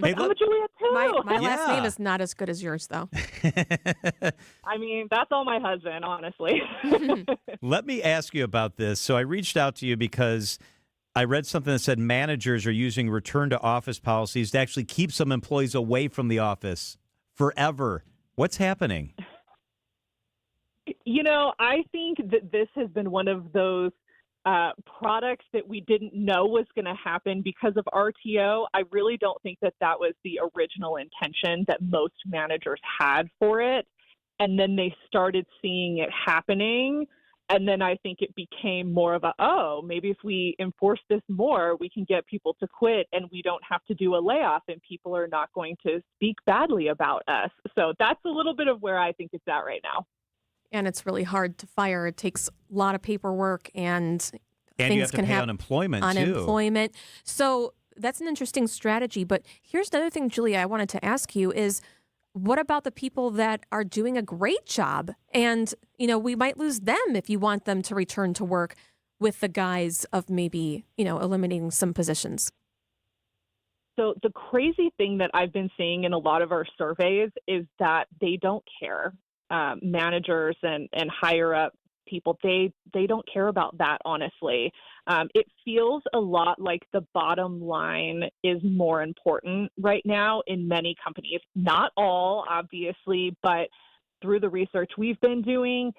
S3: Hey,
S8: I'm a Julia too.
S2: My last name is not as good as yours, though.
S8: I mean, that's all my husband, honestly.
S3: Let me ask you about this. So I reached out to you because I read something that said managers are using return to office policies to actually keep some employees away from the office forever. What's happening?
S8: You know, I think that this has been one of those products that we didn't know was going to happen because of RTO. I really don't think that that was the original intention that most managers had for it. And then they started seeing it happening. And then I think it became more of maybe if we enforce this more, we can get people to quit and we don't have to do a layoff and people are not going to speak badly about us. So that's a little bit of where I think it's at right now.
S2: And it's really hard to fire. It takes a lot of paperwork and things
S3: you have to
S2: can
S3: pay
S2: happen.
S3: Unemployment, too.
S2: So that's an interesting strategy. But here's another thing, Julia, I wanted to ask you is what about the people that are doing a great job? And, you know, we might lose them if you want them to return to work with the guise of maybe, you know, eliminating some positions.
S8: So the crazy thing that I've been seeing in a lot of our surveys is that they don't care. Managers and higher up people, they don't care about that, honestly. It feels a lot like the bottom line is more important right now in many companies. Not all, obviously, but through the research we've been doing,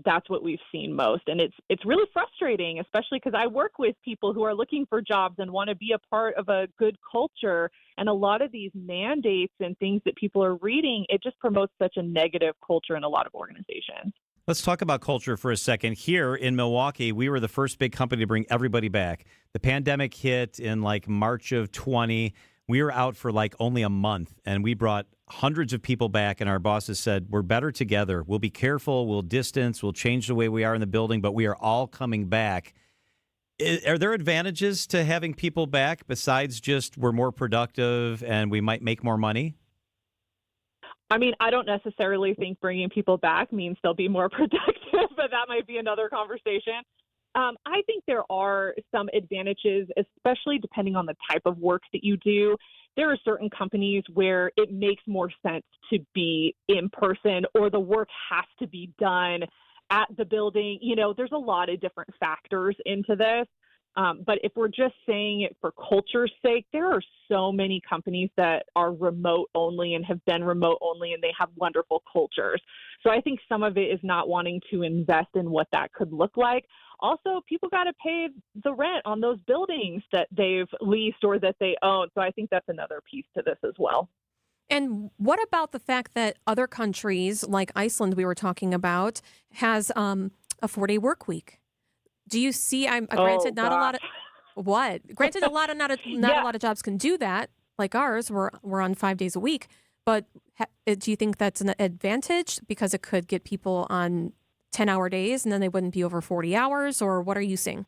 S8: that's what we've seen most. And it's really frustrating, especially because I work with people who are looking for jobs and want to be a part of a good culture. And a lot of these mandates and things that people are reading, it just promotes such a negative culture in a lot of organizations.
S3: Let's talk about culture for a second. Here in Milwaukee, we were the first big company to bring everybody back. The pandemic hit in like March of 20. We were out for like only a month, and we brought hundreds of people back, and our bosses said, we're better together. We'll be careful. We'll distance. We'll change the way we are in the building, but we are all coming back. Are there advantages to having people back besides just we're more productive and we might make more money?
S8: I mean, I don't necessarily think bringing people back means they'll be more productive, but that might be another conversation. I think there are some advantages, especially depending on the type of work that you do. There are certain companies where it makes more sense to be in person, or the work has to be done at the building. There's a lot of different factors into this. But if we're just saying it for culture's sake, there are so many companies that are remote only and have been remote only, and they have wonderful cultures. So I think some of it is not wanting to invest in what that could look like. Also, people got to pay the rent on those buildings that they've leased or that they own. So I think that's another piece to this as well.
S2: And what about the fact that other countries, like Iceland we were talking about, has a 4-day work week? Do you see? Granted, not a lot of what? Granted, a lot of jobs can do that. Like ours, we're on 5 days a week. But do you think that's an advantage because it could get people on 10-hour days and then they wouldn't be over 40 hours? Or what are you seeing?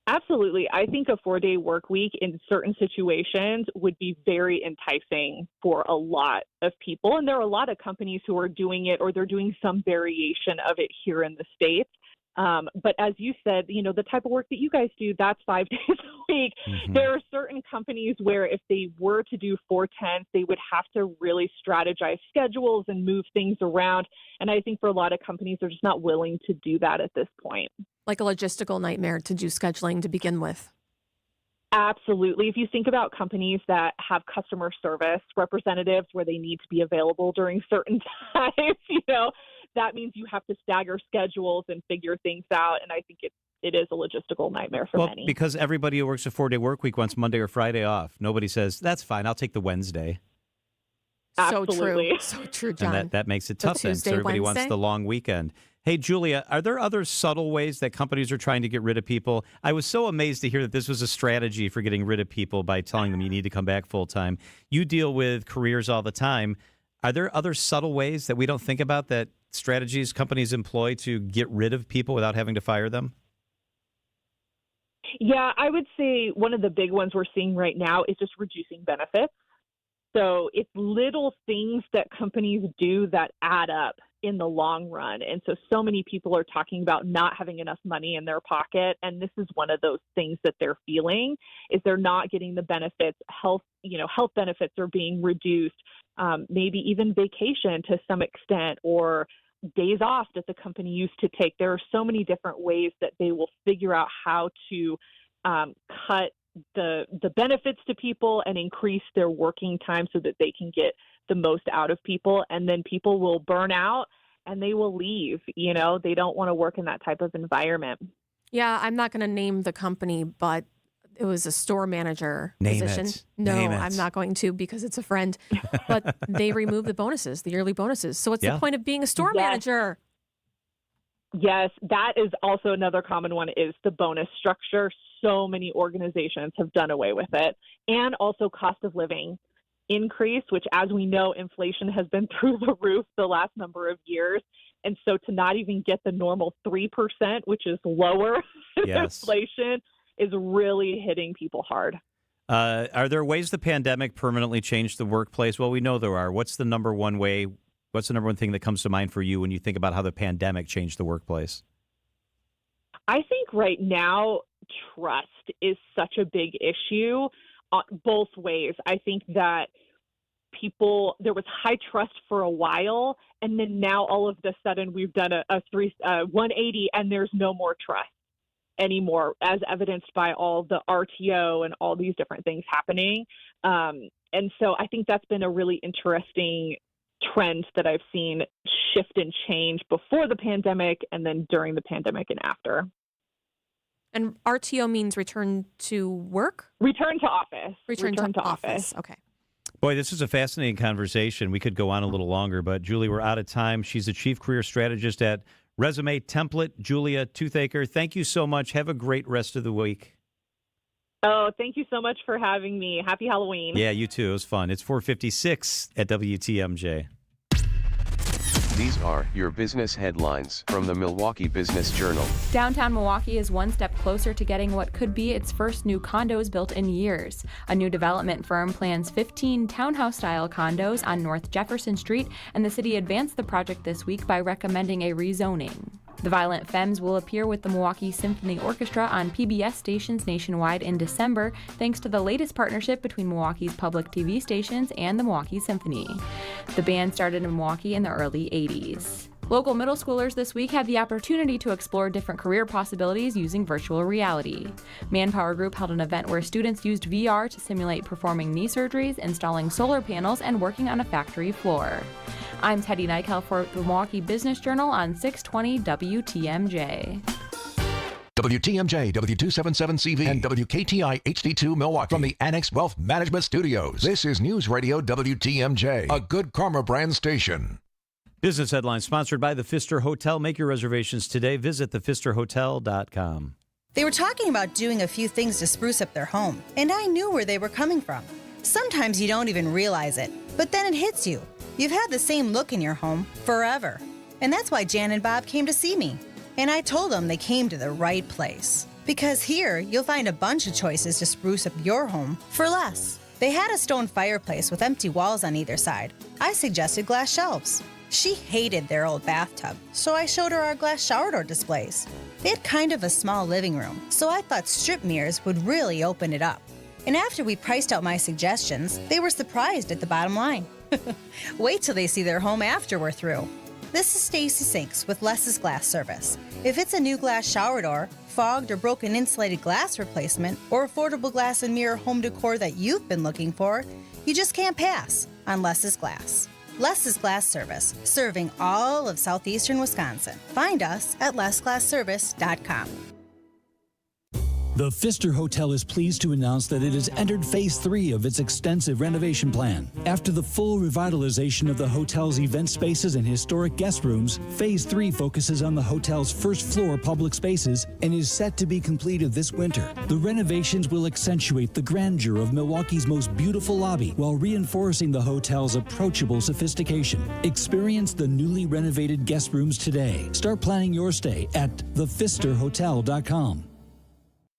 S8: Absolutely. I think a 4-day work week in certain situations would be very enticing for a lot of people. And there are a lot of companies who are doing it, or they're doing some variation of it here in the States. But as you said, the type of work that you guys do, that's 5 days a week. Mm-hmm. There are certain companies where if they were to do 4/10, they would have to really strategize schedules and move things around. And I think for a lot of companies, they're just not willing to do that at this point.
S2: Like a logistical nightmare to do scheduling to begin with.
S8: Absolutely. If you think about companies that have customer service representatives where they need to be available during certain times, that means you have to stagger schedules and figure things out. And I think it is a logistical nightmare for many.
S3: Because everybody who works a 4-day work week wants Monday or Friday off. Nobody says, that's fine, I'll take the Wednesday.
S8: Absolutely.
S2: So true, John.
S3: And that makes it tough then. So everybody wants the long weekend. Hey, Julia, are there other subtle ways that companies are trying to get rid of people? I was so amazed to hear that this was a strategy for getting rid of people by telling them you need to come back full time. You deal with careers all the time. Are there other subtle ways that we don't think about, that strategies companies employ to get rid of people without having to fire them?
S8: Yeah, I would say one of the big ones we're seeing right now is just reducing benefits. So it's little things that companies do that add up in the long run. And so many people are talking about not having enough money in their pocket. And this is one of those things that they're feeling, is they're not getting the benefits. Health benefits are being reduced, maybe even vacation to some extent, or days off that the company used to take. There are so many different ways that they will figure out how to cut the benefits to people and increase their working time so that they can get the most out of people. And then people will burn out and they will leave. They don't want to work in that type of environment.
S2: Yeah, I'm not going to name the company, but it was a store manager position.
S3: Name it.
S2: I'm not going to, because it's a friend. But they removed the bonuses, the yearly bonuses. So what's the point of being a store manager?
S8: Yes, that is also another common one, is the bonus structure. So many organizations have done away with it. And also cost of living increase, which, as we know, inflation has been through the roof the last number of years. And so to not even get the normal 3%, which is lower than inflation, is really hitting people hard.
S3: Are there ways the pandemic permanently changed the workplace? Well, we know there are. What's the number one thing that comes to mind for you when you think about how the pandemic changed the workplace?
S8: I think right now, trust is such a big issue both ways. I think that there was high trust for a while, and then now all of a sudden we've done a 180 and there's no more trust anymore, as evidenced by all the RTO and all these different things happening. And so I think that's been a really interesting trend that I've seen shift and change before the pandemic, and then during the pandemic and after.
S2: And RTO means return to work?
S8: Return to office.
S2: Return to office. Okay.
S3: Boy, this is a fascinating conversation. We could go on a little longer, but Julie, we're out of time. She's the Chief Career Strategist at Resume Template. Julia Toothaker, thank you so much. Have a great rest of the week.
S8: Oh, thank you so much for having me. Happy Halloween.
S3: Yeah, you too. It was fun. It's 4:56 at WTMJ.
S4: These are your business headlines from the Milwaukee Business Journal.
S12: Downtown Milwaukee is one step closer to getting what could be its first new condos built in years. A new development firm plans 15 townhouse-style condos on North Jefferson Street, and the city advanced the project this week by recommending a rezoning. The Violent Femmes will appear with the Milwaukee Symphony Orchestra on PBS stations nationwide in December, thanks to the latest partnership between Milwaukee's public TV stations and the Milwaukee Symphony. The band started in Milwaukee in the early 80s. Local middle schoolers this week had the opportunity to explore different career possibilities using virtual reality. Manpower Group held an event where students used VR to simulate performing knee surgeries, installing solar panels, and working on a factory floor. I'm Teddy Nykel for the Milwaukee Business Journal on 620 WTMJ.
S14: WTMJ, W277CV, and WKTI HD2 Milwaukee from the Annex Wealth Management Studios. This is News Radio WTMJ, a Good Karma brand station.
S3: Business headlines sponsored by the Pfister Hotel. Make your reservations today. Visit thepfisterhotel.com.
S9: They were talking about doing a few things to spruce up their home, and I knew where they were coming from. Sometimes you don't even realize it, but then it hits you. You've had the same look in your home forever. And that's why Jan and Bob came to see me. And I told them they came to the right place. Because here, you'll find a bunch of choices to spruce up your home for less. They had a stone fireplace with empty walls on either side. I suggested glass shelves. She hated their old bathtub, so I showed her our glass shower door displays. They had kind of a small living room, so I thought strip mirrors would really open it up. And after we priced out my suggestions, they were surprised at the bottom line. Wait till they see their home after we're through. This is Stacy Sinks with Less's Glass Service. If it's a new glass shower door, fogged or broken insulated glass replacement, or affordable glass and mirror home decor that you've been looking for, you just can't pass on Less's Glass. Less's Glass Service, serving all of southeastern Wisconsin. Find us at lessglassservice.com.
S11: The Pfister Hotel is pleased to announce that it has entered Phase 3 of its extensive renovation plan. After the full revitalization of the hotel's event spaces and historic guest rooms, Phase 3 focuses on the hotel's first floor public spaces and is set to be completed this winter. The renovations will accentuate the grandeur of Milwaukee's most beautiful lobby while reinforcing the hotel's approachable sophistication. Experience the newly renovated guest rooms today. Start planning your stay at thepfisterhotel.com.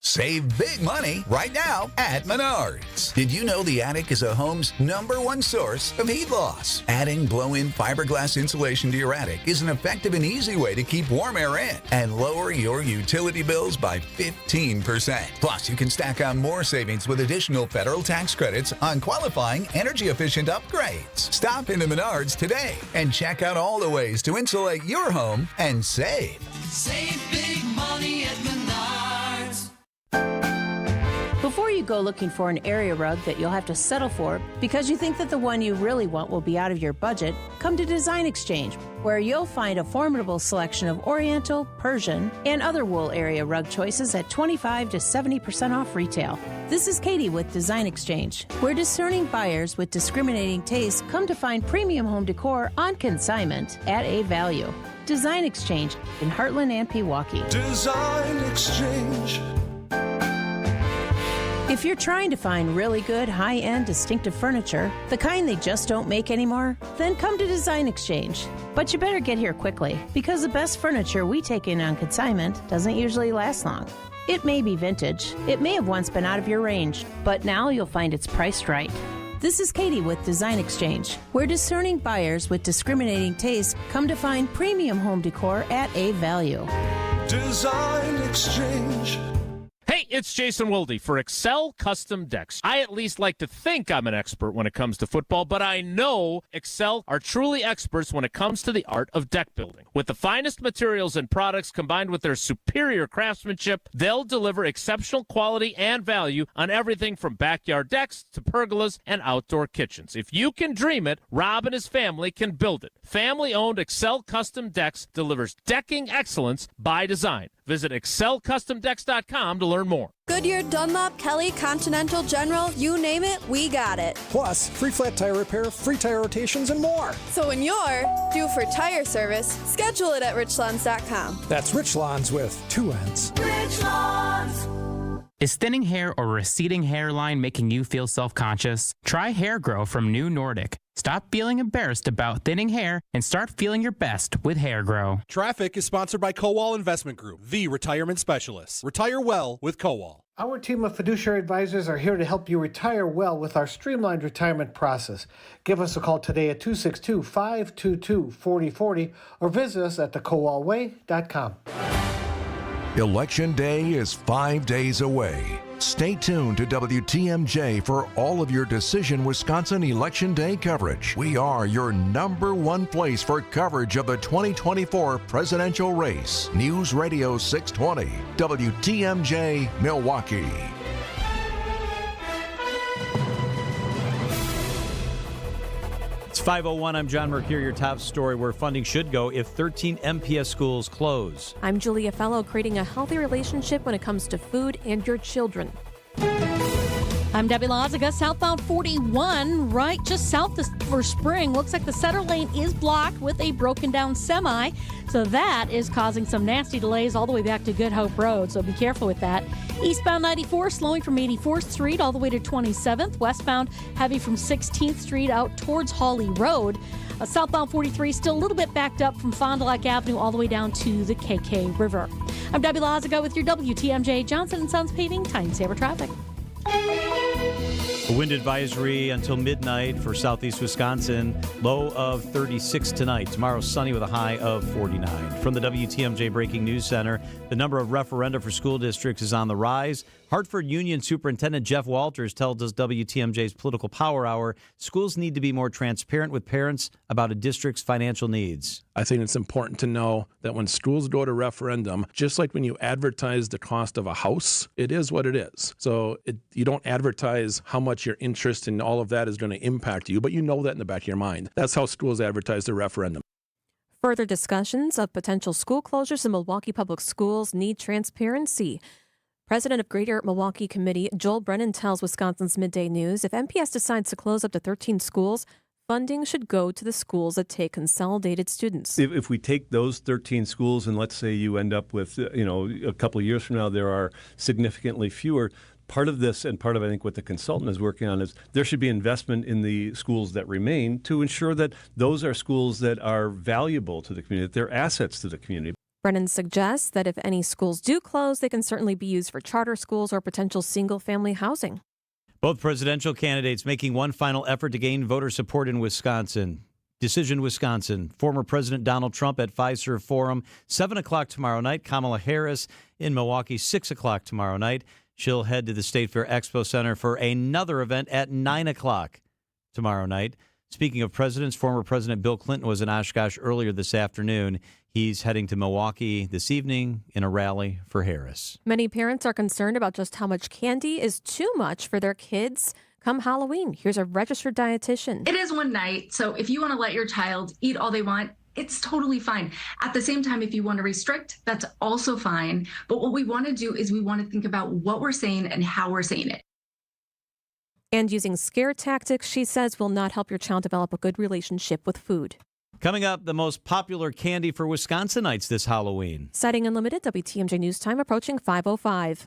S13: Save big money right now at Menards. Did you know the attic is a home's #1 source of heat loss? Adding blow-in fiberglass insulation to your attic is an effective and easy way to keep warm air in and lower your utility bills by 15%. Plus, you can stack on more savings with additional federal tax credits on qualifying energy-efficient upgrades. Stop into Menards today and check out all the ways to insulate your home and save.
S7: Save big money at Menards.
S21: Before you go looking for an area rug that you'll have to settle for because you think that the one you really want will be out of your budget, come to Design Exchange, where you'll find a formidable selection of Oriental, Persian, and other wool area rug choices at 25 to 70% off retail. This is Katie with Design Exchange, where discerning buyers with discriminating tastes come to find premium home decor on consignment at a value. Design Exchange in Heartland and Pewaukee.
S7: Design Exchange.
S21: If you're trying to find really good, high-end, distinctive furniture, the kind they just don't make anymore, then come to Design Exchange. But you better get here quickly, because the best furniture we take in on consignment doesn't usually last long. It may be vintage, it may have once been out of your range, but now you'll find it's priced right. This is Katie with Design Exchange, where discerning buyers with discriminating tastes come to find premium home decor at a value.
S7: Design Exchange.
S22: Hey, it's Jason Wilde for Excel Custom Decks. I at least like to think I'm an expert when it comes to football, but I know Excel are truly experts when it comes to the art of deck building. With the finest materials and products combined with their superior craftsmanship, they'll deliver exceptional quality and value on everything from backyard decks to pergolas and outdoor kitchens. If you can dream it, Rob and his family can build it. Family-owned Excel Custom Decks delivers decking excellence by design. Visit excelcustomdecks.com to learn more.
S23: Goodyear, Dunlop, Kelly, Continental, General, you name it, we got it.
S24: Plus, free flat tire repair, free tire rotations, and more.
S23: So when you're due for tire service, schedule it at richlawns.com.
S24: That's Rich Lawns with 2 N's.
S7: Rich Lawns.
S5: Is thinning hair or receding hairline making you feel self-conscious? Try Hair Grow from New Nordic. Stop feeling embarrassed about thinning hair and start feeling your best with Hair Grow.
S6: Traffic is sponsored by Kowal Investment Group, the retirement specialists. Retire well with Kowal.
S10: Our team of fiduciary advisors are here to help you retire well with our streamlined retirement process. Give us a call today at 262-522-4040 or visit us at thekowalway.com.
S14: Election Day is 5 days away. Stay tuned to WTMJ for all of your Decision Wisconsin Election Day coverage. We are your #1 place for coverage of the 2024 presidential race. News Radio 620, WTMJ, Milwaukee.
S3: It's 5:01. I'm John Mercure. Your top story: where funding should go if 13 MPS schools close.
S2: I'm Julia Fellow, creating a healthy relationship when it comes to food and your children.
S20: I'm Debbie Lazaga. Southbound 41, right just south of First Spring. Looks like the center lane is blocked with a broken down semi. So that is causing some nasty delays all the way back to Good Hope Road. So be careful with that. Eastbound 94 slowing from 84th Street all the way to 27th. Westbound heavy from 16th Street out towards Hawley Road. Southbound 43 still a little bit backed up from Fond du Lac Avenue all the way down to the KK River. I'm Debbie Lazaga with your WTMJ Johnson & Sons Paving Time Saver Traffic.
S3: A wind advisory until midnight for southeast Wisconsin. Low of 36 tonight. Tomorrow sunny with a high of 49. From the WTMJ Breaking News Center, the number of referenda for school districts is on the rise. Hartford Union Superintendent Jeff Walters tells us WTMJ's Political Power Hour schools need to be more transparent with parents about a district's financial needs.
S15: I think it's important to know that when schools go to referendum, just like when you advertise the cost of a house, it is what it is. So you don't advertise how much your interest in all of that is going to impact you, but you know that in the back of your mind. That's how schools advertise the referendum.
S2: Further discussions of potential school closures in Milwaukee Public Schools need transparency. President of Greater Milwaukee Committee Joel Brennan tells Wisconsin's Midday News if MPS decides to close up to 13 schools, funding should go to the schools that take consolidated students.
S25: If we take those 13 schools and let's say you end up with, a couple of years from now, there are significantly fewer. Part of this and part of, I think, what the consultant is working on is there should be investment in the schools that remain to ensure that those are schools that are valuable to the community, that they're assets to the community.
S2: Brennan suggests that if any schools do close, they can certainly be used for charter schools or potential single-family housing.
S3: Both presidential candidates making one final effort to gain voter support in Wisconsin. Decision Wisconsin. Former President Donald Trump at Fiserv Forum, 7 o'clock tomorrow night. Kamala Harris in Milwaukee, 6 o'clock tomorrow night. She'll head to the State Fair Expo Center for another event at 9 o'clock tomorrow night. Speaking of presidents, former President Bill Clinton was in Oshkosh earlier this afternoon. He's heading to Milwaukee this evening in a rally for Harris.
S2: Many parents are concerned about just how much candy is too much for their kids come Halloween. Here's a registered dietitian.
S26: It is one night, so if you want to let your child eat all they want, it's totally fine. At the same time, if you want to restrict, that's also fine. But what we want to do is we want to think about what we're saying and how we're saying it.
S2: And using scare tactics, she says, will not help your child develop a good relationship with food.
S3: Coming up, the most popular candy for Wisconsinites this Halloween.
S2: Citing Unlimited, WTMJ News Time approaching 5:05.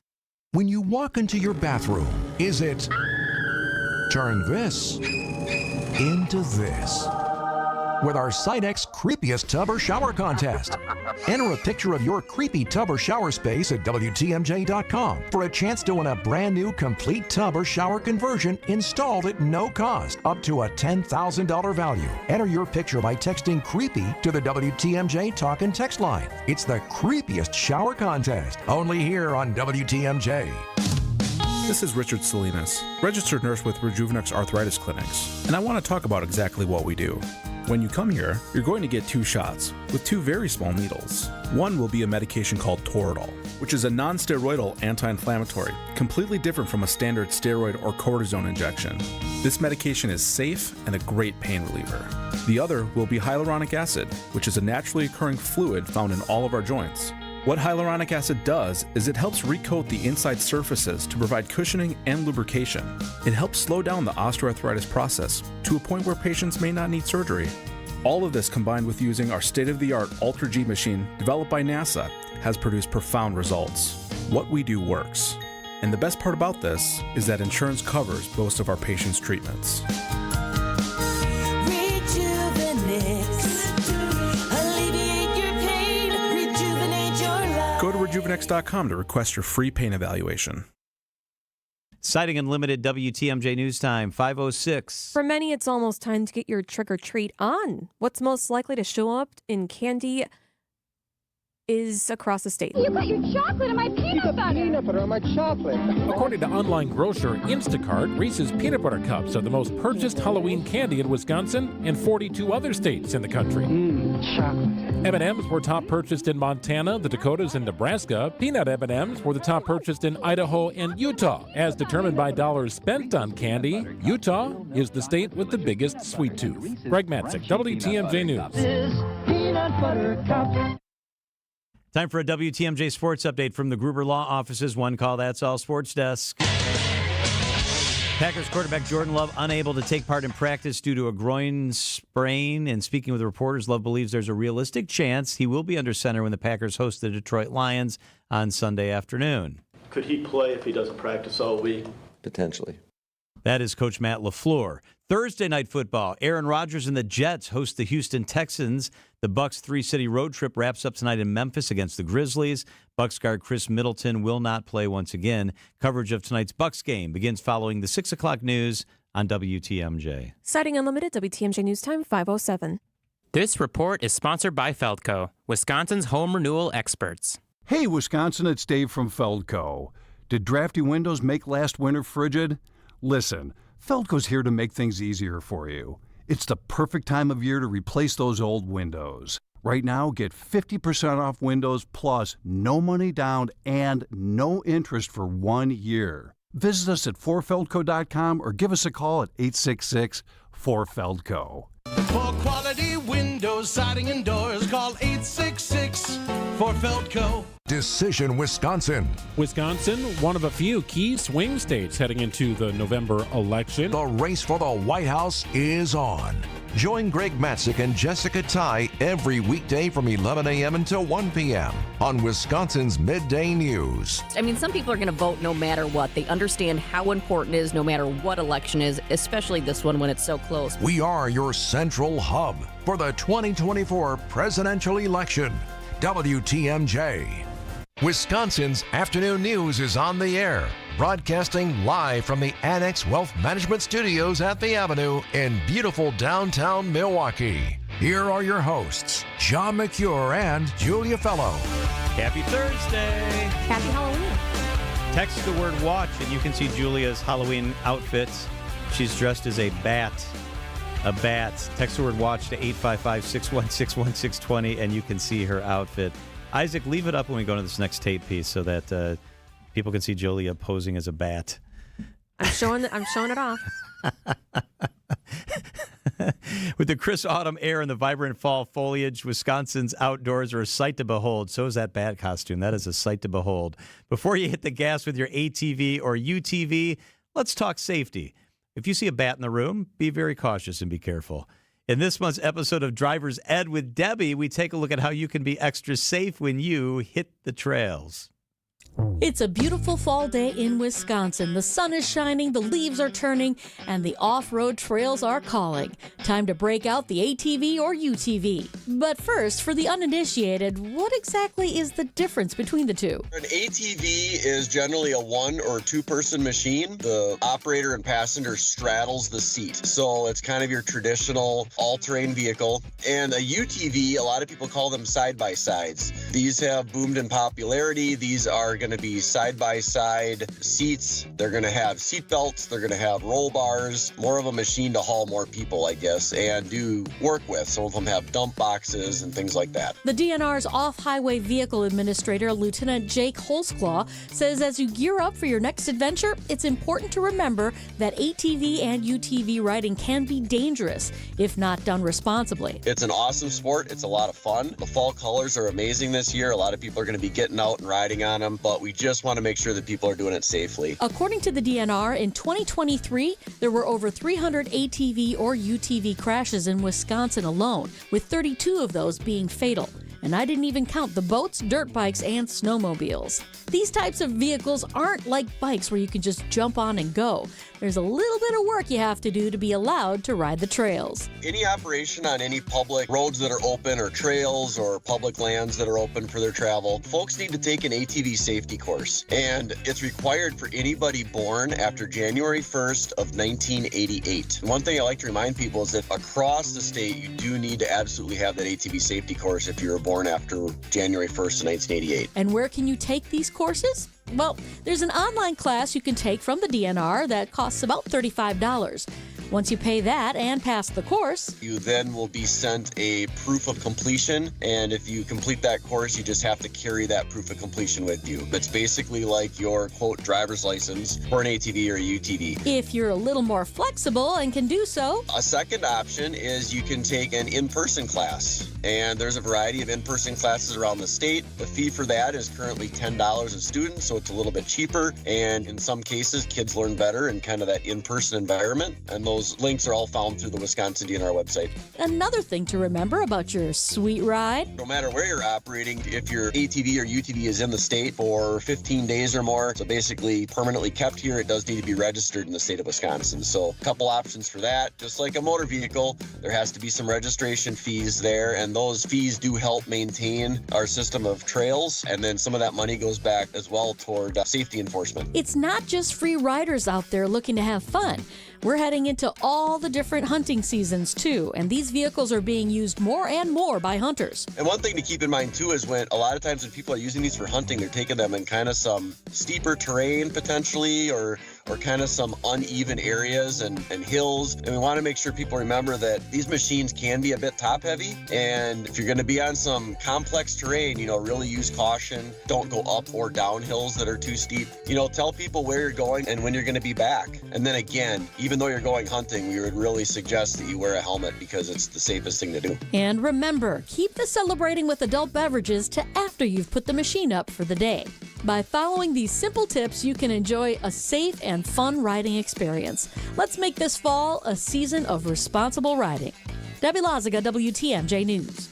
S14: When you walk into your bathroom, is it turn this into this? With our Sidex Creepiest Tub or Shower Contest. Enter a picture of your creepy tub or shower space at WTMJ.com for a chance to win a brand new complete tub or shower conversion installed at no cost, up to a $10,000 value. Enter your picture by texting creepy to the WTMJ talk and text line. It's the Creepiest Shower Contest, only here on WTMJ.
S27: This is Richard Salinas, registered nurse with Rejuvenex Arthritis Clinics, and I want to talk about exactly what we do. When you come here, you're going to get 2 shots with 2 very small needles. One will be a medication called Toradol, which is a non-steroidal anti-inflammatory, completely different from a standard steroid or cortisone injection. This medication is safe and a great pain reliever. The other will be hyaluronic acid, which is a naturally occurring fluid found in all of our joints. What hyaluronic acid does is it helps recoat the inside surfaces to provide cushioning and lubrication. It helps slow down the osteoarthritis process to a point where patients may not need surgery. All of this combined with using our state-of-the-art Ultra G machine developed by NASA has produced profound results. What we do works. And the best part about this is that insurance covers most of our patients' treatments. Go to rejuvenex.com to request your free pain evaluation.
S3: Citing Unlimited WTMJ News Time, 5:06.
S2: For many, it's almost time to get your trick-or-treat on. What's most likely to show up in candy is across the state.
S1: You put your chocolate in my peanut butter. Peanut butter on my chocolate.
S4: According to online grocer Instacart, Reese's Peanut Butter Cups are the most purchased Halloween candy in Wisconsin and 42 other states in the country.
S1: Chocolate.
S4: M&Ms were top purchased in Montana, the Dakotas, and Nebraska. Peanut M&Ms were the top purchased in Idaho and Utah. As determined by dollars spent on candy, Utah is the state with the biggest sweet tooth. Greg Matzik, WTMJ News.
S1: Peanut butter cup.
S3: Time for a WTMJ sports update from the Gruber Law Offices. One call, that's all. Sports Desk. Packers quarterback Jordan Love unable to take part in practice due to a groin sprain. And speaking with reporters, Love believes there's a realistic chance he will be under center when the Packers host the Detroit Lions on Sunday afternoon.
S8: Could he play if he doesn't practice all week?
S16: Potentially.
S3: That is Coach Matt LaFleur. Thursday night football, Aaron Rodgers and the Jets host the Houston Texans. The Bucs' three-city road trip wraps up tonight in Memphis against the Grizzlies. Bucs guard Chris Middleton will not play once again. Coverage of tonight's Bucs game begins following the 6 o'clock news on WTMJ.
S2: Citing Unlimited, WTMJ News Time, 5:07.
S5: This report is sponsored by Feldco, Wisconsin's home renewal experts.
S17: Hey, Wisconsin, it's Dave from Feldco. Did drafty windows make last winter frigid? Listen, Feldco's here to make things easier for you. It's the perfect time of year to replace those old windows. Right now, get 50% off windows plus no money down and no interest for 1 year. Visit us at 4feldco.com or give us a call at 866-4Feldco.
S18: For quality windows, siding, and doors, call 866-4Feldco.
S14: Decision Wisconsin.
S4: Wisconsin, one of a few key swing states heading into the November election.
S14: The race for the White House is on. Join Greg Matzik and Jessica Ty every weekday from 11 a.m. until 1 p.m. on Wisconsin's Midday News.
S19: I mean, some people are going to vote no matter what. They understand how important it is no matter what election is, especially this one when it's so close.
S14: We are your central hub for the 2024 presidential election. WTMJ. Wisconsin's afternoon news is on the air, broadcasting live from the Annex Wealth Management Studios at the Avenue in beautiful downtown Milwaukee. Here are your hosts, John McCure and Julia Fellow.
S3: Happy Thursday.
S2: Happy Halloween.
S3: Text the word watch and you can see Julia's Halloween outfit. She's dressed as a bat. A bat. Text the word watch to 855-616-1620 and you can see her outfit. Isaac, leave it up when we go to this next tape piece so that people can see Julia posing as a bat.
S2: I'm showing it off.
S3: With the crisp autumn air and the vibrant fall foliage, Wisconsin's outdoors are a sight to behold. So is that bat costume. That is a sight to behold. Before you hit the gas with your ATV or UTV, let's talk safety. If you see a bat in the room, be very cautious and be careful. In this month's episode of Driver's Ed with Debbie, we take a look at how you can be extra safe when you hit the trails.
S20: It's a beautiful fall day in Wisconsin. The sun is shining, the leaves are turning, and the off-road trails are calling. Time to break out the ATV or UTV. But first, for the uninitiated, what exactly is the difference between the two?
S28: An ATV is generally a one or two person machine. The operator and passenger straddles the seat. So it's kind of your traditional all-terrain vehicle. And a UTV, a lot of people call them side-by-sides. These have boomed in popularity. These are going to be side-by-side seats. They're going to have seat belts. They're going to have roll bars. More of a machine to haul more people, I guess, and do work with. Some of them have dump boxes and things like that.
S20: The DNR's Off-Highway Vehicle Administrator, Lieutenant Jake Holzclaw, says as you gear up for your next adventure, it's important to remember that ATV and UTV riding can be dangerous if not done responsibly.
S28: It's an awesome sport. It's a lot of fun. The fall colors are amazing this year. A lot of people are going to be getting out and riding on them, but we just want to make sure that people are doing it safely.
S20: According to the DNR, in 2023, there were over 300 ATV or UTV crashes in Wisconsin alone, with 32 of those being fatal. And I didn't even count the boats, dirt bikes, and snowmobiles. These types of vehicles aren't like bikes where you can just jump on and go. There's a little bit of work you have to do to be allowed to ride the trails.
S28: Any operation on any public roads that are open or trails or public lands that are open for their travel, folks need to take an ATV safety course. And it's required for anybody born after January 1st of 1988. One thing I like to remind people is that across the state, you do need to absolutely have that ATV safety course if you were born after January 1st of 1988.
S20: And where can you take these courses? Well, there's an online class you can take from the DNR that costs about $35. Once you pay that and pass the course,
S28: you then will be sent a proof of completion. And if you complete that course, you just have to carry that proof of completion with you. It's basically like your, quote, driver's license for an ATV or a UTV.
S20: If you're a little more flexible and can do so,
S28: a second option is you can take an in-person class. And there's a variety of in-person classes around the state. The fee for that is currently $10 a student, so it's a little bit cheaper. And in some cases, kids learn better in kind of that in-person environment. And those links are all found through the Wisconsin DNR website.
S20: Another thing to remember about your sweet ride.
S28: No matter where you're operating, if your ATV or UTV is in the state for 15 days or more, so basically permanently kept here, it does need to be registered in the state of Wisconsin. So a couple options for that. Just like a motor vehicle, there has to be some registration fees there, and those fees do help maintain our system of trails, and then some of that money goes back as well toward safety enforcement.
S20: It's not just free riders out there looking to have fun. We're heading into all the different hunting seasons, too, and these vehicles are being used more and more by hunters.
S28: And one thing to keep in mind, too, is when a lot of times when people are using these for hunting, they're taking them in kind of some steeper terrain, potentially, or kind of some uneven areas and hills. And we want to make sure people remember that these machines can be a bit top-heavy, and if you're going to be on some complex terrain, really use caution. Don't go up or down hills that are too steep. Tell people where you're going and when you're going to be back. And then again, even though you're going hunting, we would really suggest that you wear a helmet because it's the safest thing to do.
S20: And remember, keep the celebrating with adult beverages to after you've put the machine up for the day. By following these simple tips, you can enjoy a safe and fun riding experience. Let's make this fall a season of responsible riding. Debbie Loziga, WTMJ News.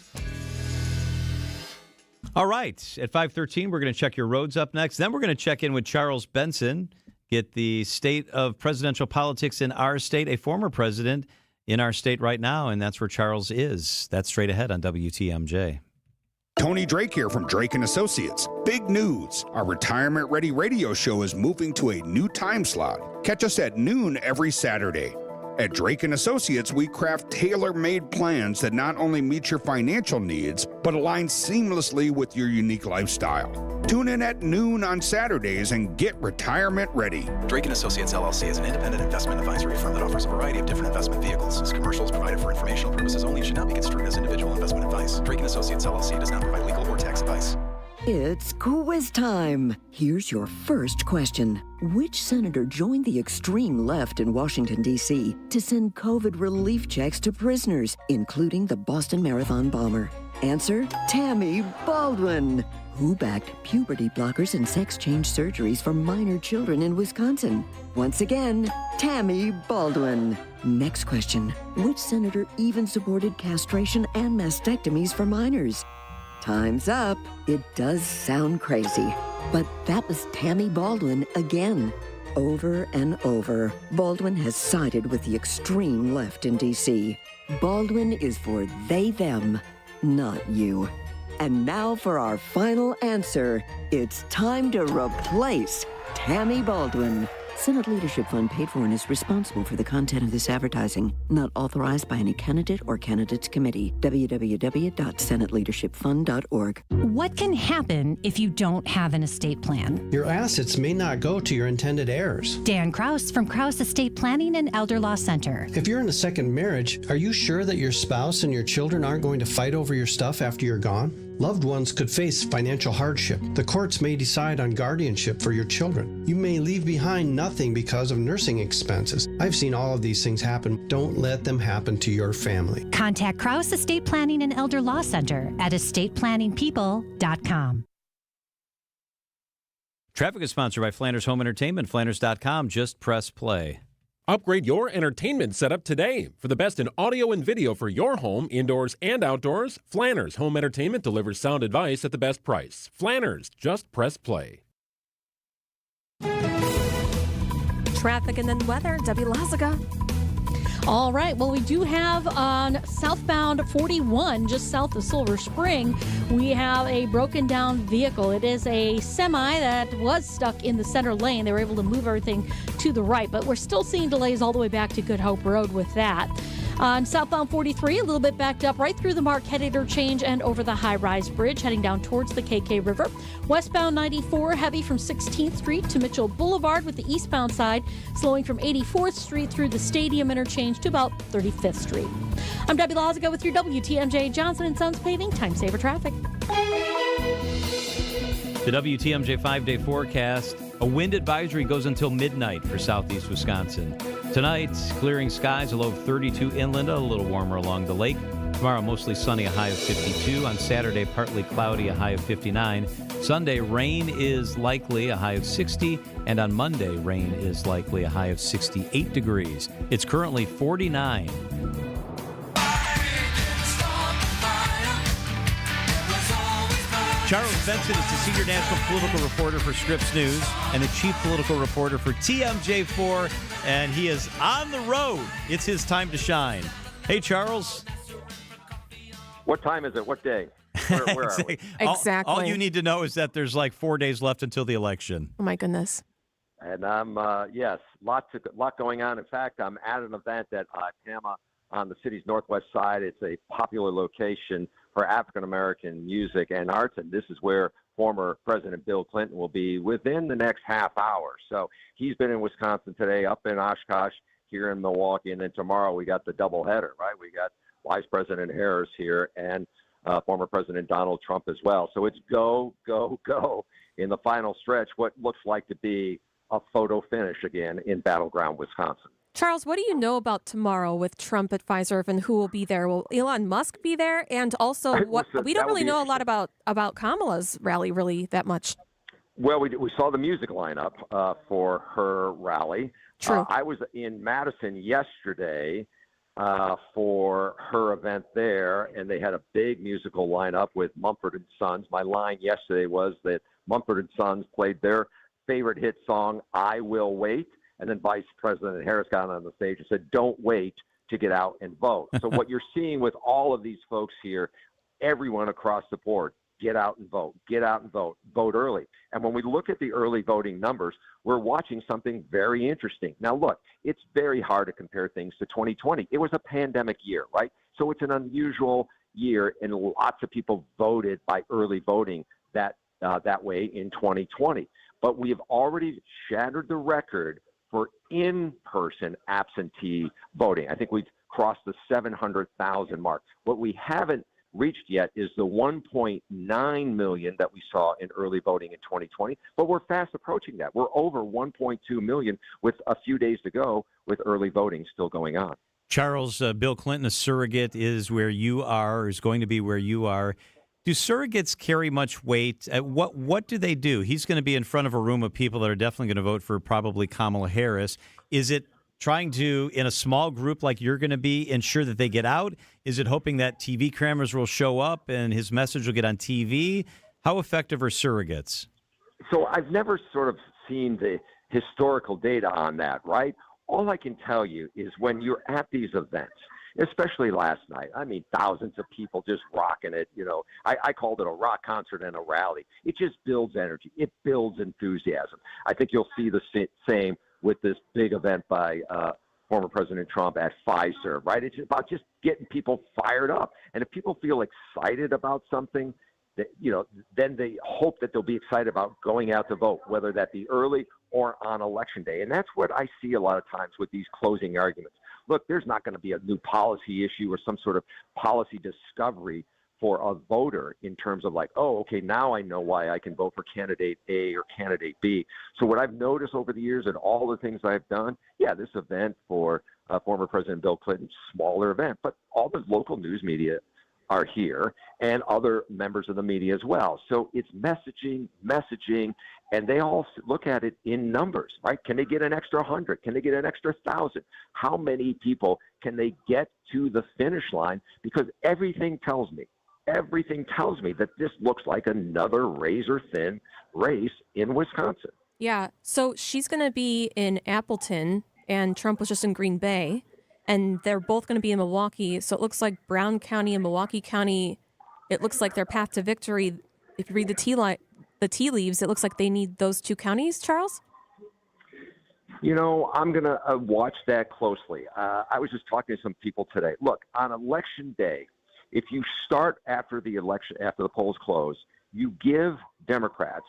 S3: All right. At 5:13, we're going to check your roads up next. Then we're going to check in with Charles Benson, get the state of presidential politics in our state, a former president in our state right now, and that's where Charles is. That's straight ahead on WTMJ.
S9: Tony Drake here from Drake & Associates. Big news. Our Retirement Ready radio show is moving to a new time slot. Catch us at noon every Saturday. At Drake & Associates, we craft tailor-made plans that not only meet your financial needs, but align seamlessly with your unique lifestyle. Tune in at noon on Saturdays and get retirement ready.
S11: Drake & Associates, LLC is an independent investment advisory firm that offers a variety of different investment vehicles. This commercial is provided for informational purposes only and should not be construed as individual investment advice. Drake & Associates, LLC does not provide legal or tax advice.
S12: It's quiz time. Here's your first question. Which senator joined the extreme left in Washington, D.C. to send COVID relief checks to prisoners, including the Boston Marathon bomber? Answer, Tammy Baldwin. Who backed puberty blockers and sex change surgeries for minor children in Wisconsin? Once again, Tammy Baldwin. Next question. Which senator even supported castration and mastectomies for minors? Time's up. It does sound crazy, but that was Tammy Baldwin again. Over and over, Baldwin has sided with the extreme left in D.C. Baldwin is for they, them, not you. And now for our final answer. It's time to replace Tammy Baldwin. Senate Leadership Fund paid for and is responsible for the content of this advertising. Not authorized by any candidate or candidates committee. www.senateleadershipfund.org.
S13: What can happen if you don't have an estate plan?
S16: Your assets may not go to your intended heirs.
S13: Dan Kraus from Kraus Estate Planning and Elder Law Center.
S16: If you're in a second marriage, are you sure that your spouse and your children aren't going to fight over your stuff after you're gone? Loved ones could face financial hardship. The courts may decide on guardianship for your children. You may leave behind nothing because of nursing expenses. I've seen all of these things happen. Don't let them happen to your family.
S13: Contact Kraus Estate Planning and Elder Law Center at estateplanningpeople.com.
S3: Traffic is sponsored by Flanders Home Entertainment, Flanders.com. Just press play.
S4: Upgrade your entertainment setup today. For the best in audio and video for your home, indoors and outdoors, Flanners Home Entertainment delivers sound advice at the best price. Flanners, just press play.
S2: Traffic and then weather. Debbie Lazaga.
S20: All right. Well, we do have on southbound 41, just south of Silver Spring, we have a broken down vehicle. It is a semi that was stuck in the center lane. They were able to move everything to the right, but we're still seeing delays all the way back to Good Hope Road with that. On southbound 43, a little bit backed up right through the Marquette interchange and over the high-rise bridge, heading down towards the KK River. Westbound 94, heavy from 16th Street to Mitchell Boulevard with the eastbound side, slowing from 84th Street through the Stadium interchange to about 35th Street. I'm Debbie Lazaga with your WTMJ Johnson & Sons Paving Time Saver Traffic.
S3: The WTMJ 5-day forecast. A wind advisory goes until midnight for southeast Wisconsin. Tonight, clearing skies, a low of 32 inland, a little warmer along the lake. Tomorrow, mostly sunny, a high of 52. On Saturday, partly cloudy, a high of 59. Sunday, rain is likely, a high of 60. And on Monday, rain is likely, a high of 68 degrees. It's currently 49. Charles Benson is the senior national political reporter for Scripps News and the chief political reporter for TMJ4, and he is on the road. It's his time to shine. Hey, Charles.
S6: What time is it? What day? Where are we?
S2: Exactly.
S3: All you need to know is that there's like 4 days left until the election.
S2: Oh, my goodness.
S6: And I'm, yes, lot going on. In fact, I'm at an event at Tama on the city's northwest side. It's a popular location for African-American music and arts, and this is where former President Bill Clinton will be within the next half hour. So he's been in Wisconsin today, up in Oshkosh, here in Milwaukee, and then tomorrow we got the doubleheader, right? We got Vice President Harris here and former President Donald Trump as well. So it's go, go, go in the final stretch, what looks like to be a photo finish again in battleground Wisconsin.
S2: Charles, what do you know about tomorrow with Trump at Pfizer and who will be there? Will Elon Musk be there? And also, we don't really know a lot about Kamala's rally really that much.
S6: Well, we saw the music lineup for her rally.
S2: True.
S6: I was in Madison yesterday for her event there, and they had a big musical lineup with Mumford & Sons. My line yesterday was that Mumford & Sons played their favorite hit song, I Will Wait. And then Vice President Harris got on the stage and said, don't wait to get out and vote. So what you're seeing with all of these folks here, everyone across the board, get out and vote, vote early. And when we look at the early voting numbers, we're watching something very interesting. Now, look, it's very hard to compare things to 2020. It was a pandemic year, right? So it's an unusual year, and lots of people voted by early voting that way in 2020. But we have already shattered the record for in-person absentee voting. I think we've crossed the 700,000 mark. What we haven't reached yet is the 1.9 million that we saw in early voting in 2020, but we're fast approaching that. We're over 1.2 million with a few days to go with early voting still going on.
S3: Charles, Bill Clinton, a surrogate, is where you are, is going to be where you are. Do surrogates carry much weight? What do they do? He's going to be in front of a room of people that are definitely going to vote for probably Kamala Harris. Is it trying to, in a small group like you're going to be, ensure that they get out? Is it hoping that TV cameras will show up and his message will get on TV? How effective are surrogates?
S6: So I've never sort of seen the historical data on that, right? All I can tell you is when you're at these events, especially last night. I mean, thousands of people just rocking it. You know, I called it a rock concert and a rally. It just builds energy. It builds enthusiasm. I think you'll see the same with this big event by former President Trump at Pfizer, right? It's about just getting people fired up. And if people feel excited about something, that, you know, then they hope that they'll be excited about going out to vote, whether that be early or on Election Day. And that's what I see a lot of times with these closing arguments. Look, there's not going to be a new policy issue or some sort of policy discovery for a voter in terms of like, oh, okay, now I know why I can vote for candidate A or candidate B. So what I've noticed over the years and all the things I've done, yeah, this event for former President Bill Clinton, smaller event, but all the local news media are here and other members of the media as well. So it's messaging, And they all look at it in numbers, right? Can they get an extra 100? Can they get an extra 1,000? How many people can they get to the finish line? Because everything tells me that this looks like another razor-thin race in Wisconsin.
S2: Yeah, so she's going to be in Appleton, and Trump was just in Green Bay, and they're both going to be in Milwaukee. So it looks like Brown County and Milwaukee County, it looks like their path to victory, if you read the tea leaves, it looks like they need those two counties, Charles?
S6: You know, I'm going to watch that closely. I was just talking to some people today. Look, on Election Day, if you start after the election, after the polls close, you give Democrats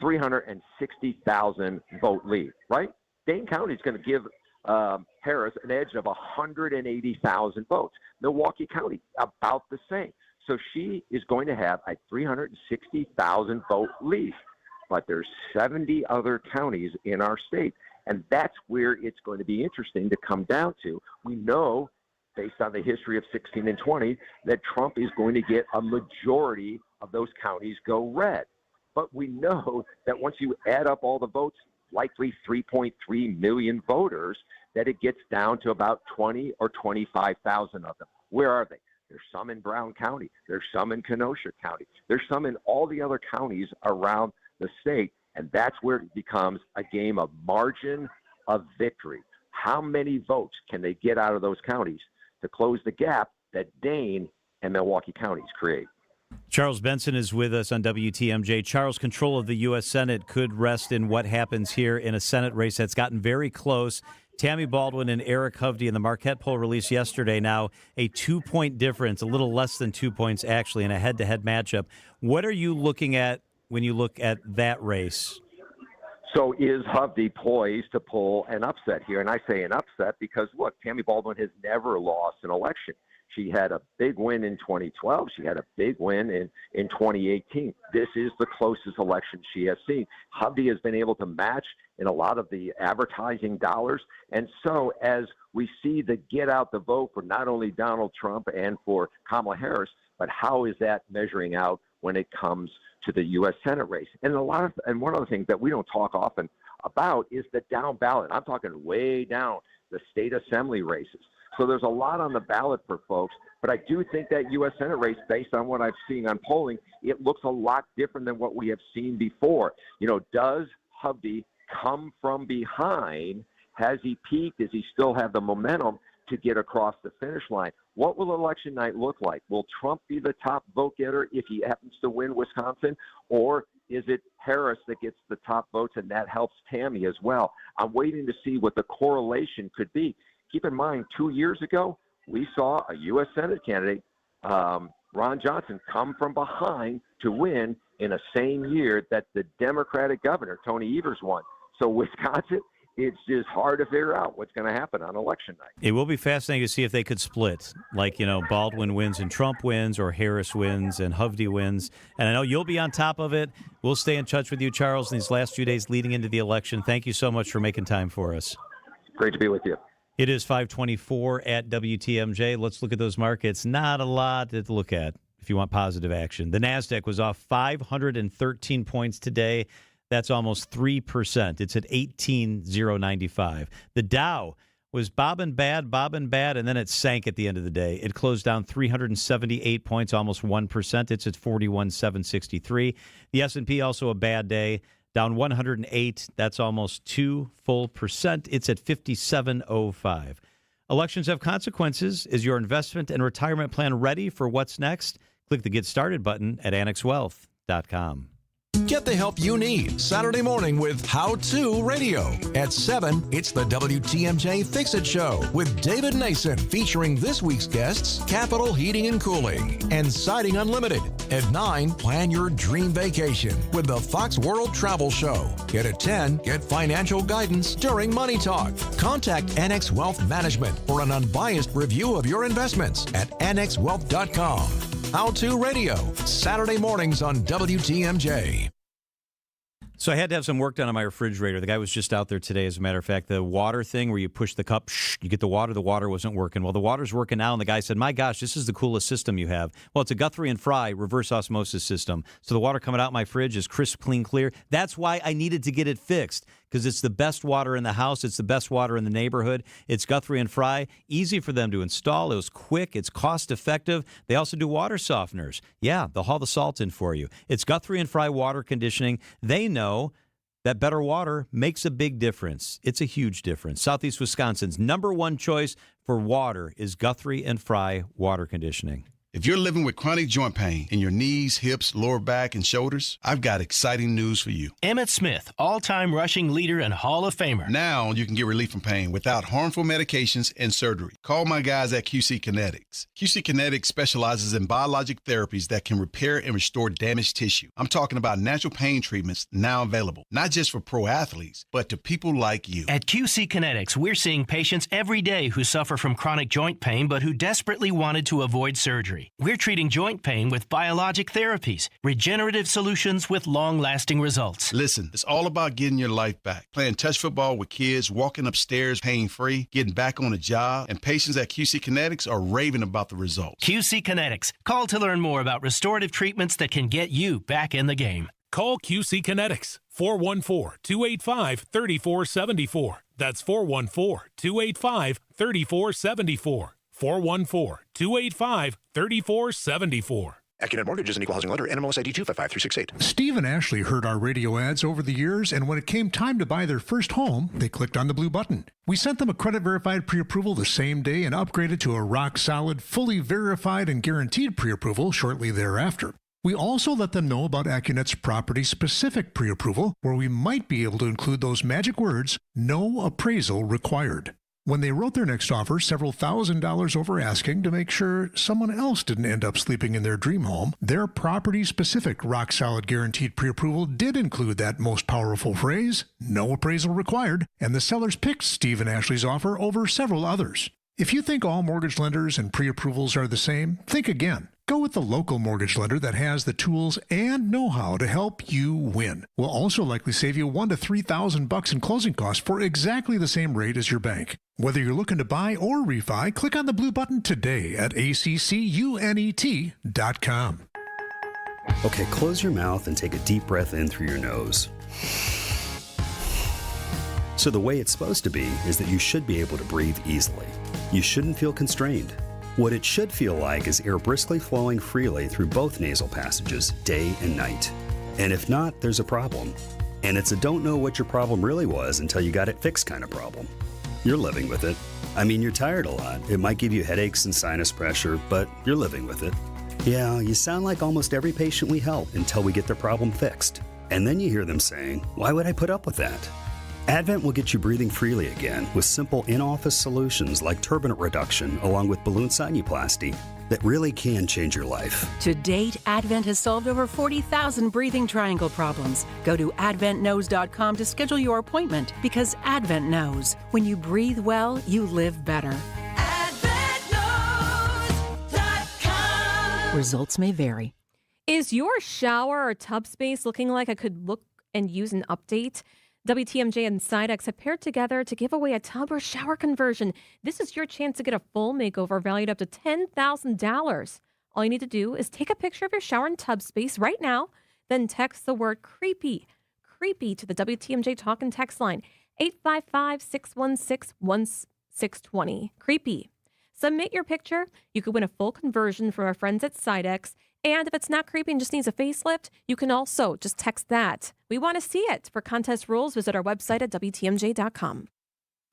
S6: 360,000 vote lead, right? Dane County is going to give Harris an edge of 180,000 votes. Milwaukee County, about the same. So she is going to have a 360,000 vote lead. But there's 70 other counties in our state, and that's where it's going to be interesting to come down to. We know, based on the history of 16 and 20, that Trump is going to get a majority of those counties go red. But we know that once you add up all the votes, likely 3.3 million voters, that it gets down to about 20 or 25,000 of them. Where are they? There's some in Brown County. There's some in Kenosha County. There's some in all the other counties around the state. And that's where it becomes a game of margin of victory. How many votes can they get out of those counties to close the gap that Dane and Milwaukee counties create?
S3: Charles Benson is with us on WTMJ. Charles, control of the U.S. Senate could rest in what happens here in a Senate race that's gotten very close. Tammy Baldwin and Eric Hovde in the Marquette poll released yesterday. Now a 2-point difference, a little less than 2 points actually, in a head-to-head matchup. What are you looking at when you look at that race?
S6: So is Hovde poised to pull an upset here? And I say an upset because, look, Tammy Baldwin has never lost an election. She had a big win in 2012. She had a big win in 2018. This is the closest election she has seen. Hovde has been able to match in a lot of the advertising dollars. And so as we see the get out the vote for not only Donald Trump and for Kamala Harris, but how is that measuring out when it comes to the U.S. Senate race? And one of the things that we don't talk often about is the down ballot. I'm talking way down, the state assembly races. So there's a lot on the ballot for folks, but I do think that U.S. Senate race, based on what I've seen on polling, it looks a lot different than what we have seen before. You know, does Hovde come from behind? Has he peaked? Does he still have the momentum to get across the finish line? What will election night look like? Will Trump be the top vote getter if he happens to win Wisconsin? Or is it Harris that gets the top votes and that helps Tammy as well? I'm waiting to see what the correlation could be. Keep in mind, 2 years ago, we saw a U.S. Senate candidate, Ron Johnson, come from behind to win in a same year that the Democratic governor, Tony Evers, won. So Wisconsin, it's just hard to figure out what's going to happen on election night.
S3: It will be fascinating to see if they could split, like, you know, Baldwin wins and Trump wins, or Harris wins and Hovde wins. And I know you'll be on top of it. We'll stay in touch with you, Charles, in these last few days leading into the election. Thank you so much for making time for us.
S6: Great to be with you.
S3: It is 5:24 at WTMJ. Let's look at those markets. Not a lot to look at if you want positive action. The NASDAQ was off 513 points today. That's almost 3%. It's at 18,095. The Dow was bobbing bad, and then it sank at the end of the day. It closed down 378 points, almost 1%. It's at 41,763. The S&P also a bad day. Down 108, that's almost 2%. It's at 57.05. Elections have consequences. Is your investment and retirement plan ready for what's next? Click the Get Started button at annexwealth.com.
S14: Get the help you need Saturday morning with How To Radio. At 7, it's the WTMJ Fix-It Show with David Nason, featuring this week's guests, Capital Heating and Cooling and Siding Unlimited. At 9, plan your dream vacation with the Fox World Travel Show. Yet at 10, get financial guidance during Money Talk. Contact Annex Wealth Management for an unbiased review of your investments at annexwealth.com. How To Radio, Saturday mornings on WTMJ.
S3: So I had to have some work done on my refrigerator. The guy was just out there today, as a matter of fact. The water thing where you push the cup, you get the water wasn't working. Well, the water's working now, and the guy said, my gosh, this is the coolest system you have. Well, it's a Guthrie and Fry reverse osmosis system. So the water coming out my fridge is crisp, clean, clear. That's why I needed to get it fixed, because it's the best water in the house. It's the best water in the neighborhood. It's Guthrie and Fry. Easy for them to install. It was quick. It's cost effective. They also do water softeners. Yeah, they'll haul the salt in for you. It's Guthrie and Fry water conditioning. They know that better water makes a big difference. It's a huge difference. Southeast Wisconsin's #1 choice for water is Guthrie and Fry water conditioning.
S7: If you're living with chronic joint pain in your knees, hips, lower back, and shoulders, I've got exciting news for you.
S18: Emmett Smith, all-time rushing leader and Hall of Famer.
S7: Now you can get relief from pain without harmful medications and surgery. Call my guys at QC Kinetics. QC Kinetics specializes in biologic therapies that can repair and restore damaged tissue. I'm talking about natural pain treatments now available, not just for pro athletes, but to people like you.
S18: At QC Kinetics, we're seeing patients every day who suffer from chronic joint pain but who desperately wanted to avoid surgery. We're treating joint pain with biologic therapies, regenerative solutions with long-lasting results.
S7: Listen, it's all about getting your life back. Playing touch football with kids, walking upstairs pain-free, getting back on a job, and patients at QC Kinetics are raving about the results.
S18: QC Kinetics. Call to learn more about restorative treatments that can get you back in the game.
S10: Call QC Kinetics, 414-285-3474. That's 414-285-3474. 414-285-3474.
S15: AccuNet Mortgage is an equal housing lender. NMLS ID 255368.
S21: Steve and Ashley heard our radio ads over the years, and when it came time to buy their first home, they clicked on the blue button. We sent them a credit-verified pre-approval the same day and upgraded to a rock-solid, fully verified and guaranteed pre-approval shortly thereafter. We also let them know about AccuNet's property-specific pre-approval, where we might be able to include those magic words, no appraisal required. When they wrote their next offer, several $1,000s over asking to make sure someone else didn't end up sleeping in their dream home, their property-specific rock-solid guaranteed pre-approval did include that most powerful phrase, no appraisal required, and the sellers picked Steve and Ashley's offer over several others. If you think all mortgage lenders and pre-approvals are the same, think again. Go with the local mortgage lender that has the tools and know-how to help you win. We'll also likely save you $1,000 to $3,000 in closing costs for exactly the same rate as your bank. Whether you're looking to buy or refi, click on the blue button today at accunet.com.
S22: Okay, close your mouth and take a deep breath in through your nose. So the way it's supposed to be is that you should be able to breathe easily. You shouldn't feel constrained. What it should feel like is air briskly flowing freely through both nasal passages, day and night. And if not, there's a problem. And it's a don't know what your problem really was until you got it fixed kind of problem. You're living with it. I mean, you're tired a lot. It might give you headaches and sinus pressure, but you're living with it. Yeah, you sound like almost every patient we help until we get their problem fixed. And then you hear them saying, why would I put up with that? Advent will get you breathing freely again with simple in-office solutions like turbinate reduction along with balloon sinuplasty that really can change your life.
S23: To date, Advent has solved over 40,000 breathing triangle problems. Go to adventknows.com to schedule your appointment because Advent knows when you breathe well, you live better. AdventKnows.com. Results may vary.
S2: Is your shower or tub space looking like it could look and use an update? WTMJ and Sidex have paired together to give away a tub or shower conversion. This is your chance to get a full makeover valued up to $10,000. All you need to do is take a picture of your shower and tub space right now, then text the word creepy to the WTMJ talk and text line, 855-616-1620. Creepy. Submit your picture. You could win a full conversion from our friends at Sidex. And if it's not creepy and just needs a facelift, you can also just text that. We want to see it. For contest rules, visit our website at WTMJ.com.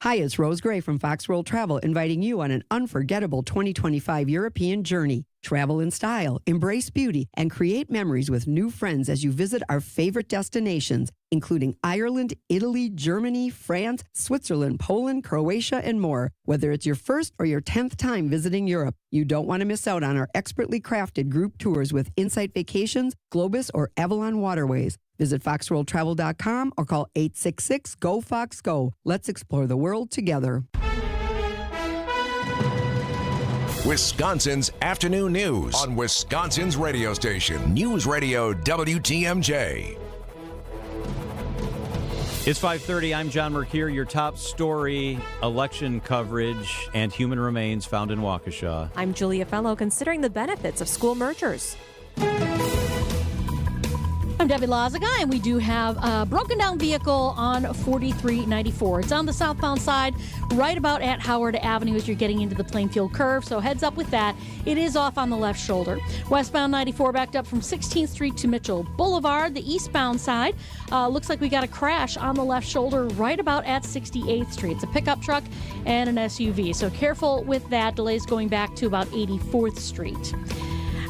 S24: Hi, it's Rose Gray from Fox World Travel, inviting you on an unforgettable 2025 European journey. Travel in style, embrace beauty, and create memories with new friends as you visit our favorite destinations, including Ireland, Italy, Germany, France, Switzerland, Poland, Croatia, and more. Whether it's your first or your 10th time visiting Europe, you don't want to miss out on our expertly crafted group tours with Insight Vacations, Globus, or Avalon Waterways. Visit foxworldtravel.com or call 866-GO-FOX-GO. Let's explore the world together.
S14: Wisconsin's afternoon news on Wisconsin's radio station, News Radio WTMJ.
S3: It's 5:30. I'm John Mercure. Your top story, election coverage and human remains found in Waukesha.
S2: I'm Julia Fellow, considering the benefits of school mergers.
S20: I'm Debbie Lazaga, and we do have a broken down vehicle on 4394. It's on the southbound side, right about at Howard Avenue as you're getting into the Plainfield curve, so heads up with that. It is off on the left shoulder. Westbound 94 backed up from 16th Street to Mitchell Boulevard. The eastbound side looks like we got a crash on the left shoulder right about at 68th Street. It's a pickup truck and an SUV, so careful with that. Delays going back to about 84th Street.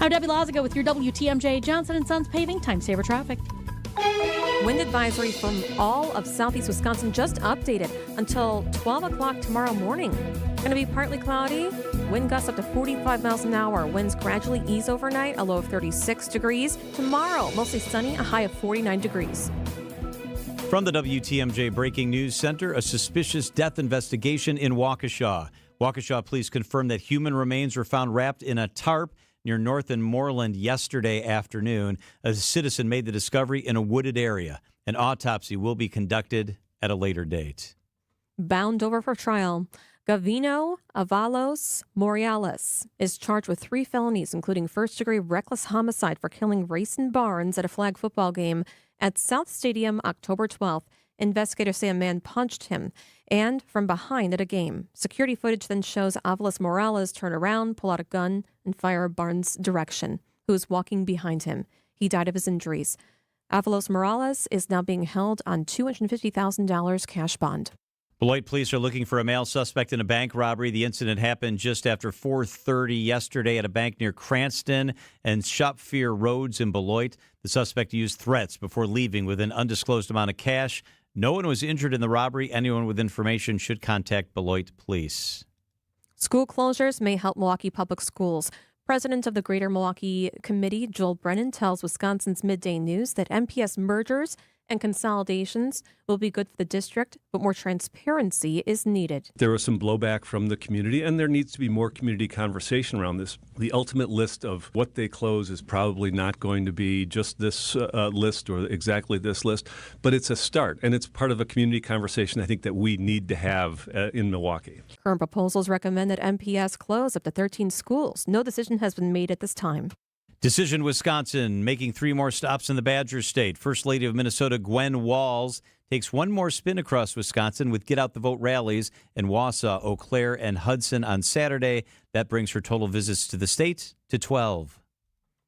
S20: I'm Debbie Lazaga with your WTMJ Johnson & Sons Paving Time Saver Traffic.
S2: Wind advisory from all of southeast Wisconsin just updated until 12 o'clock tomorrow morning. Going to be partly cloudy, wind gusts up to 45 miles an hour. Winds gradually ease overnight, a low of 36 degrees. Tomorrow, mostly sunny, a high of 49 degrees.
S3: From the WTMJ Breaking News Center, a suspicious death investigation in Waukesha. Waukesha police confirmed that human remains were found wrapped in a tarp near North and Moreland yesterday afternoon. A citizen made the discovery in a wooded area. An autopsy will be conducted at a later date.
S2: Bound over for trial, Gavino Avalos Morales is charged with 3 felonies, including first-degree reckless homicide for killing Rayson Barnes at a flag football game at South Stadium October 12th. Investigators say a man punched him and from behind at a game. Security footage then shows Avalos Morales turn around, pull out a gun, and fire Barnes' direction, who was walking behind him. He died of his injuries. Avalos Morales is now being held on $250,000 cash bond.
S3: Beloit police are looking for a male suspect in a bank robbery. The incident happened just after 4:30 yesterday at a bank near Cranston and Shopfear Roads in Beloit. The suspect used threats before leaving with an undisclosed amount of cash. No one was injured in the robbery. Anyone with information should contact Beloit Police.
S2: School closures may help Milwaukee Public Schools. President of the Greater Milwaukee Committee, Joel Brennan, tells Wisconsin's Midday News that MPS mergers and consolidations will be good for the district, but more transparency is needed.
S1: There was some blowback from the community, and there needs to be more community conversation around this. The ultimate list of what they close is probably not going to be just this list or exactly this list, but it's a start, and it's part of a community conversation I think that we need to have in Milwaukee.
S2: Current proposals recommend that MPS close up to 13 schools. No decision has been made at this time.
S3: Decision Wisconsin, making 3 more stops in the Badger State. First Lady of Minnesota Gwen Walz takes 1 more spin across Wisconsin with Get Out the Vote rallies in Wausau, Eau Claire, and Hudson on Saturday. That brings her total visits to the state to 12.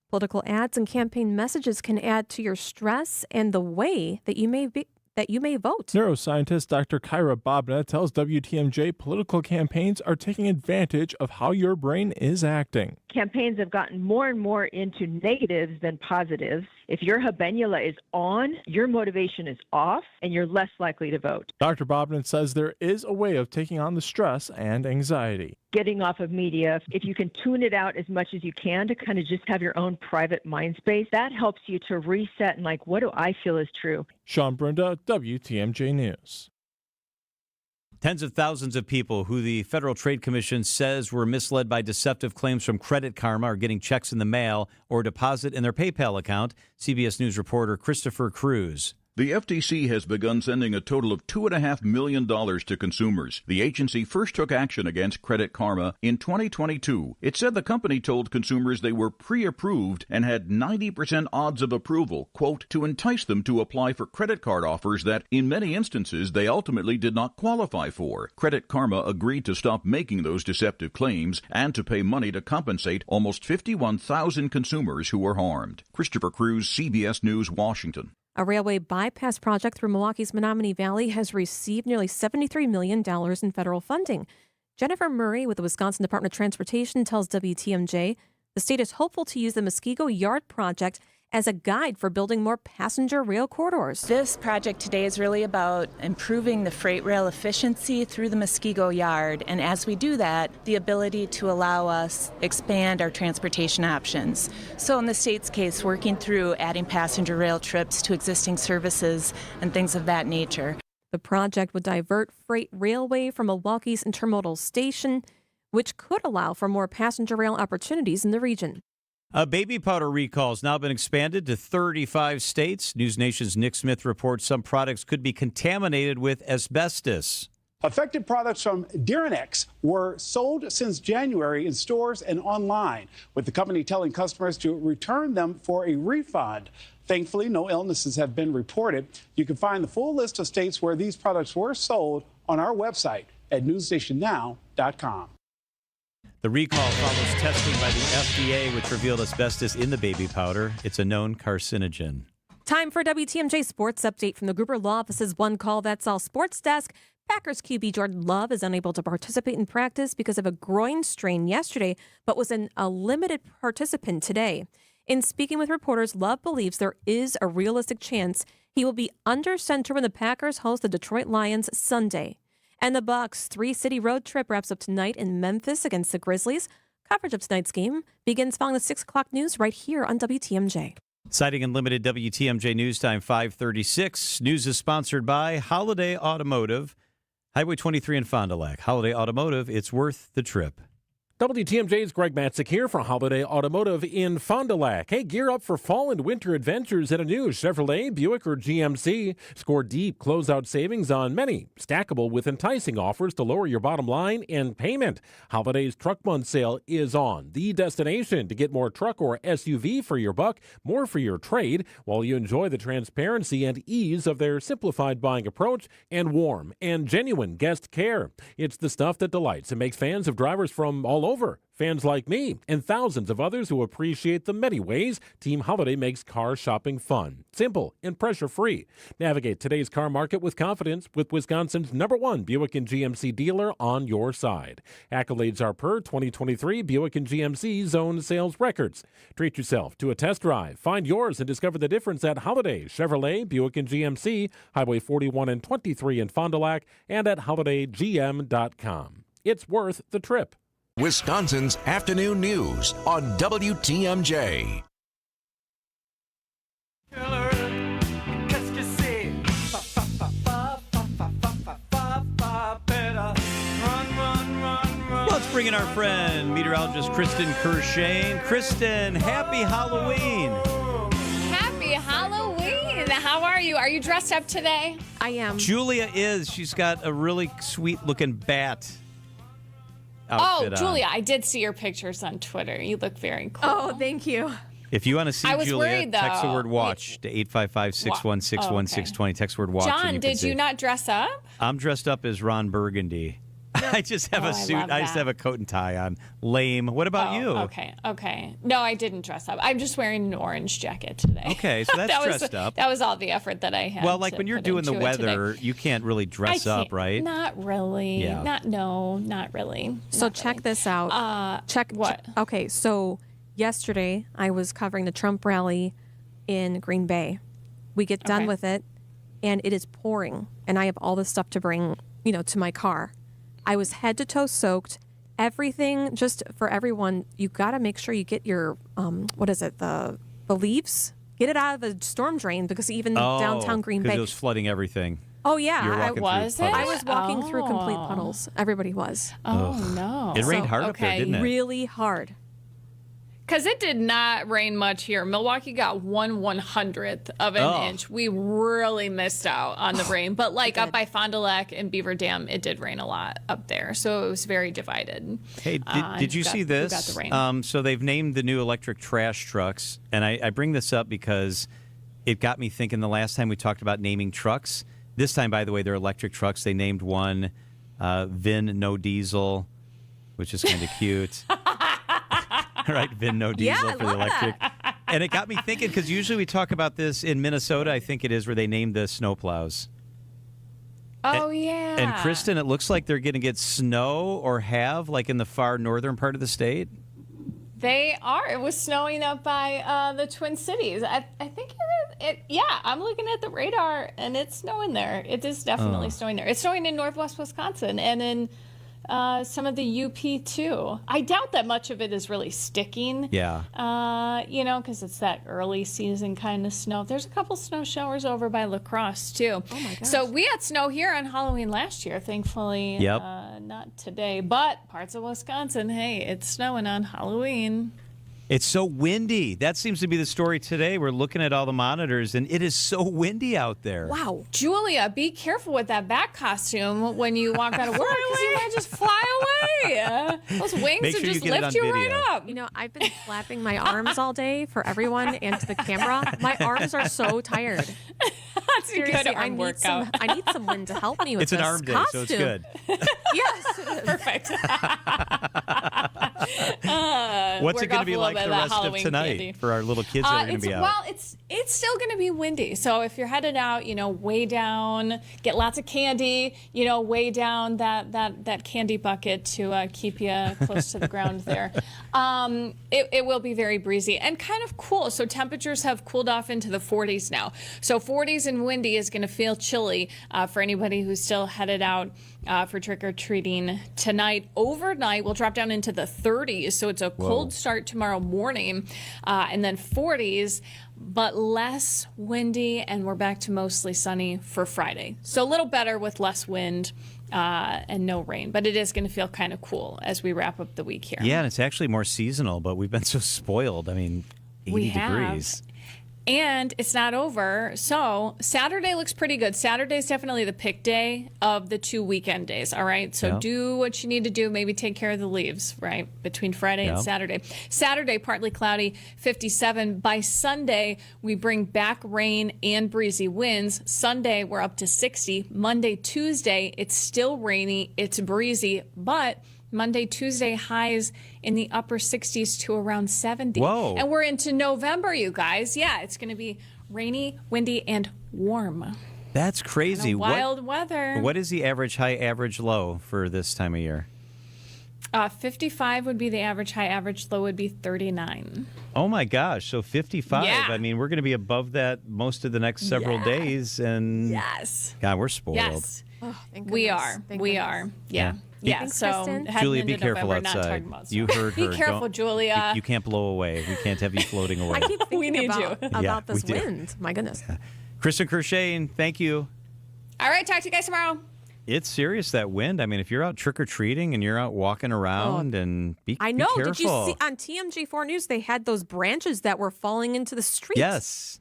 S2: Political ads and campaign messages can add to your stress and the way that you may vote.
S5: Neuroscientist Dr. Kyra Bobna tells WTMJ political campaigns are taking advantage of how your brain is acting.
S8: Campaigns have gotten more and more into negatives than positives. If your habenula is on, your motivation is off, and you're less likely to vote.
S5: Dr. Bobna says there is a way of taking on the stress and anxiety.
S8: Getting off of media, if you can tune it out as much as you can to kind of just have your own private mind space, that helps you to reset and what do I feel is true?
S5: Sean Brenda, WTMJ News.
S3: Tens of thousands of people who the Federal Trade Commission says were misled by deceptive claims from Credit Karma are getting checks in the mail or deposit in their PayPal account. CBS News reporter Christopher Cruz.
S17: The FTC has begun sending a total of $2.5 million to consumers. The agency first took action against Credit Karma in 2022. It said the company told consumers they were pre-approved and had 90% odds of approval, quote, to entice them to apply for credit card offers that, in many instances, they ultimately did not qualify for. Credit Karma agreed to stop making those deceptive claims and to pay money to compensate almost 51,000 consumers who were harmed. Christopher Cruz, CBS News, Washington.
S2: A railway bypass project through Milwaukee's Menominee Valley has received nearly $73 million in federal funding. Jennifer Murray with the Wisconsin Department of Transportation tells WTMJ the state is hopeful to use the Muskego Yard project as a guide for building more passenger rail corridors.
S19: This project today is really about improving the freight rail efficiency through the Muskego Yard, and as we do that, the ability to allow us expand our transportation options. So in the state's case, working through adding passenger rail trips to existing services and things of that nature.
S2: The project would divert freight railway from Milwaukee's intermodal station, which could allow for more passenger rail opportunities in the region.
S3: A baby powder recall has now been expanded to 35 states. News Nation's Nick Smith reports some products could be contaminated with asbestos.
S9: Affected products from Diranex were sold since January in stores and online, with the company telling customers to return them for a refund. Thankfully, no illnesses have been reported. You can find the full list of states where these products were sold on our website at newsnationnow.com.
S3: The recall follows testing by the FDA, which revealed asbestos in the baby powder. It's a known carcinogen.
S2: Time for WTMJ Sports Update from the Gruber Law Office's One Call That's All Sports Desk. Packers QB Jordan Love is unable to participate in practice because of a groin strain yesterday, but was a limited participant today. In speaking with reporters, Love believes there is a realistic chance he will be under center when the Packers host the Detroit Lions Sunday. And the Bucs' three-city road trip wraps up tonight in Memphis against the Grizzlies. Coverage of tonight's game begins following the 6 o'clock news right here on WTMJ.
S3: Citing Unlimited WTMJ News Time 5:36. News is sponsored by Holiday Automotive, Highway 23 in Fond du Lac. Holiday Automotive, it's worth the trip.
S4: WTMJ's Greg Matzik here for Holiday Automotive in Fond du Lac. Hey, gear up for fall and winter adventures at a new Chevrolet, Buick, or GMC. Score deep closeout savings on many, stackable with enticing offers to lower your bottom line and payment. Holiday's Truck Month sale is on. The destination to get more truck or SUV for your buck, more for your trade, while you enjoy the transparency and ease of their simplified buying approach and warm and genuine guest care. It's the stuff that delights and makes fans of drivers from all over. Fans like me and thousands of others who appreciate the many ways Team Holiday makes car shopping fun, simple, and pressure-free. Navigate today's car market with confidence with Wisconsin's #1 Buick and GMC dealer on your side. Accolades are per 2023 Buick and GMC zone sales records. Treat yourself to a test drive. Find yours and discover the difference at Holiday, Chevrolet, Buick and GMC, Highway 41 and 23 in Fond du Lac, and at holidaygm.com. It's worth the trip.
S14: Wisconsin's afternoon news on WTMJ.
S3: Let's bring in our friend, meteorologist Kristen Kershane. Kristen, happy Halloween.
S11: Happy Halloween. How are you? Are you dressed up today?
S2: I am.
S3: Julia is. She's got a really sweet-looking bat.
S11: Oh, Julia, I did see your pictures on Twitter. You look very cool.
S2: Oh, thank you.
S3: If you want to see Julia,
S11: worried,
S3: text the word watch to 855-616-1620. Text the word watch.
S11: John, did you not dress up?
S3: I'm dressed up as Ron Burgundy. I just have a suit. I just have a coat and tie on. Lame. What about you?
S11: Okay. No, I didn't dress up. I'm just wearing an orange jacket today.
S3: Okay, so that's dressed up.
S11: That was all the effort that I had.
S3: Well, like when you're doing the weather, you can't really dress up, right?
S11: Not really.
S3: Yeah.
S11: Not really.
S2: So check this out. Check what? Okay, so yesterday I was covering the Trump rally in Green Bay. We get done with it, and it is pouring, and I have all this stuff to bring, to my car. I was head to toe soaked. Everything, just for everyone, you got to make sure you get your, the leaves? Get it out of the storm drain because even downtown Green Bay.
S3: Because it was flooding everything.
S2: Oh, yeah.
S11: I was
S2: walking through complete puddles. Everybody was.
S11: Oh, no.
S3: It rained hard up there, didn't it?
S2: Really hard.
S11: Because it did not rain much here. Milwaukee got 1/100th of an inch. We really missed out on the rain. But up by Fond du Lac and Beaver Dam, it did rain a lot up there. So it was very divided.
S3: Hey, did you see this?
S11: Got the rain.
S3: So they've named the new electric trash trucks. And I bring this up because it got me thinking the last time we talked about naming trucks. This time, by the way, they're electric trucks. They named one VIN No Diesel, which is kind of cute. Right, VIN No Diesel for the electric. And it got me thinking, because usually we talk about this in Minnesota, I think it is, where they named the snowplows.
S11: Yeah.
S3: And Kristen, it looks like they're going to get snow or have, in the far northern part of the state.
S11: They are. It was snowing up by the Twin Cities. I think I'm looking at the radar, and it's snowing there. It is definitely snowing there. It's snowing in northwest Wisconsin and in some of the UP too. I doubt that much of it is really sticking.
S3: Yeah.
S11: Because it's that early season kind of snow. There's a couple snow showers over by La Crosse too.
S2: Oh my gosh.
S11: So we had snow here on Halloween last year. Thankfully, not today. But parts of Wisconsin, hey, it's snowing on Halloween.
S3: It's so windy. That seems to be the story today. We're looking at all the monitors, and it is so windy out there.
S11: Wow. Julia, be careful with that bat costume when you walk out of work because you might just fly away. Those wings
S3: Make
S11: would
S3: sure
S11: just
S3: you get it
S11: lift
S3: on
S11: you
S3: video.
S11: right up.
S2: You know, I've been flapping my arms all day for everyone and to the camera. My arms are so tired.
S11: That's a good arm workout.
S2: I need some wind to help me with
S3: It's
S2: this
S3: an arm day,
S2: costume.
S3: so it's good.
S2: Yes, it is.
S11: Perfect.
S3: What's it going to be like
S11: bit
S3: the
S11: of that
S3: rest of
S11: Halloween
S3: tonight
S11: candy.
S3: for our little kids that are going to be out?
S11: Well, it's still going to be windy. So if you're headed out, way down, get lots of candy, way down that candy bucket to keep you close to the ground there. It will be very breezy and kind of cool. So temperatures have cooled off into the 40s now. So 40s and windy is going to feel chilly for anybody who's still headed out for trick-or-treating tonight. Overnight, we'll drop down into the 30s, so it's a cold start tomorrow morning, and then 40s, but less windy, and we're back to mostly sunny for Friday. So a little better with less wind and no rain, but it is going to feel kind of cool as we wrap up the week here.
S3: Yeah, and it's actually more seasonal, but we've been so spoiled. I mean, 80 degrees.
S11: And it's not over. So Saturday looks pretty good. Saturday's definitely the pick day of the 2 weekend days. All right. So do what you need to do. Maybe take care of the leaves, right? Between Friday and Saturday. Saturday, partly cloudy, 57. By Sunday, we bring back rain and breezy winds. Sunday, we're up to 60. Monday, Tuesday, it's still rainy. It's breezy, but Monday, Tuesday, highs in the upper 60s to around 70.
S3: Whoa.
S11: And we're into November, you guys. Yeah, it's going to be rainy, windy, and warm.
S3: That's crazy.
S11: Wild weather.
S3: What is the average high, average low for this time of year?
S11: 55 would be the average high, average low would be 39.
S3: Oh, my gosh. So 55.
S11: Yeah.
S3: I mean, we're going to be above that most of the next several days. And God, we're spoiled.
S11: Yes.
S2: Oh, thank
S11: We
S2: goodness.
S11: are.
S2: Thank
S11: We
S2: goodness.
S11: are. Yeah. Yeah.
S2: Thanks,
S11: So
S2: Kristen.
S11: heading
S3: Julia, be
S11: into
S3: careful
S11: November, not
S3: outside.
S11: talking about
S3: You heard her.
S11: Be careful,
S3: Don't-
S11: Julia.
S3: You can't blow away. We can't have you floating away.
S2: I keep thinking
S11: need
S2: about
S3: Yeah,
S2: this
S3: we do.
S2: wind. My goodness.
S3: Kristen Kershane, thank you.
S11: All right. Talk to you guys tomorrow.
S3: It's serious, that wind. I mean, if you're out trick-or-treating and you're out walking around and be
S2: I know.
S3: careful.
S2: Did you see on TMJ4 News, they had those branches that were falling into the street?
S3: Yes,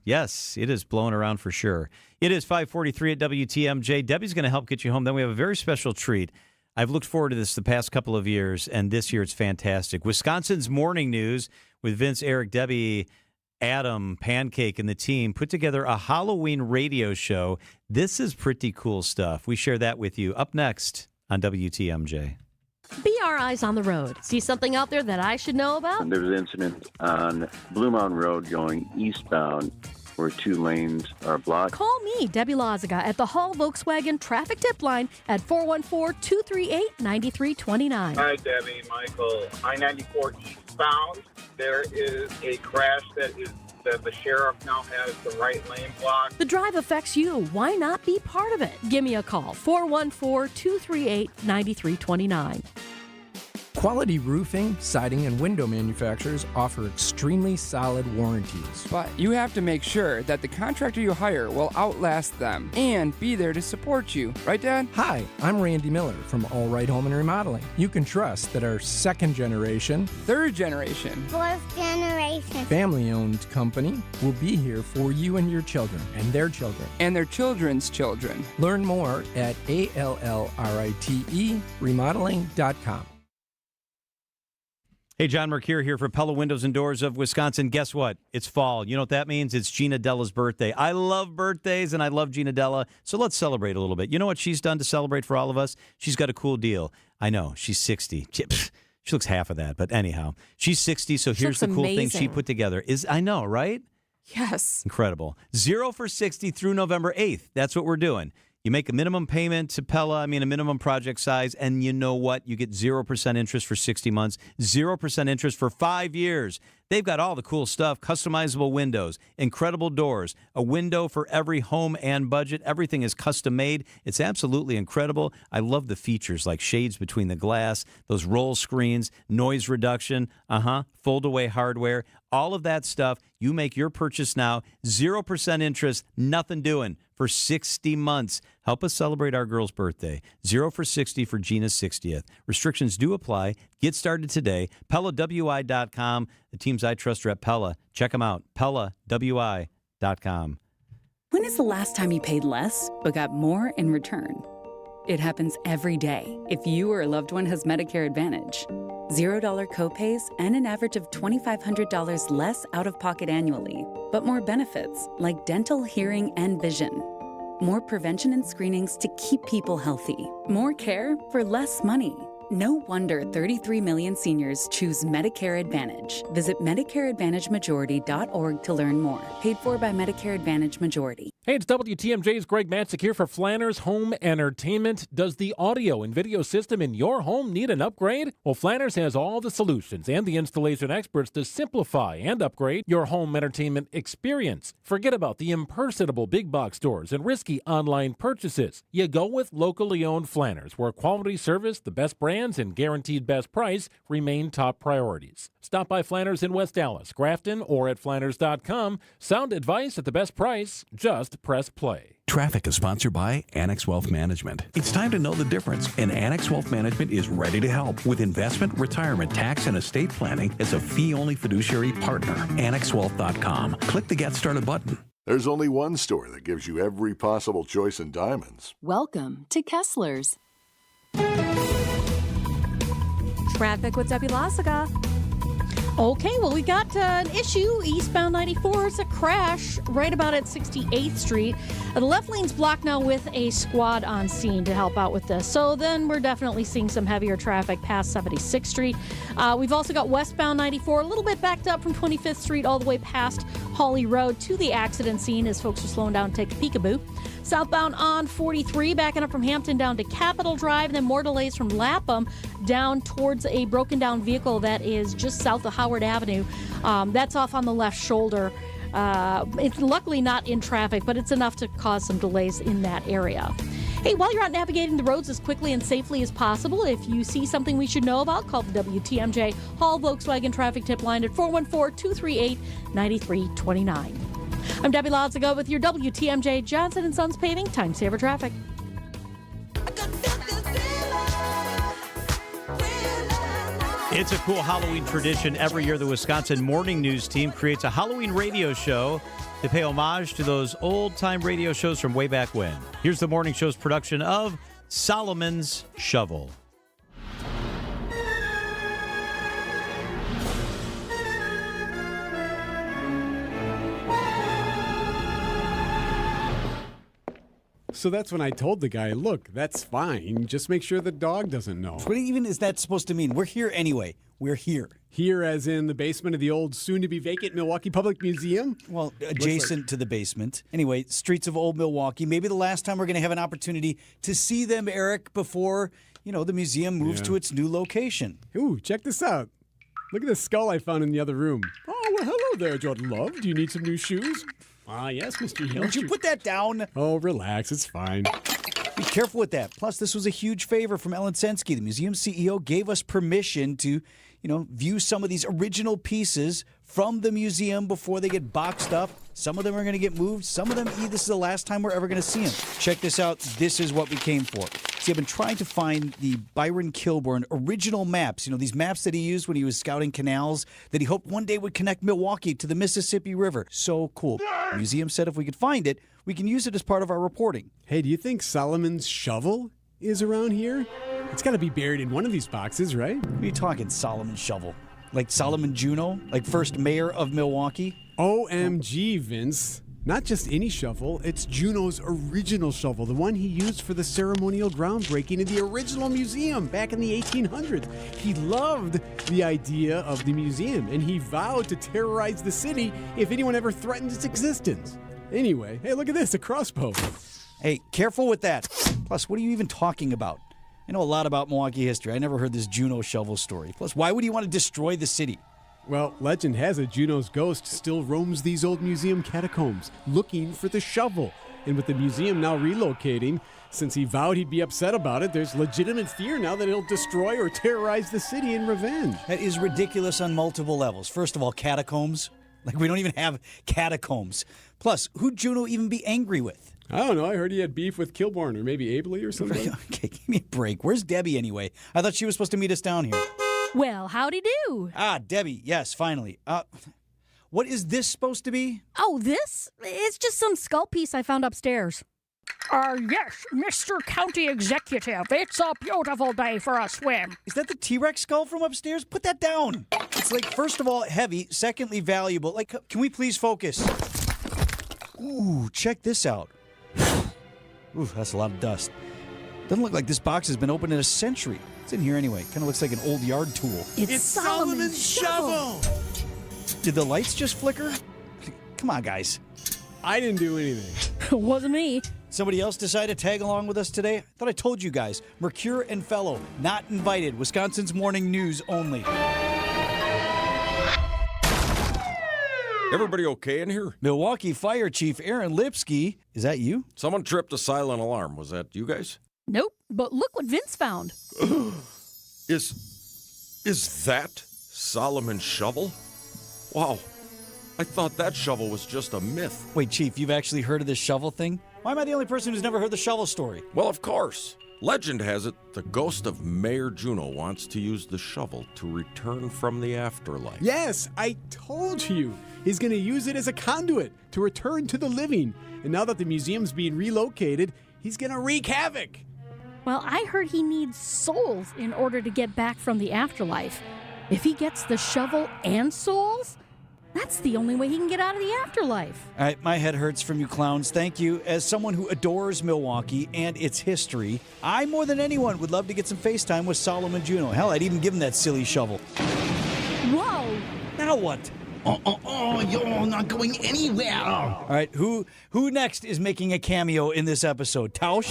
S3: it is blowing around for sure. It is 5:43 at WTMJ. Debbie's going to help get you home. Then we have a very special treat. I've looked forward to this the past couple of years, and this year it's fantastic. Wisconsin's Morning News with Vince, Eric, Debbie, Adam, Pancake, and the team put together a Halloween radio show. This is pretty cool stuff. We share that with you up next on WTMJ.
S20: Be our eyes on the road. See something out there that I should know about?
S6: There was an incident on Blue Mountain Road going eastbound where 2 lanes are blocked.
S20: Call me, Debbie Loziga, at the Hall Volkswagen Traffic Tip Line at 414-238-9329.
S12: Hi, Debbie, Michael. I-94 eastbound. There is a crash that the sheriff now has the right lane blocked.
S20: The drive affects you. Why not be part of it? Give me a call, 414-238-9329.
S13: Quality roofing, siding, and window manufacturers offer extremely solid warranties.
S16: But you have to make sure that the contractor you hire will outlast them and be there to support you. Right, Dad?
S13: Hi, I'm Randy Miller from All Right Home and Remodeling. You can trust that our second generation,
S16: third generation,
S25: fourth generation,
S13: family-owned company will be here for you and your children and their children.
S16: and their children's children.
S13: Learn more at ALLRITE remodeling.com.
S3: Hey, John Mercure here for Pella Windows and Doors of Wisconsin. Guess what? It's fall. You know what that means? It's Gina Della's birthday. I love birthdays, and I love Gina Della, so let's celebrate a little bit. You know what she's done to celebrate for all of us? She's got a cool deal. I know, she's 60. She looks half of that, but anyhow. She's 60, so here's the cool thing she
S2: amazing.
S3: put together. I know, right?
S2: Yes.
S3: Incredible. 0 for 60 through November 8th. That's what we're doing. You make a minimum payment to Pella, a minimum project size, and you know what? You get 0% interest for 60 months, 0% interest for 5 years. They've got all the cool stuff, customizable windows, incredible doors, a window for every home and budget. Everything is custom made. It's absolutely incredible. I love the features like shades between the glass, those roll screens, noise reduction, fold-away hardware, all of that stuff. You make your purchase now, 0% interest, nothing doing for 60 months. Help us celebrate our girl's birthday. 0 for 60 for Gina's 60th. Restrictions do apply. Get started today. PellaWI.com. The teams I trust are at Pella. Check them out. PellaWI.com.
S7: When is the last time you paid less but got more in return? It happens every day if you or a loved one has Medicare Advantage. $0 copays and an average of $2,500 less out-of-pocket annually, but more benefits like dental, hearing, and vision. More prevention and screenings to keep people healthy. More care for less money. No wonder 33 million seniors choose Medicare Advantage. Visit MedicareAdvantageMajority.org to learn more. Paid for by Medicare Advantage Majority.
S4: Hey, it's WTMJ's Greg Matzik here for Flanner's Home Entertainment. Does the audio and video system in your home need an upgrade? Well, Flanner's has all the solutions and the installation experts to simplify and upgrade your home entertainment experience. Forget about the impersonable big box stores and risky online purchases. You go with locally owned Flanner's, where quality service, the best brands, and guaranteed best price remain top priorities. Stop by Flanner's in West Dallas, Grafton, or at Flanners.com. Sound advice at the best price. Just press play.
S10: Traffic is sponsored by Annex Wealth Management. It's time to know the difference, and Annex Wealth Management is ready to help with investment, retirement, tax, and estate planning as a fee-only fiduciary partner. AnnexWealth.com. Click the Get Started button.
S15: There's only one store that gives you every possible choice in diamonds.
S23: Welcome to Kessler's.
S2: Traffic with Debbie Lazaga.
S20: Okay, well, we got an issue. Eastbound 94 is a crash right about at 68th Street. The left lane's blocked now with a squad on scene to help out with this. So then we're definitely seeing some heavier traffic past 76th Street. We've also got westbound 94 a little bit backed up from 25th Street all the way past Hawley Road to the accident scene as folks are slowing down to take a peekaboo. Southbound on 43, backing up from Hampton down to Capitol Drive, and then more delays from Lapham down towards a broken down vehicle that is just south of Howard Avenue. That's off on the left shoulder. It's luckily not in traffic, but it's enough to cause some delays in that area. Hey, while you're out navigating the roads as quickly and safely as possible, if you see something we should know about, call the WTMJ Hall Volkswagen traffic tip line at 414-238-9329. I'm Debbie Lazaga with your WTMJ Johnson & Sons Paving Time Saver Traffic.
S3: It's a cool Halloween tradition. Every year, the Wisconsin Morning News team creates a Halloween radio show to pay homage to those old-time radio shows from way back when. Here's the morning show's production of Solomon's Shovel.
S18: So that's when I told the guy, look, that's fine. Just make sure the dog doesn't know.
S21: What even is that supposed to mean? We're here anyway. We're here.
S18: Here as in the basement of the old, soon-to-be vacant Milwaukee Public Museum?
S21: Well, adjacent to the basement. Anyway, streets of old Milwaukee. Maybe the last time we're going to have an opportunity to see them, Eric, before, the museum moves to its new location.
S18: Ooh, check this out. Look at the skull I found in the other room. Oh, well, hello there, Jordan Love. Do you need some new shoes? Ah, yes, Mr. Hill.
S21: Would you put that down?
S18: Oh, relax. It's fine.
S21: Be careful with that. Plus, this was a huge favor from Ellen Sensky. The museum CEO gave us permission to, view some of these original pieces from the museum before they get boxed up. Some of them are going to get moved. Some of them, this is the last time we're ever going to see them. Check this out. This is what we came for. See, I've been trying to find the Byron Kilbourne original maps. These maps that he used when he was scouting canals that he hoped one day would connect Milwaukee to the Mississippi River. So cool. The museum said if we could find it, we can use it as part of our reporting.
S18: Hey, do you think Solomon's Shovel is around here? It's got to be buried in one of these boxes, right?
S21: What are you talking, Solomon's Shovel? Like Solomon Juneau? Like first mayor of Milwaukee?
S18: OMG, Vince. Not just any shovel, it's Juneau's original shovel, the one he used for the ceremonial groundbreaking in the original museum back in the 1800s. He loved the idea of the museum, and he vowed to terrorize the city if anyone ever threatened its existence. Anyway, hey, look at this, a crossbow.
S21: Hey, careful with that. Plus, what are you even talking about? I know a lot about Milwaukee history. I never heard this Juneau shovel story. Plus, why would you want to destroy the city?
S18: Well, legend has it Juneau's ghost still roams these old museum catacombs, looking for the shovel. And with the museum now relocating, since he vowed he'd be upset about it, there's legitimate fear now that he'll destroy or terrorize the city in revenge.
S21: That is ridiculous on multiple levels. First of all, catacombs. Like, we don't even have catacombs. Plus, who'd Juneau even be angry with?
S18: I don't know. I heard he had beef with Kilborn or maybe Abley or something.
S21: Okay, give me a break. Where's Debbie anyway? I thought she was supposed to meet us down here.
S20: Well, howdy do.
S21: Debbie. Yes, finally. What is this supposed to be?
S20: Oh, this? It's just some skull piece I found upstairs. Yes, Mr. County Executive. It's a beautiful day for a swim.
S21: Is that the T-Rex skull from upstairs? Put that down. It's like, first of all, heavy. Secondly, valuable. Like, can we please focus? Ooh, check this out. Ooh, that's a lot of dust. Doesn't look like this box has been opened in a century. It's in here anyway. Kind of looks like an old yard tool.
S20: It's Solomon's shovel.
S21: Did the lights just flicker? Come on, guys.
S18: I didn't do anything.
S20: Wasn't me.
S21: Somebody else decided to tag along with us today? I thought I told you guys. Mercure and Fellow, not invited. Wisconsin's Morning News only.
S1: Everybody okay in here?
S21: Milwaukee Fire Chief Aaron Lipsky. Is that you?
S1: Someone tripped a silent alarm. Was that you guys?
S20: Nope, but look what Vince found.
S1: Is that Solomon's shovel? Wow. I thought that shovel was just a myth.
S21: Wait, Chief, you've actually heard of this shovel thing? Why am I the only person who's never heard the shovel story?
S1: Well, of course. Legend has it the ghost of Mayor Juneau wants to use the shovel to return from the afterlife.
S18: Yes, I told you. He's going to use it as a conduit to return to the living. And now that the museum's being relocated, he's going to wreak havoc.
S20: Well, I heard he needs souls in order to get back from the afterlife. If he gets the shovel and souls, that's the only way he can get out of the afterlife.
S21: All right, my head hurts from you clowns. Thank you. As someone who adores Milwaukee and its history, I, more than anyone, would love to get some FaceTime with Solomon Juneau. Hell, I'd even give him that silly shovel.
S20: Whoa!
S21: Now what?
S5: You're not going anywhere.
S21: All right, who next is making a cameo in this episode? Tausch?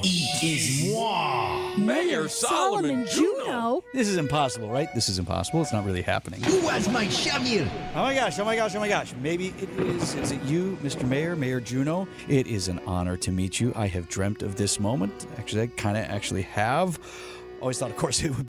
S5: It is moi.
S1: Mayor Solomon Juneau.
S21: This is impossible, right? This is impossible. It's not really happening.
S5: Who was my shovel?
S21: Oh my gosh. Maybe it is. Is it you, Mr. Mayor, Mayor Juneau? It is an honor to meet you. I have dreamt of this moment. Actually, I kind of have. Always thought, of course, it would